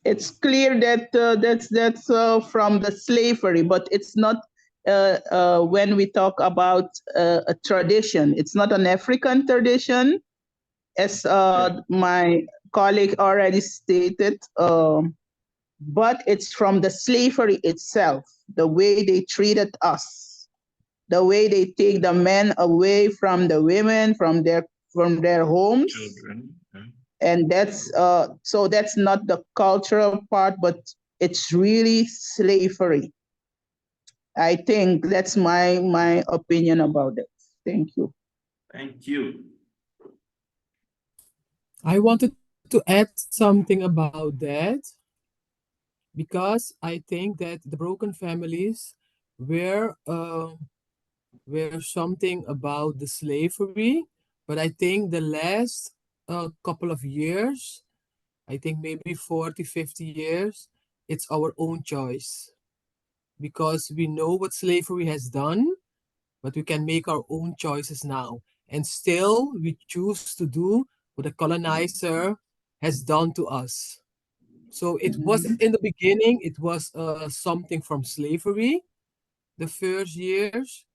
It's clear that that's from the slavery, but it's not. When we talk about a tradition, it's not an African tradition, as my colleague already stated. But it's from the slavery itself, the way they treated us, the way they take the men away from the women, from their homes. Children. And that's so that's not the cultural part, but it's really slavery. I think that's my opinion about it. Thank you. Thank you. I wanted to add something about that because I think that the broken families were something about the slavery, but I think the last couple of years, I think maybe 40, 50 years, it's our own choice because we know what slavery has done, but we can make our own choices now. And still, we choose to do what the colonizer has done to us. So it was in the beginning, it was something from slavery, the first years.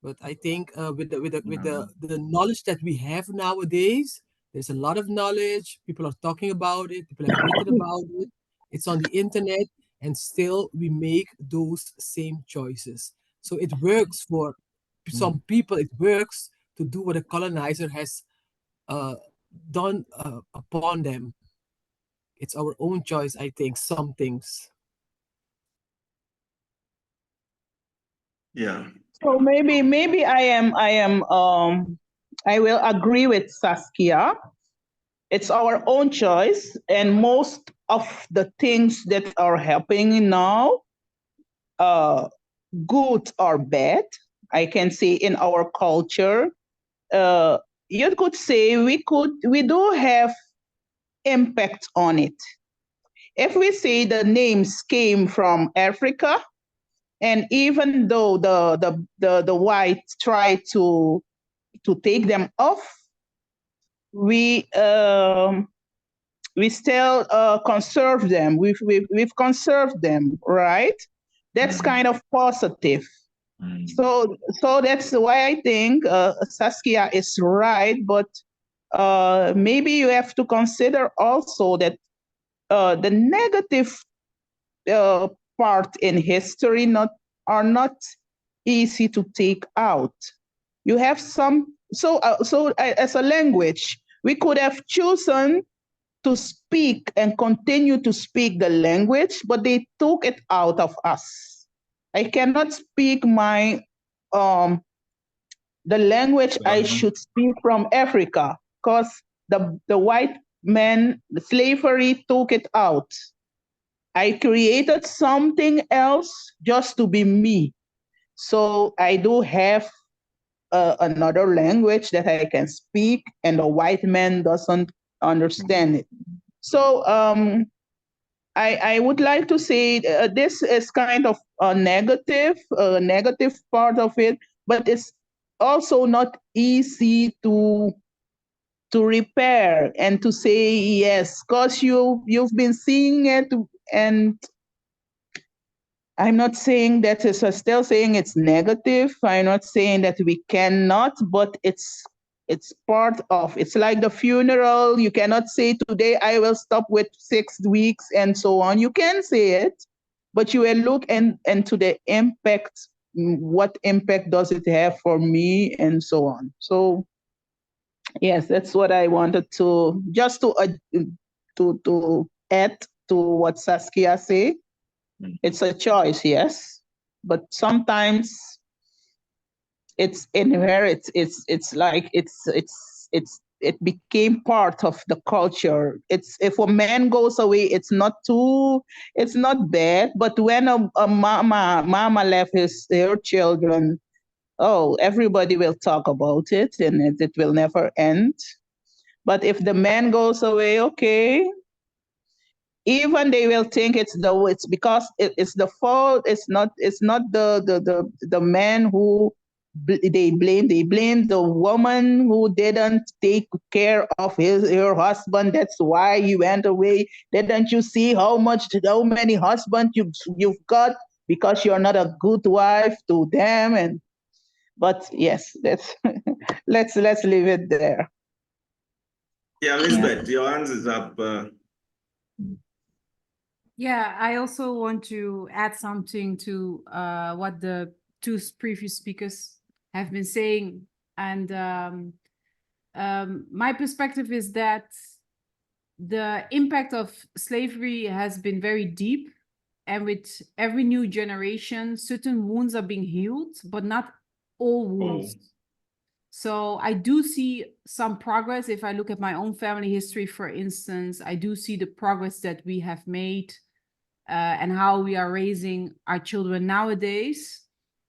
But I think with the knowledge that we have nowadays, there's a lot of knowledge. People are talking about it. People have written about it. It's on the internet, and still we make those same choices. So it works for some people. It works to do what a colonizer has uh, done upon them. It's our own choice, I think. Some things. Yeah. So maybe I will agree with Saskia. It's our own choice, and most of the things that are happening now, good or bad, I can say in our culture, you could say we do have impact on it. If we say the names came from Africa, and even though the whites try to take them off, we still conserve them. We've conserved them, right? That's kind of positive. So that's why I think Saskia is right, but maybe you have to consider also that the negative part in history are not easy to take out. You have some as a language, we could have chosen to speak and continue to speak the language, but they took it out of us. I cannot speak my the language I should speak from Africa because the white men, the slavery took it out. I created something else just to be me. So I do have another language that I can speak, and the white man doesn't understand it. So I would like to say this is kind of a negative part of it, but it's also not easy to repair and to say yes, because you've been seeing it, and I'm not saying that it's still saying it's negative. I'm not saying that we cannot, but it's part of. It's like the funeral. You cannot say today I will stop with 6 weeks and so on. You can say it, but you will look into the impact. What impact does it have for me and so on. So yes, that's what I wanted to just to add to what Saskia said. It's a choice, yes, but sometimes it's inherent. It's like it became part of the culture. It's if a man goes away, it's not bad. But when a mama left her children, oh, everybody will talk about it, and it will never end. But if the man goes away, okay, even they will think it's because it's the fault. It's not the man who they blame the woman who didn't take care of her husband. That's why he went away. Didn't you see how many husbands you've got because you're not a good wife to them? And but yes, that's let's leave it there. Yeah, Elizabeth, your hands is up. Yeah, I also want to add something to what the two previous speakers have been saying. And my perspective is that the impact of slavery has been very deep. And with every new generation, certain wounds are being healed, but not all wounds. So I do see some progress. If I look at my own family history, for instance, I do see the progress that we have made and how we are raising our children nowadays.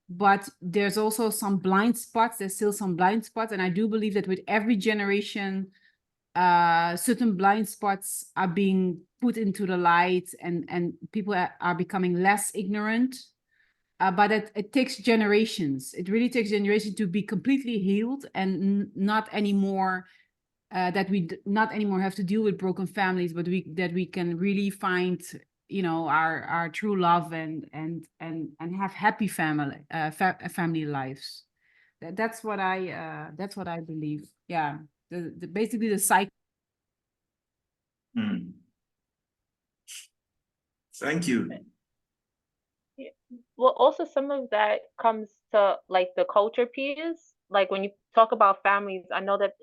But there's also some blind spots. There's still some blind spots. And I do believe that with every generation, certain blind spots are being put into the light, and people are becoming less ignorant. But it takes generations. It really takes generations to be completely healed and not anymore that we not anymore have to deal with broken families, but that we can really find, our true love and have happy family lives. That's what I believe. Yeah, basically the cycle. Thank you. Well, also some of that comes to like the culture piece. Like when you talk about families, I know that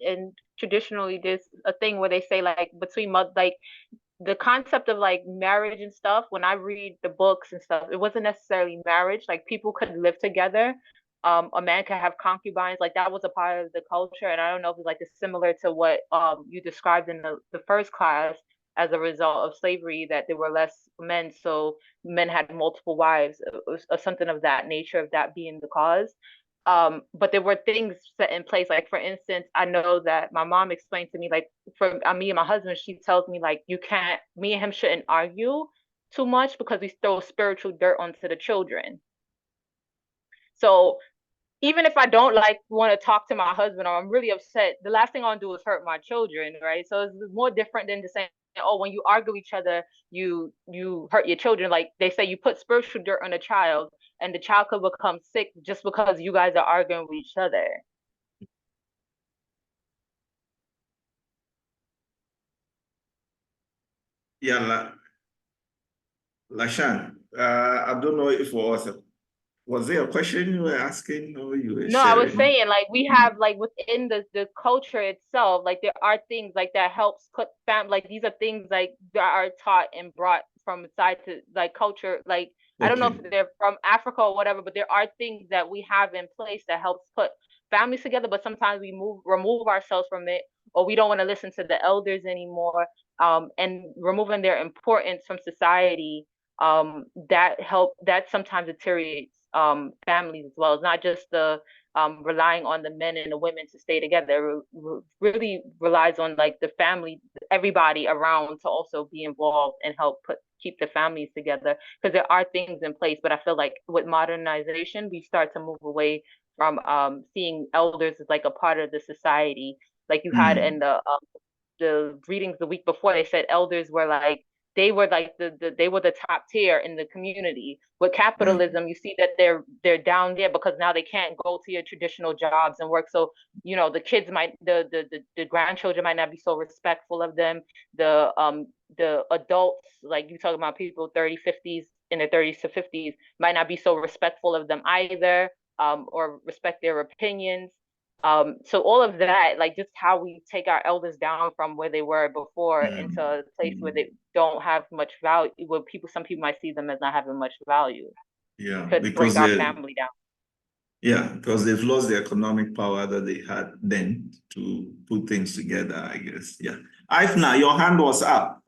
traditionally there's a thing where they say like between like the concept of like marriage and stuff. When I read the books and stuff, it wasn't necessarily marriage. Like people could live together. A man could have concubines. Like that was a part of the culture. And I don't know if it's like it's similar to what you described in the first class as a result of slavery, that there were less men, so men had multiple wives, or something of that nature, of that being the cause. But there were things set in place. Like for instance, I know that my mom explained to me, like for me and my husband, she tells me like me and him shouldn't argue too much because we throw spiritual dirt onto the children. So even if I don't like want to talk to my husband, or I'm really upset, the last thing I want to do is hurt my children, right? So it's more different than just saying, oh, when you argue with each other, you hurt your children. Like they say, you put spiritual dirt on a child, and the child could become sick just because you guys are arguing with each other. Yeah, Lashan, I don't know if was there a question you were asking, or you were No, I was sharing? saying like we have like within the culture itself, like there are things like that helps put like these are things like that are taught and brought from side to like culture. Like I don't know if they're from Africa or whatever, but there are things that we have in place that helps put families together. But sometimes we remove ourselves from it, or we don't want to listen to the elders anymore. And removing their importance from society, that sometimes deteriorates families as well. It's not just the relying on the men and the women to stay together. It really relies on like the family, everybody around to also be involved and help keep the families together, because there are things in place. But I feel like with modernization, we start to move away from seeing elders as like a part of the society. Like you had in the readings the week before, they said elders were like they were like they were the top tier in the community. With capitalism, you see that they're down there because now they can't go to your traditional jobs and work. So, you know, the kids might the grandchildren might not be so respectful of them. The adults, like you talking about people 30, 50s in their 30s to 50s, might not be so respectful of them either, or respect their opinions. So all of that, like just how we take our elders down from where they were before into a place where they don't have much value, where some people might see them as not having much value. Yeah, Could because break our family down. yeah, because they've lost the economic power that they had then to put things together, I guess. Yeah. Ifna, your hand was up.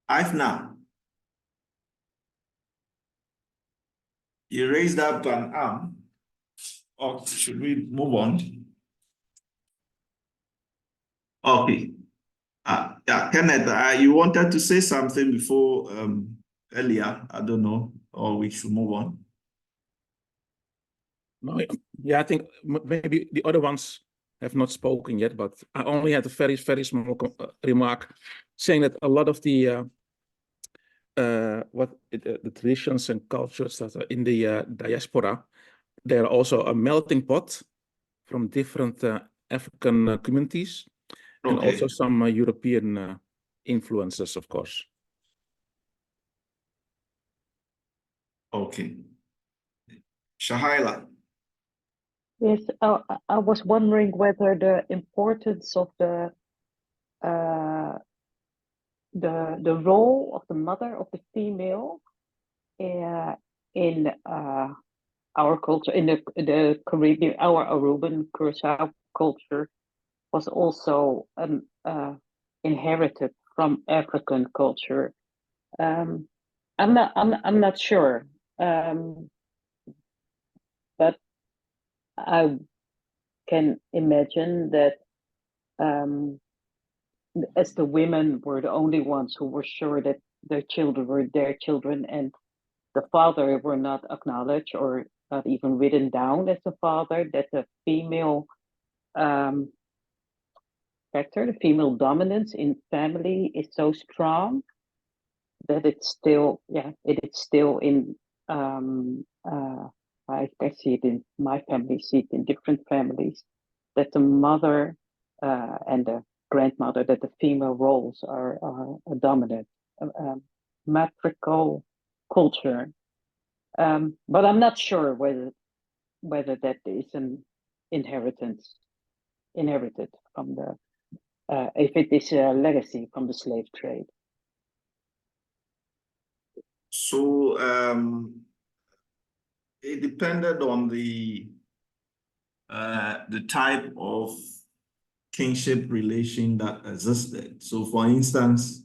Ifna, you raised up an arm. Or should we move on? Okay. Yeah, Kenneth, you wanted to say something before earlier. I don't know, or we should move on. No, yeah, I think maybe the other ones have not spoken yet, but I only had a very, very small remark saying that a lot of the the traditions and cultures that are in the diaspora, they're also a melting pot from different African communities, and also some European influences, of course. Okay. Shahaila. Yes, I was wondering whether the importance of the role of the mother, of the female, in our culture, in the Caribbean, our Aruban Curacao culture, was also inherited from African culture. I'm not sure, but I can imagine that as the women were the only ones who were sure that their children were their children, and the father were not acknowledged or not even written down as a father, that the female factor, the female dominance in family is so strong that it's still, it is still in, I see it in my family, see it in different families, that the mother and the grandmother, that the female roles are dominant, matriarchal culture. But I'm not sure whether that is an inherited from the, if it is a legacy from the slave trade. So it depended on the type of kinship relation that existed. So for instance,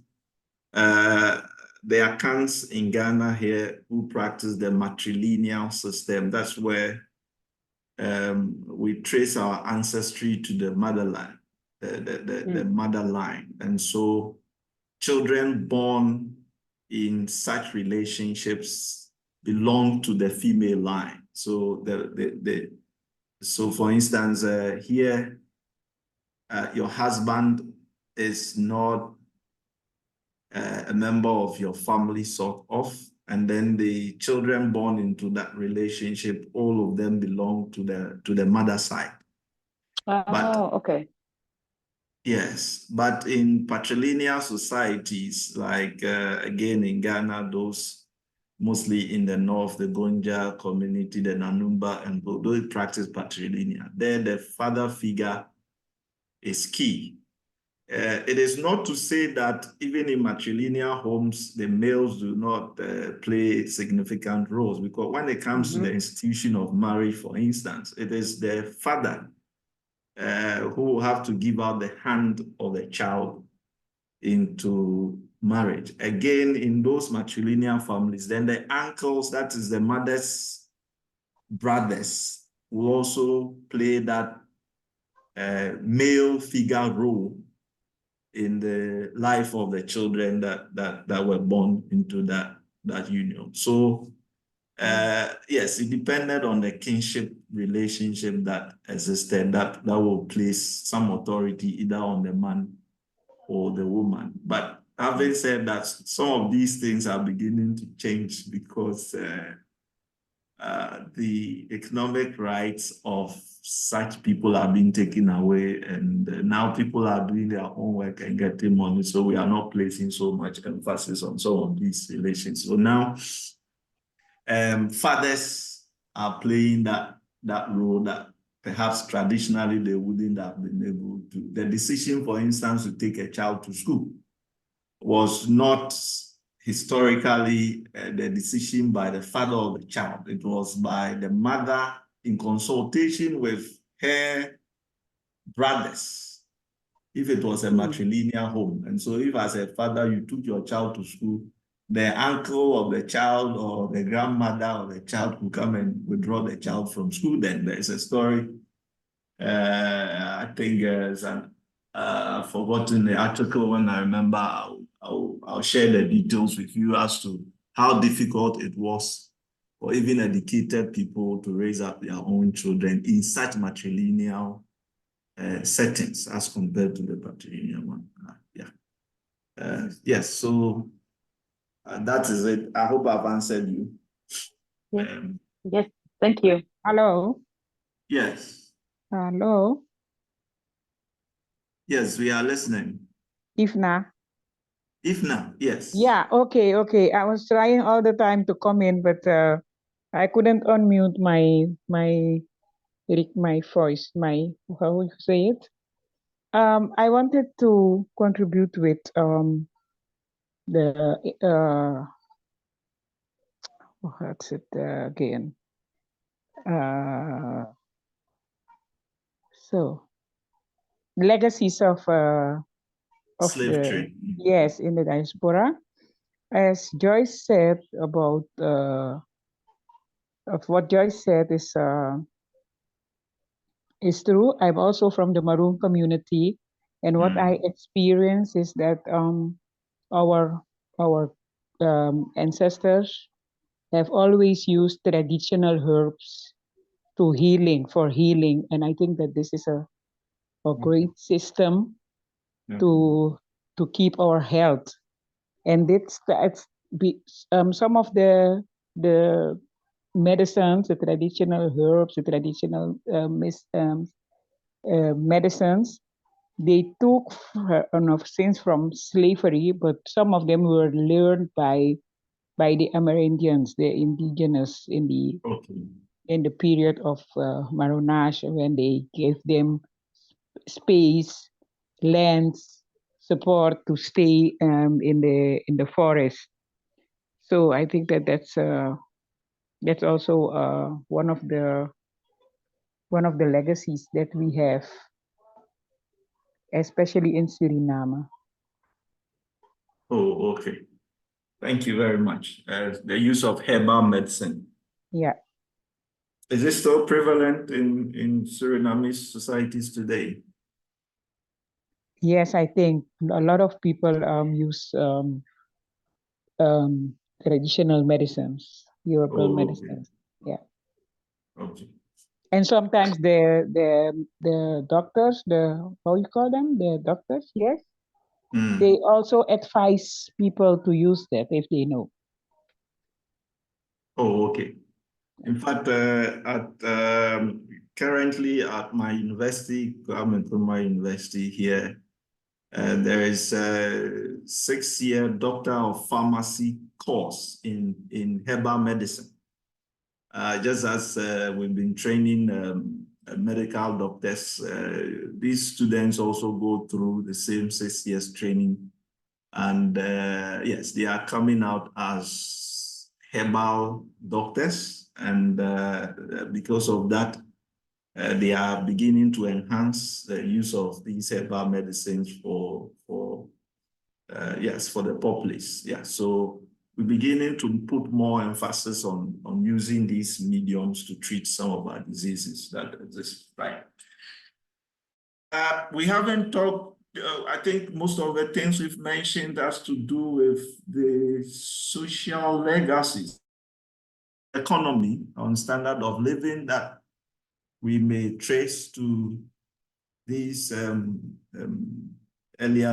there are accounts in Ghana here who practice the matrilineal system. That's where we trace our ancestry to the motherland, the motherline. And so children born in such relationships belong to the female line. So so for instance, here, your husband is not a member of your family, sort of, and then the children born into that relationship, all of them belong to the mother side. Okay. Yes, but in patrilineal societies, like again in Ghana, those mostly in the north, the Gonja community, the Nanumba, and those practice patrilineal. There, the father figure is key. It is not to say that even in matrilineal homes, the males do not play significant roles, because when it comes to the institution of marriage, for instance, it is the father who will have to give out the hand of the child into marriage. Again, in those matrilineal families, then the uncles, that is the mother's brothers, will also play that male figure role in the life of the children that were born into that union. So yes, it depended on the kinship relationship that existed that will place some authority either on the man or the woman. But having said that, some of these things are beginning to change because the economic rights of such people are being taken away, and now people are doing their own work and getting money. So we are not placing so much emphasis on some of these relations. So now fathers are playing that role that perhaps traditionally they wouldn't have been able to. The decision, for instance, to take a child to school was not historically the decision by the father of the child. It was by the mother in consultation with her brothers, if it was a matrilineal home. And so if as a father you took your child to school, the uncle of the child or the grandmother of the child would come and withdraw the child from school. Then there's a story, I think I've forgotten the article. When I remember, I'll share the details with you as to how difficult it was for even educated people to raise up their own children in such matrilineal settings as compared to the patrilineal one. Yes, so that is it. I hope I've answered you. Yes, thank you. Hello. Yes. Hello. Yes, we are listening. Ifna. Ifna, yes. Yeah, okay. I was trying all the time to come in, but I couldn't unmute my voice, how would you say it? I wanted to contribute with the what's it again? So legacies of slave the trade. yes, in the diaspora. As Joyce said about of what Joyce said is true. I'm also from the Maroon community, and what I experience is that our ancestors have always used traditional herbs for healing, and I think that this is a great system to keep our health. And some of the medicines, the traditional herbs, the traditional medicines, they took since from slavery, but some of them were learned by the Amerindians, the indigenous in the period of Maronash, when they gave them space, lands, support to stay in the forest. So I think that's also one of the legacies that we have, especially in Suriname. Oh, okay. Thank you very much. The use of herbal medicine. Yeah. Is it still prevalent in Surinamese societies today? Yes, I think a lot of people use traditional medicines, European medicines. Yeah. Okay. And sometimes the doctors, how you call them? The doctors, yes. They also advise people to use that if they know. Oh, okay. In fact, currently at my university, from my university here, there is a 6-year Doctor of Pharmacy course in herbal medicine. Just as we've been training medical doctors, these students also go through the same 6 years training. And yes, they are coming out as herbal doctors. And because of that, they are beginning to enhance the use of these herbal medicines for the populace. Yeah, so we're beginning to put more emphasis on using these mediums to treat some of our diseases that exist, right? We haven't talked, I think most of the things we've mentioned has to do with the social legacies, economy on standard of living that we may trace to these earlier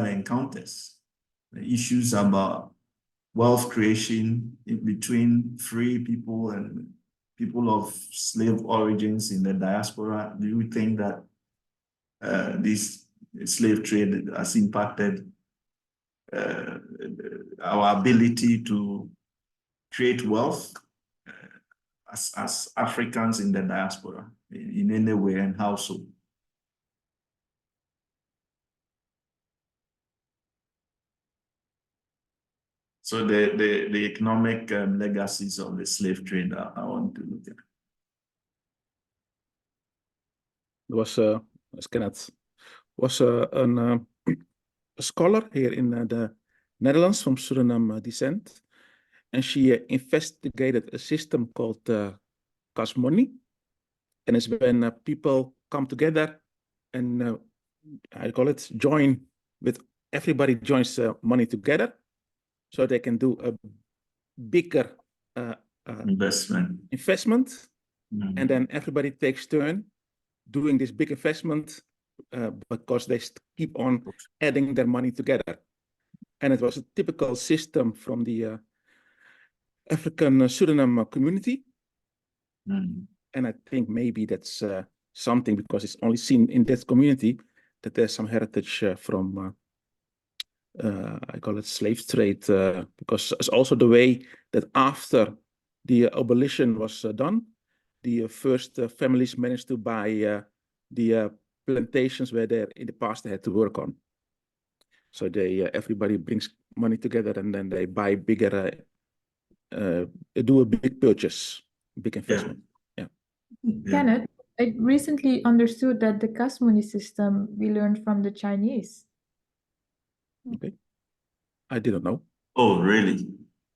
encounters, the issues about wealth creation in between free people and people of slave origins in the diaspora. Do you think that this slave trade has impacted our ability to create wealth as Africans in the diaspora in any way, and how so? So the economic legacies of the slave trade I want to look at. There was Kenneth was a scholar here in the Netherlands from Suriname descent, and she investigated a system called cash money, and it's when people come together and I call it join with everybody joins money together, so they can do a bigger investment, and then everybody takes turn doing this big investment because they keep on adding their money together. And it was a typical system from the African Suriname community. And I think maybe that's something, because it's only seen in that community, that there's some heritage from, I call it slave trade, because it's also the way that after the abolition was done, the first families managed to buy the plantations where they in the past they had to work on. So they everybody brings money together and then they buy bigger, do a big purchase, big investment. Yeah. Kenneth, I recently understood that the cash money system we learned from the Chinese. Okay. I didn't know. Oh, really?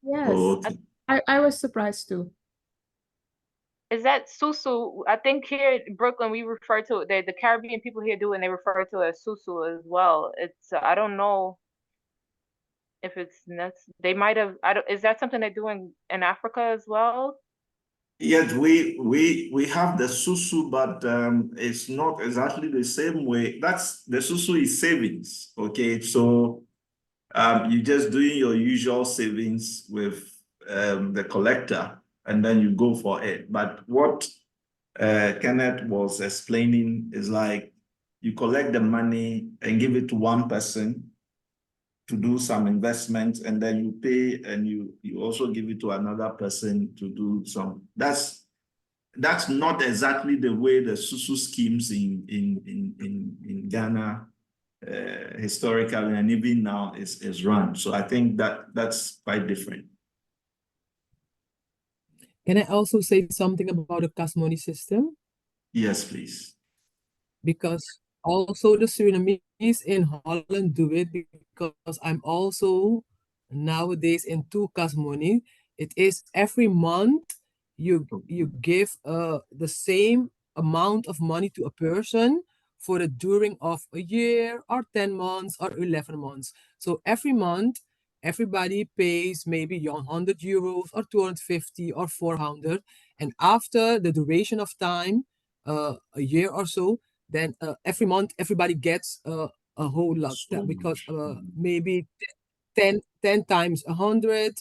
Yes. Oh, okay. I was surprised too. Is that susu? I think here in Brooklyn we refer to it, the Caribbean people here do, and they refer to it as susu as well. It's I don't know if it's nuts. They might have. I don't. Is that something they do in Africa as well? Yes, we have the susu, but it's not exactly the same way. That's the susu is savings. Okay, so you're just doing your usual savings with the collector, and then you go for it. But what Kenneth was explaining is like you collect the money and give it to one person to do some investment, and then you pay, and you also give it to another person to do some. That's not exactly the way the susu schemes in Ghana historically and even now is run. So I think that's quite different. Can I also say something about the cash money system? Yes, please. Because also the Surinamese in Holland do it, because I'm also nowadays in two cash money. It is every month you give the same amount of money to a person for the during of a year or 10 months or 11 months. So every month everybody pays maybe €100 or 250 or 400, and after the duration of time, a year or so, then every month everybody gets a whole lot, because maybe 10 times 100,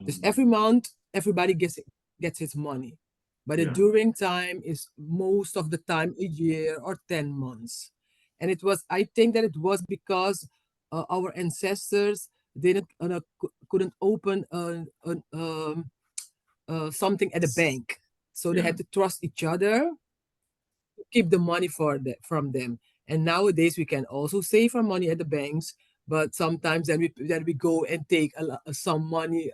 just every month everybody gets his money, but the during time is most of the time a year or 10 months. And I think that it was because our ancestors couldn't open something at a bank, so they had to trust each other to keep the money from them. And nowadays we can also save our money at the banks, but sometimes then we go and take some money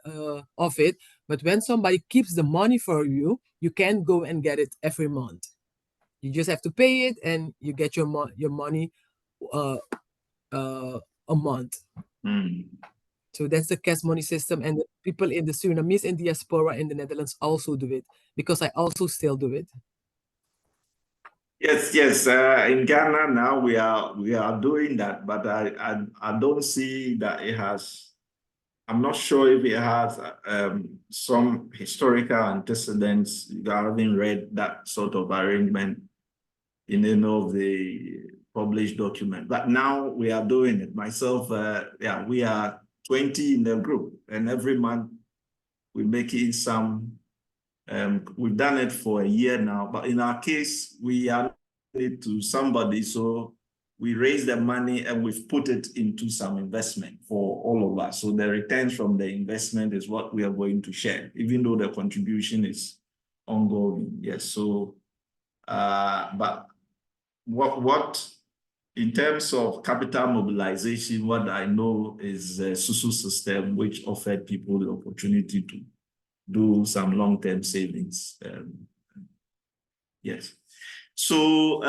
of it. But when somebody keeps the money for you, you can't go and get it every month. You just have to pay it, and you get your money a month. So that's the cash money system, and the people in the Surinamese and diaspora in the Netherlands also do it, because I also still do it. Yes. In Ghana now we are doing that, but I don't see that it has. I'm not sure if it has some historical antecedents. I haven't read that sort of arrangement in any of the published document. But now we are doing it. Myself, yeah, we are 20 in the group, and every month we're making some. We've done it for a year now, but in our case, we are it to somebody, so we raise the money and we've put it into some investment for all of us. So the returns from the investment is what we are going to share, even though the contribution is ongoing. Yes. So, but what in terms of capital mobilization, what I know is a SUSU system which offered people the opportunity to do some long-term savings. Yes. So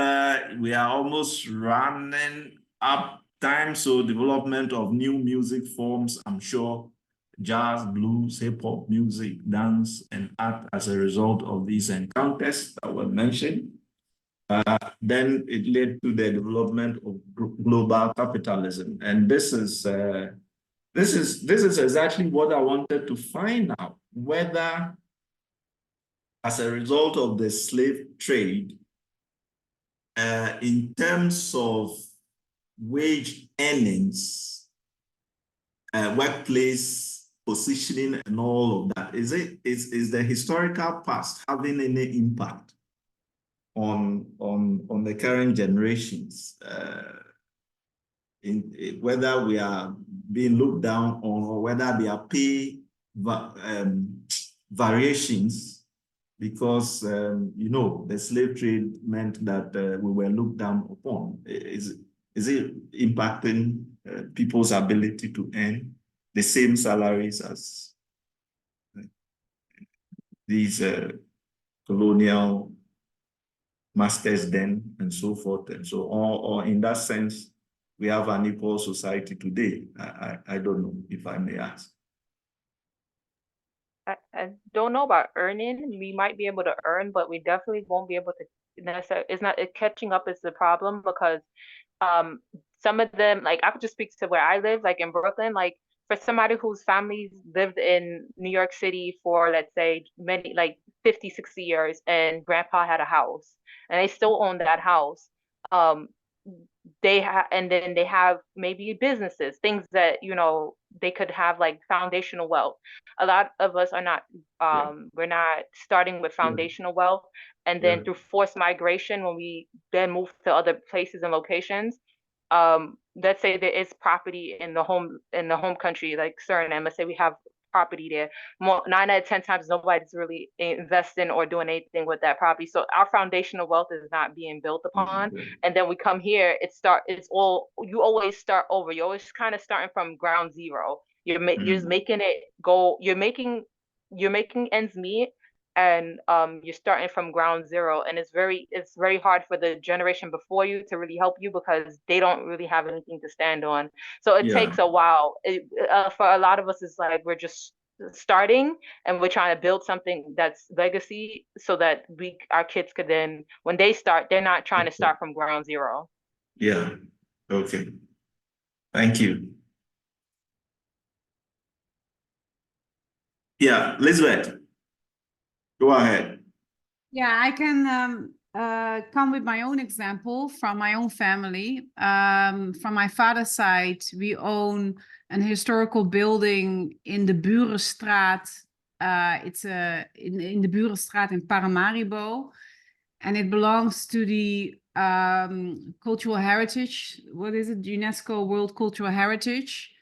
we are almost running up time. So development of new music forms, I'm sure jazz, blues, hip hop music, dance, and art as a result of these encounters that were mentioned. Then it led to the development of global capitalism. And this is exactly what I wanted to find out, whether as a result of the slave trade, in terms of wage earnings, workplace positioning and all of that, is the historical past having any impact on the current generations, in whether we are being looked down on or whether there are pay variations? Because, you know, the slave trade meant that we were looked down upon. Is it impacting people's ability to earn the same salaries as these colonial masters then, and so forth and so on? Or in that sense, we have an equal society today? I don't know, if I may ask. I don't know about earning. We might be able to earn, but we definitely won't be able to necessarily, catching up is the problem, because some of them, like I could just speak to where I live, like in Brooklyn, like for somebody whose families lived in New York City for, let's say, many, like 50, 60 years, and grandpa had a house and they still own that house. And then they have maybe businesses, things that, you know, they could have like foundational wealth. A lot of us are not, we're not starting with foundational wealth. And then through forced migration, when we then move to other places and locations, let's say there is property in the home country, like Suriname, let's say we have property there. 9 out of 10 times nobody's really investing or doing anything with that property. So our foundational wealth is not being built upon. And then we come here, you always start over. You're always kind of starting from ground zero. You're just making it go, you're making ends meet, and you're starting from ground zero, and it's very hard for the generation before you to really help you, because they don't really have anything to stand on. So it takes a while. For a lot of us, it's like we're just starting and we're trying to build something that's legacy, so that our kids could then, when they start, they're not trying to start from ground zero. Yeah. Okay. Thank you. Yeah, Elizabeth, go ahead. Yeah, I can come with my own example from my own family. From my father's side, we own an historical building in the Burenstraat. It's in the Burenstraat in Paramaribo, and it belongs to the cultural heritage. What is it? UNESCO World Cultural Heritage.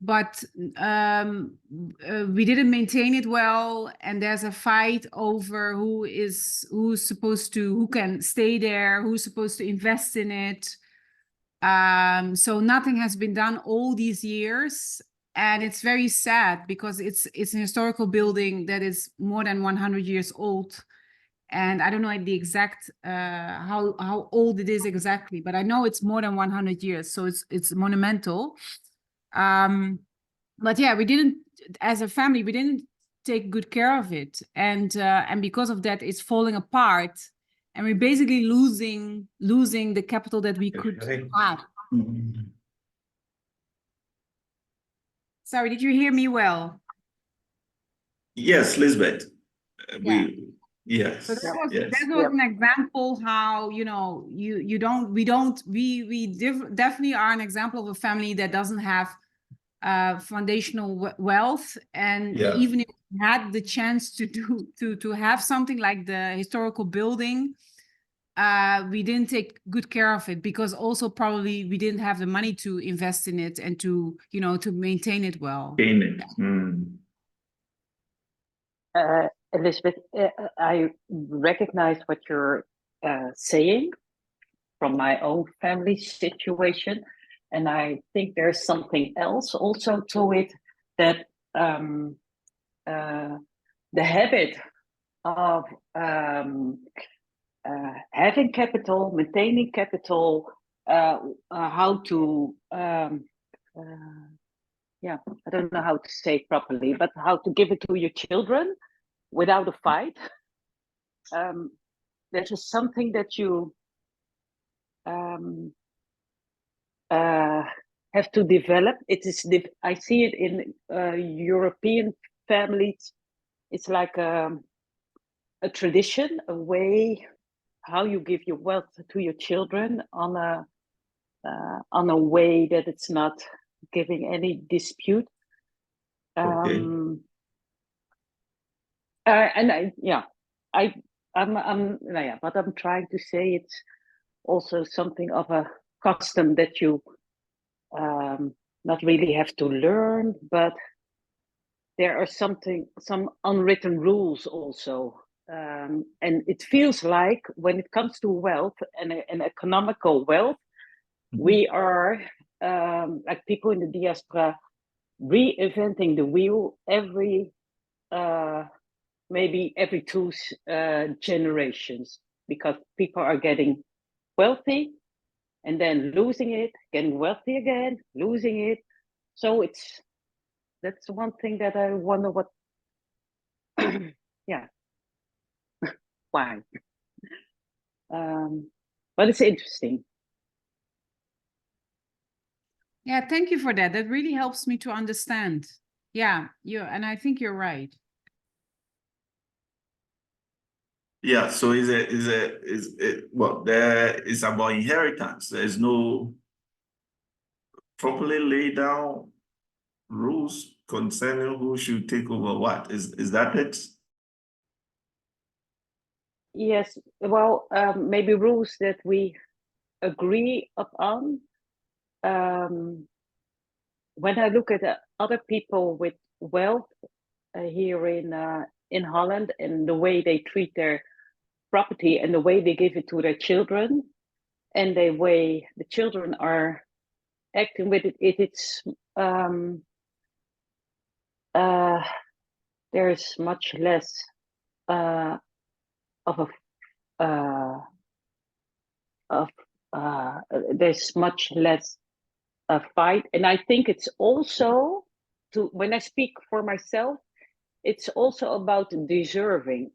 But we didn't maintain it well, and there's a fight over who can stay there, who's supposed to invest in it. So nothing has been done all these years, and it's very sad, because it's an historical building that is more than 100 years old. And I don't know the exact how old it is exactly, but I know it's more than 100 years, so it's monumental. But yeah, as a family, we didn't take good care of it, and because of that, it's falling apart, and we're basically losing the capital that we could have. Sorry, did you hear me well? Yes, Lisbeth. Yes. So that was Yes. an example how, you know, we definitely are an example of a family that doesn't have foundational wealth, and Yeah. even if we had the chance to have something like the historical building, we didn't take good care of it because also probably we didn't have the money to invest in it and to, you know, to maintain it well. Gain it. Mm. Elizabeth, I recognize what you're saying from my own family situation. And I think there's something else also to it, that the habit of having capital, maintaining capital, how to, yeah, I don't know how to say it properly, but how to give it to your children without a fight. That's just something that you have to develop. It is, I see it in European families. It's like a tradition, a way how you give your wealth to your children on a way that it's not giving any dispute. Okay. And what I'm trying to say, it's also something of a custom that you not really have to learn, but there are some unwritten rules also. And it feels like when it comes to wealth and economical wealth, we are like people in the diaspora reinventing the wheel maybe every two generations, because people are getting wealthy and then losing it, getting wealthy again, losing it. So that's one thing that I wonder what, yeah, why. But it's interesting. Yeah, thank you for that. That really helps me to understand. Yeah, and I think you're right. Yeah, so well, there is about inheritance. There's no properly laid down rules concerning who should take over what. Is that it? Yes, well, maybe rules that we agree upon. When I look at other people with wealth here in Holland, and the way they treat their property and the way they give it to their children, and the way the children are acting with it's there's much less there's much less fight. And I think it's also, when I speak for myself, it's also about deserving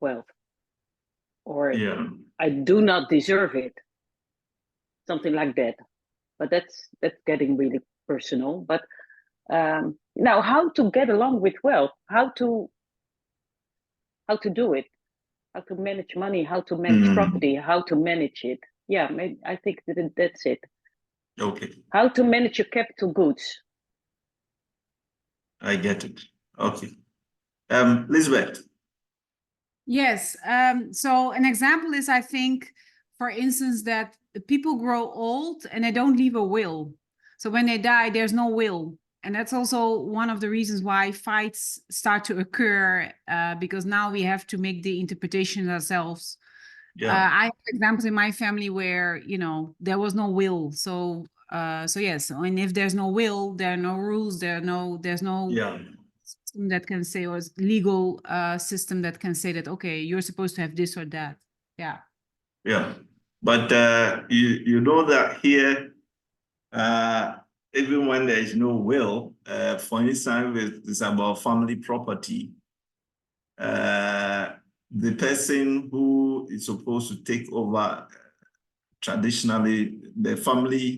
wealth, or Yeah. I do not deserve it, something like that. But that's getting really personal. But now, how to get along with wealth, how to do it, how to manage money, how to manage property, how to manage it. Yeah, maybe, I think that's it. Okay. How to manage your capital goods. I get it. Okay. Lisbeth. Yes. So an example is, I think, for instance, that people grow old and they don't leave a will. So when they die, there's no will. And that's also one of the reasons why fights start to occur, because now we have to make the interpretation ourselves. Yeah. I have examples in my family where, you know, there was no will. So yes, and if there's no will, there are no rules, there's no Yeah. system that can say, or legal system that can say that, okay, you're supposed to have this or that. Yeah. Yeah. But you know that here, even when there is no will, for instance, it's about family property. The person who is supposed to take over, traditionally, the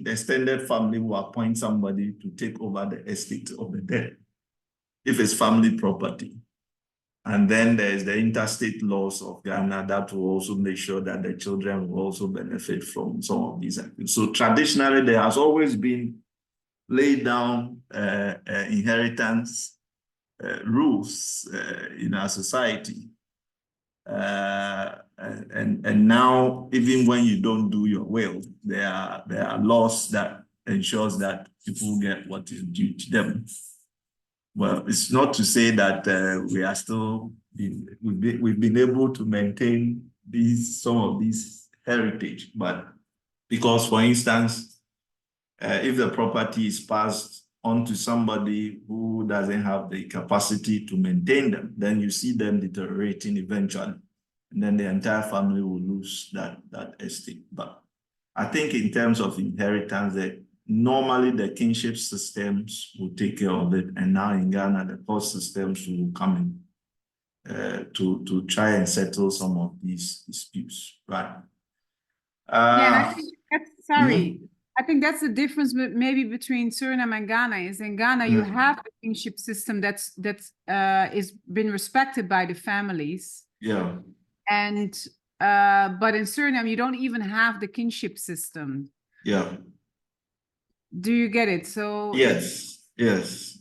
extended family will appoint somebody to take over the estate of the dead, if it's family property. And then there's the interstate laws of Ghana that will also make sure that the children will also benefit from some of these activities. So traditionally, there has always been laid down inheritance rules in our society. And now, even when you don't do your will, there are laws that ensures that people get what is due to them. Well, it's not to say that we are still we've been able to maintain some of these heritage, but because, for instance, if the property is passed on to somebody who doesn't have the capacity to maintain them, then you see them deteriorating eventually, and then the entire family will lose that estate. But I think in terms of inheritance, that normally the kinship systems will take care of it, and now in Ghana, the court systems will come in to try and settle some of these disputes, right? Yeah, and I think that's, I think that's the difference maybe between Suriname and Ghana. Is in Ghana you have a kinship system that's is been respected by the families. Yeah. And but in Suriname you don't even have the kinship system. Yeah. Do you get it? So yes.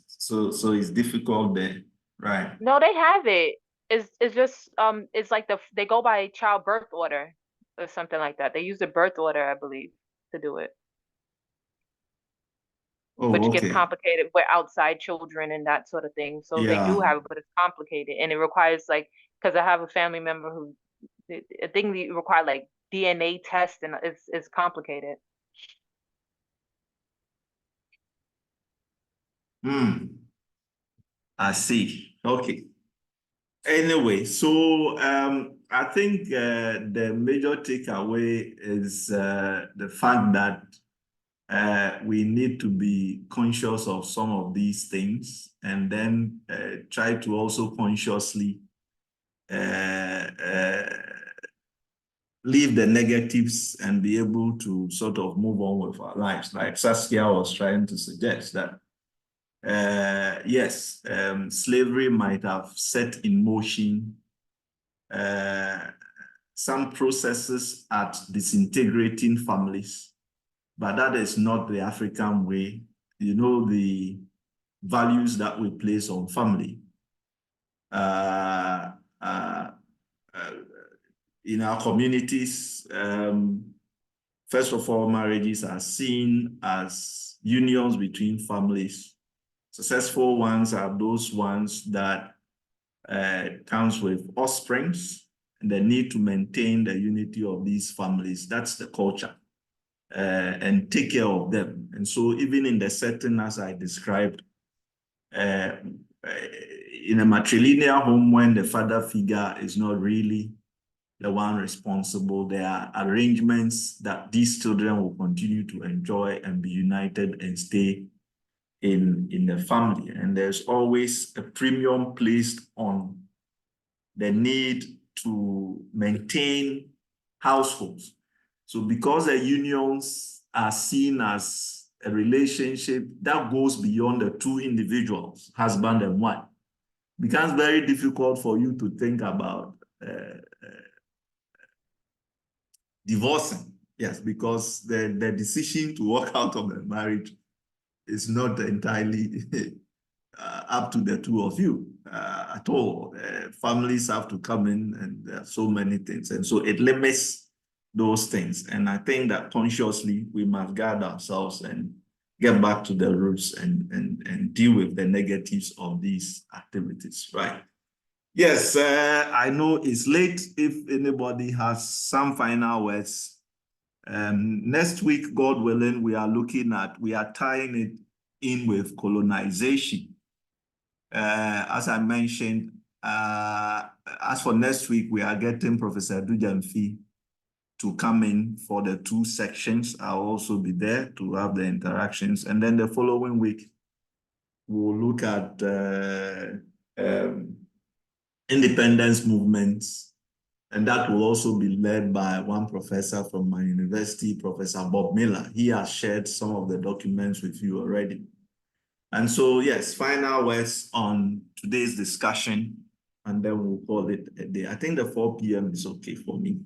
So it's difficult there, right? No, they have it. It's just it's like they go by child birth order or something like that. They use the birth order, I believe, to do it. Oh, which gets okay. complicated with outside children and that sort of thing. So they do Yeah. have it, but it's complicated, and it requires like, because I have a family member who I think they require like DNA tests, and it's complicated. I see. Okay. Anyway, so I think the major takeaway is the fact that we need to be conscious of some of these things, and then try to also consciously leave the negatives and be able to sort of move on with our lives. Like Saskia was trying to suggest that, yes, slavery might have set in motion some processes at disintegrating families, but that is not the African way. You know, the values that we place on family. In our communities, first of all, marriages are seen as unions between families. Successful ones are those ones that comes with offsprings and the need to maintain the unity of these families. That's the culture, and take care of them. And so even in the setting as I described, in a matrilineal home, when the father figure is not really the one responsible, there are arrangements that these children will continue to enjoy and be united and stay in the family. And there's always a premium placed on the need to maintain households. So because the unions are seen as a relationship that goes beyond the two individuals, husband and wife, it becomes very difficult for you to think about divorcing. Yes, because the decision to walk out of the marriage is not entirely up to the two of you at all. Families have to come in, and there are so many things. And so it limits those things. And I think that consciously we must guard ourselves and get back to the roots and deal with the negatives of these activities, right? Yes, I know it's late. If anybody has some final words, next week, God willing, we are tying it in with colonization. As I mentioned, as for next week, we are getting Professor Dujamfi to come in for the 2 sections. I'll also be there to have the interactions. And then the following week, we'll look at independence movements. And that will also be led by one professor from my university, Professor Bob Miller. He has shared some of the documents with you already. And so, yes, final words on today's discussion. and then we'll call it a day. I think the 4 p.m. is okay for me.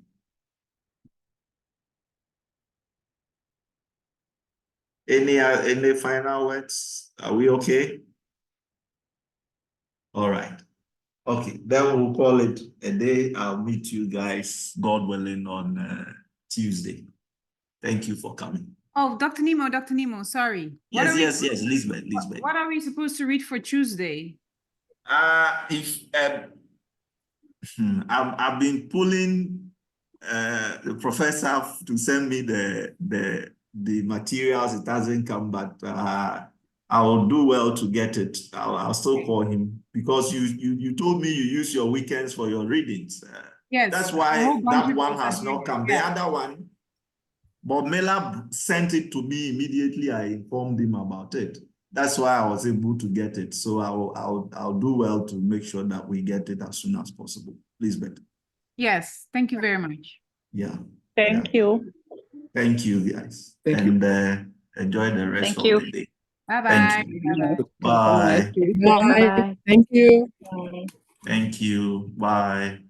Any final words? Are we okay? All right. Okay, then we'll call it a day. I'll meet you guys, God willing, on Tuesday. Thank you for coming. Oh, Dr. Nemo, sorry. Yes, Lisbeth. What are we supposed to read for Tuesday? I've been pulling the professor to send me the materials. It hasn't come, but I will do well to get it. I'll still call him because you told me you use your weekends for your readings. Yes, that's a why whole bunch that of one those has are not here. come. Yeah. The other one, Bob Miller sent it to me immediately. I informed him about it. That's why I was able to get it. So I'll do well to make sure that we get it as soon as possible. Lisbeth. Yes, thank you very much. Yeah. Thank you. Thank you, guys. Thank you. And enjoy the rest Thank of you. the day. Bye-bye. Thank you. Bye-bye. Bye. Bye. Thank you. Thank you. Bye.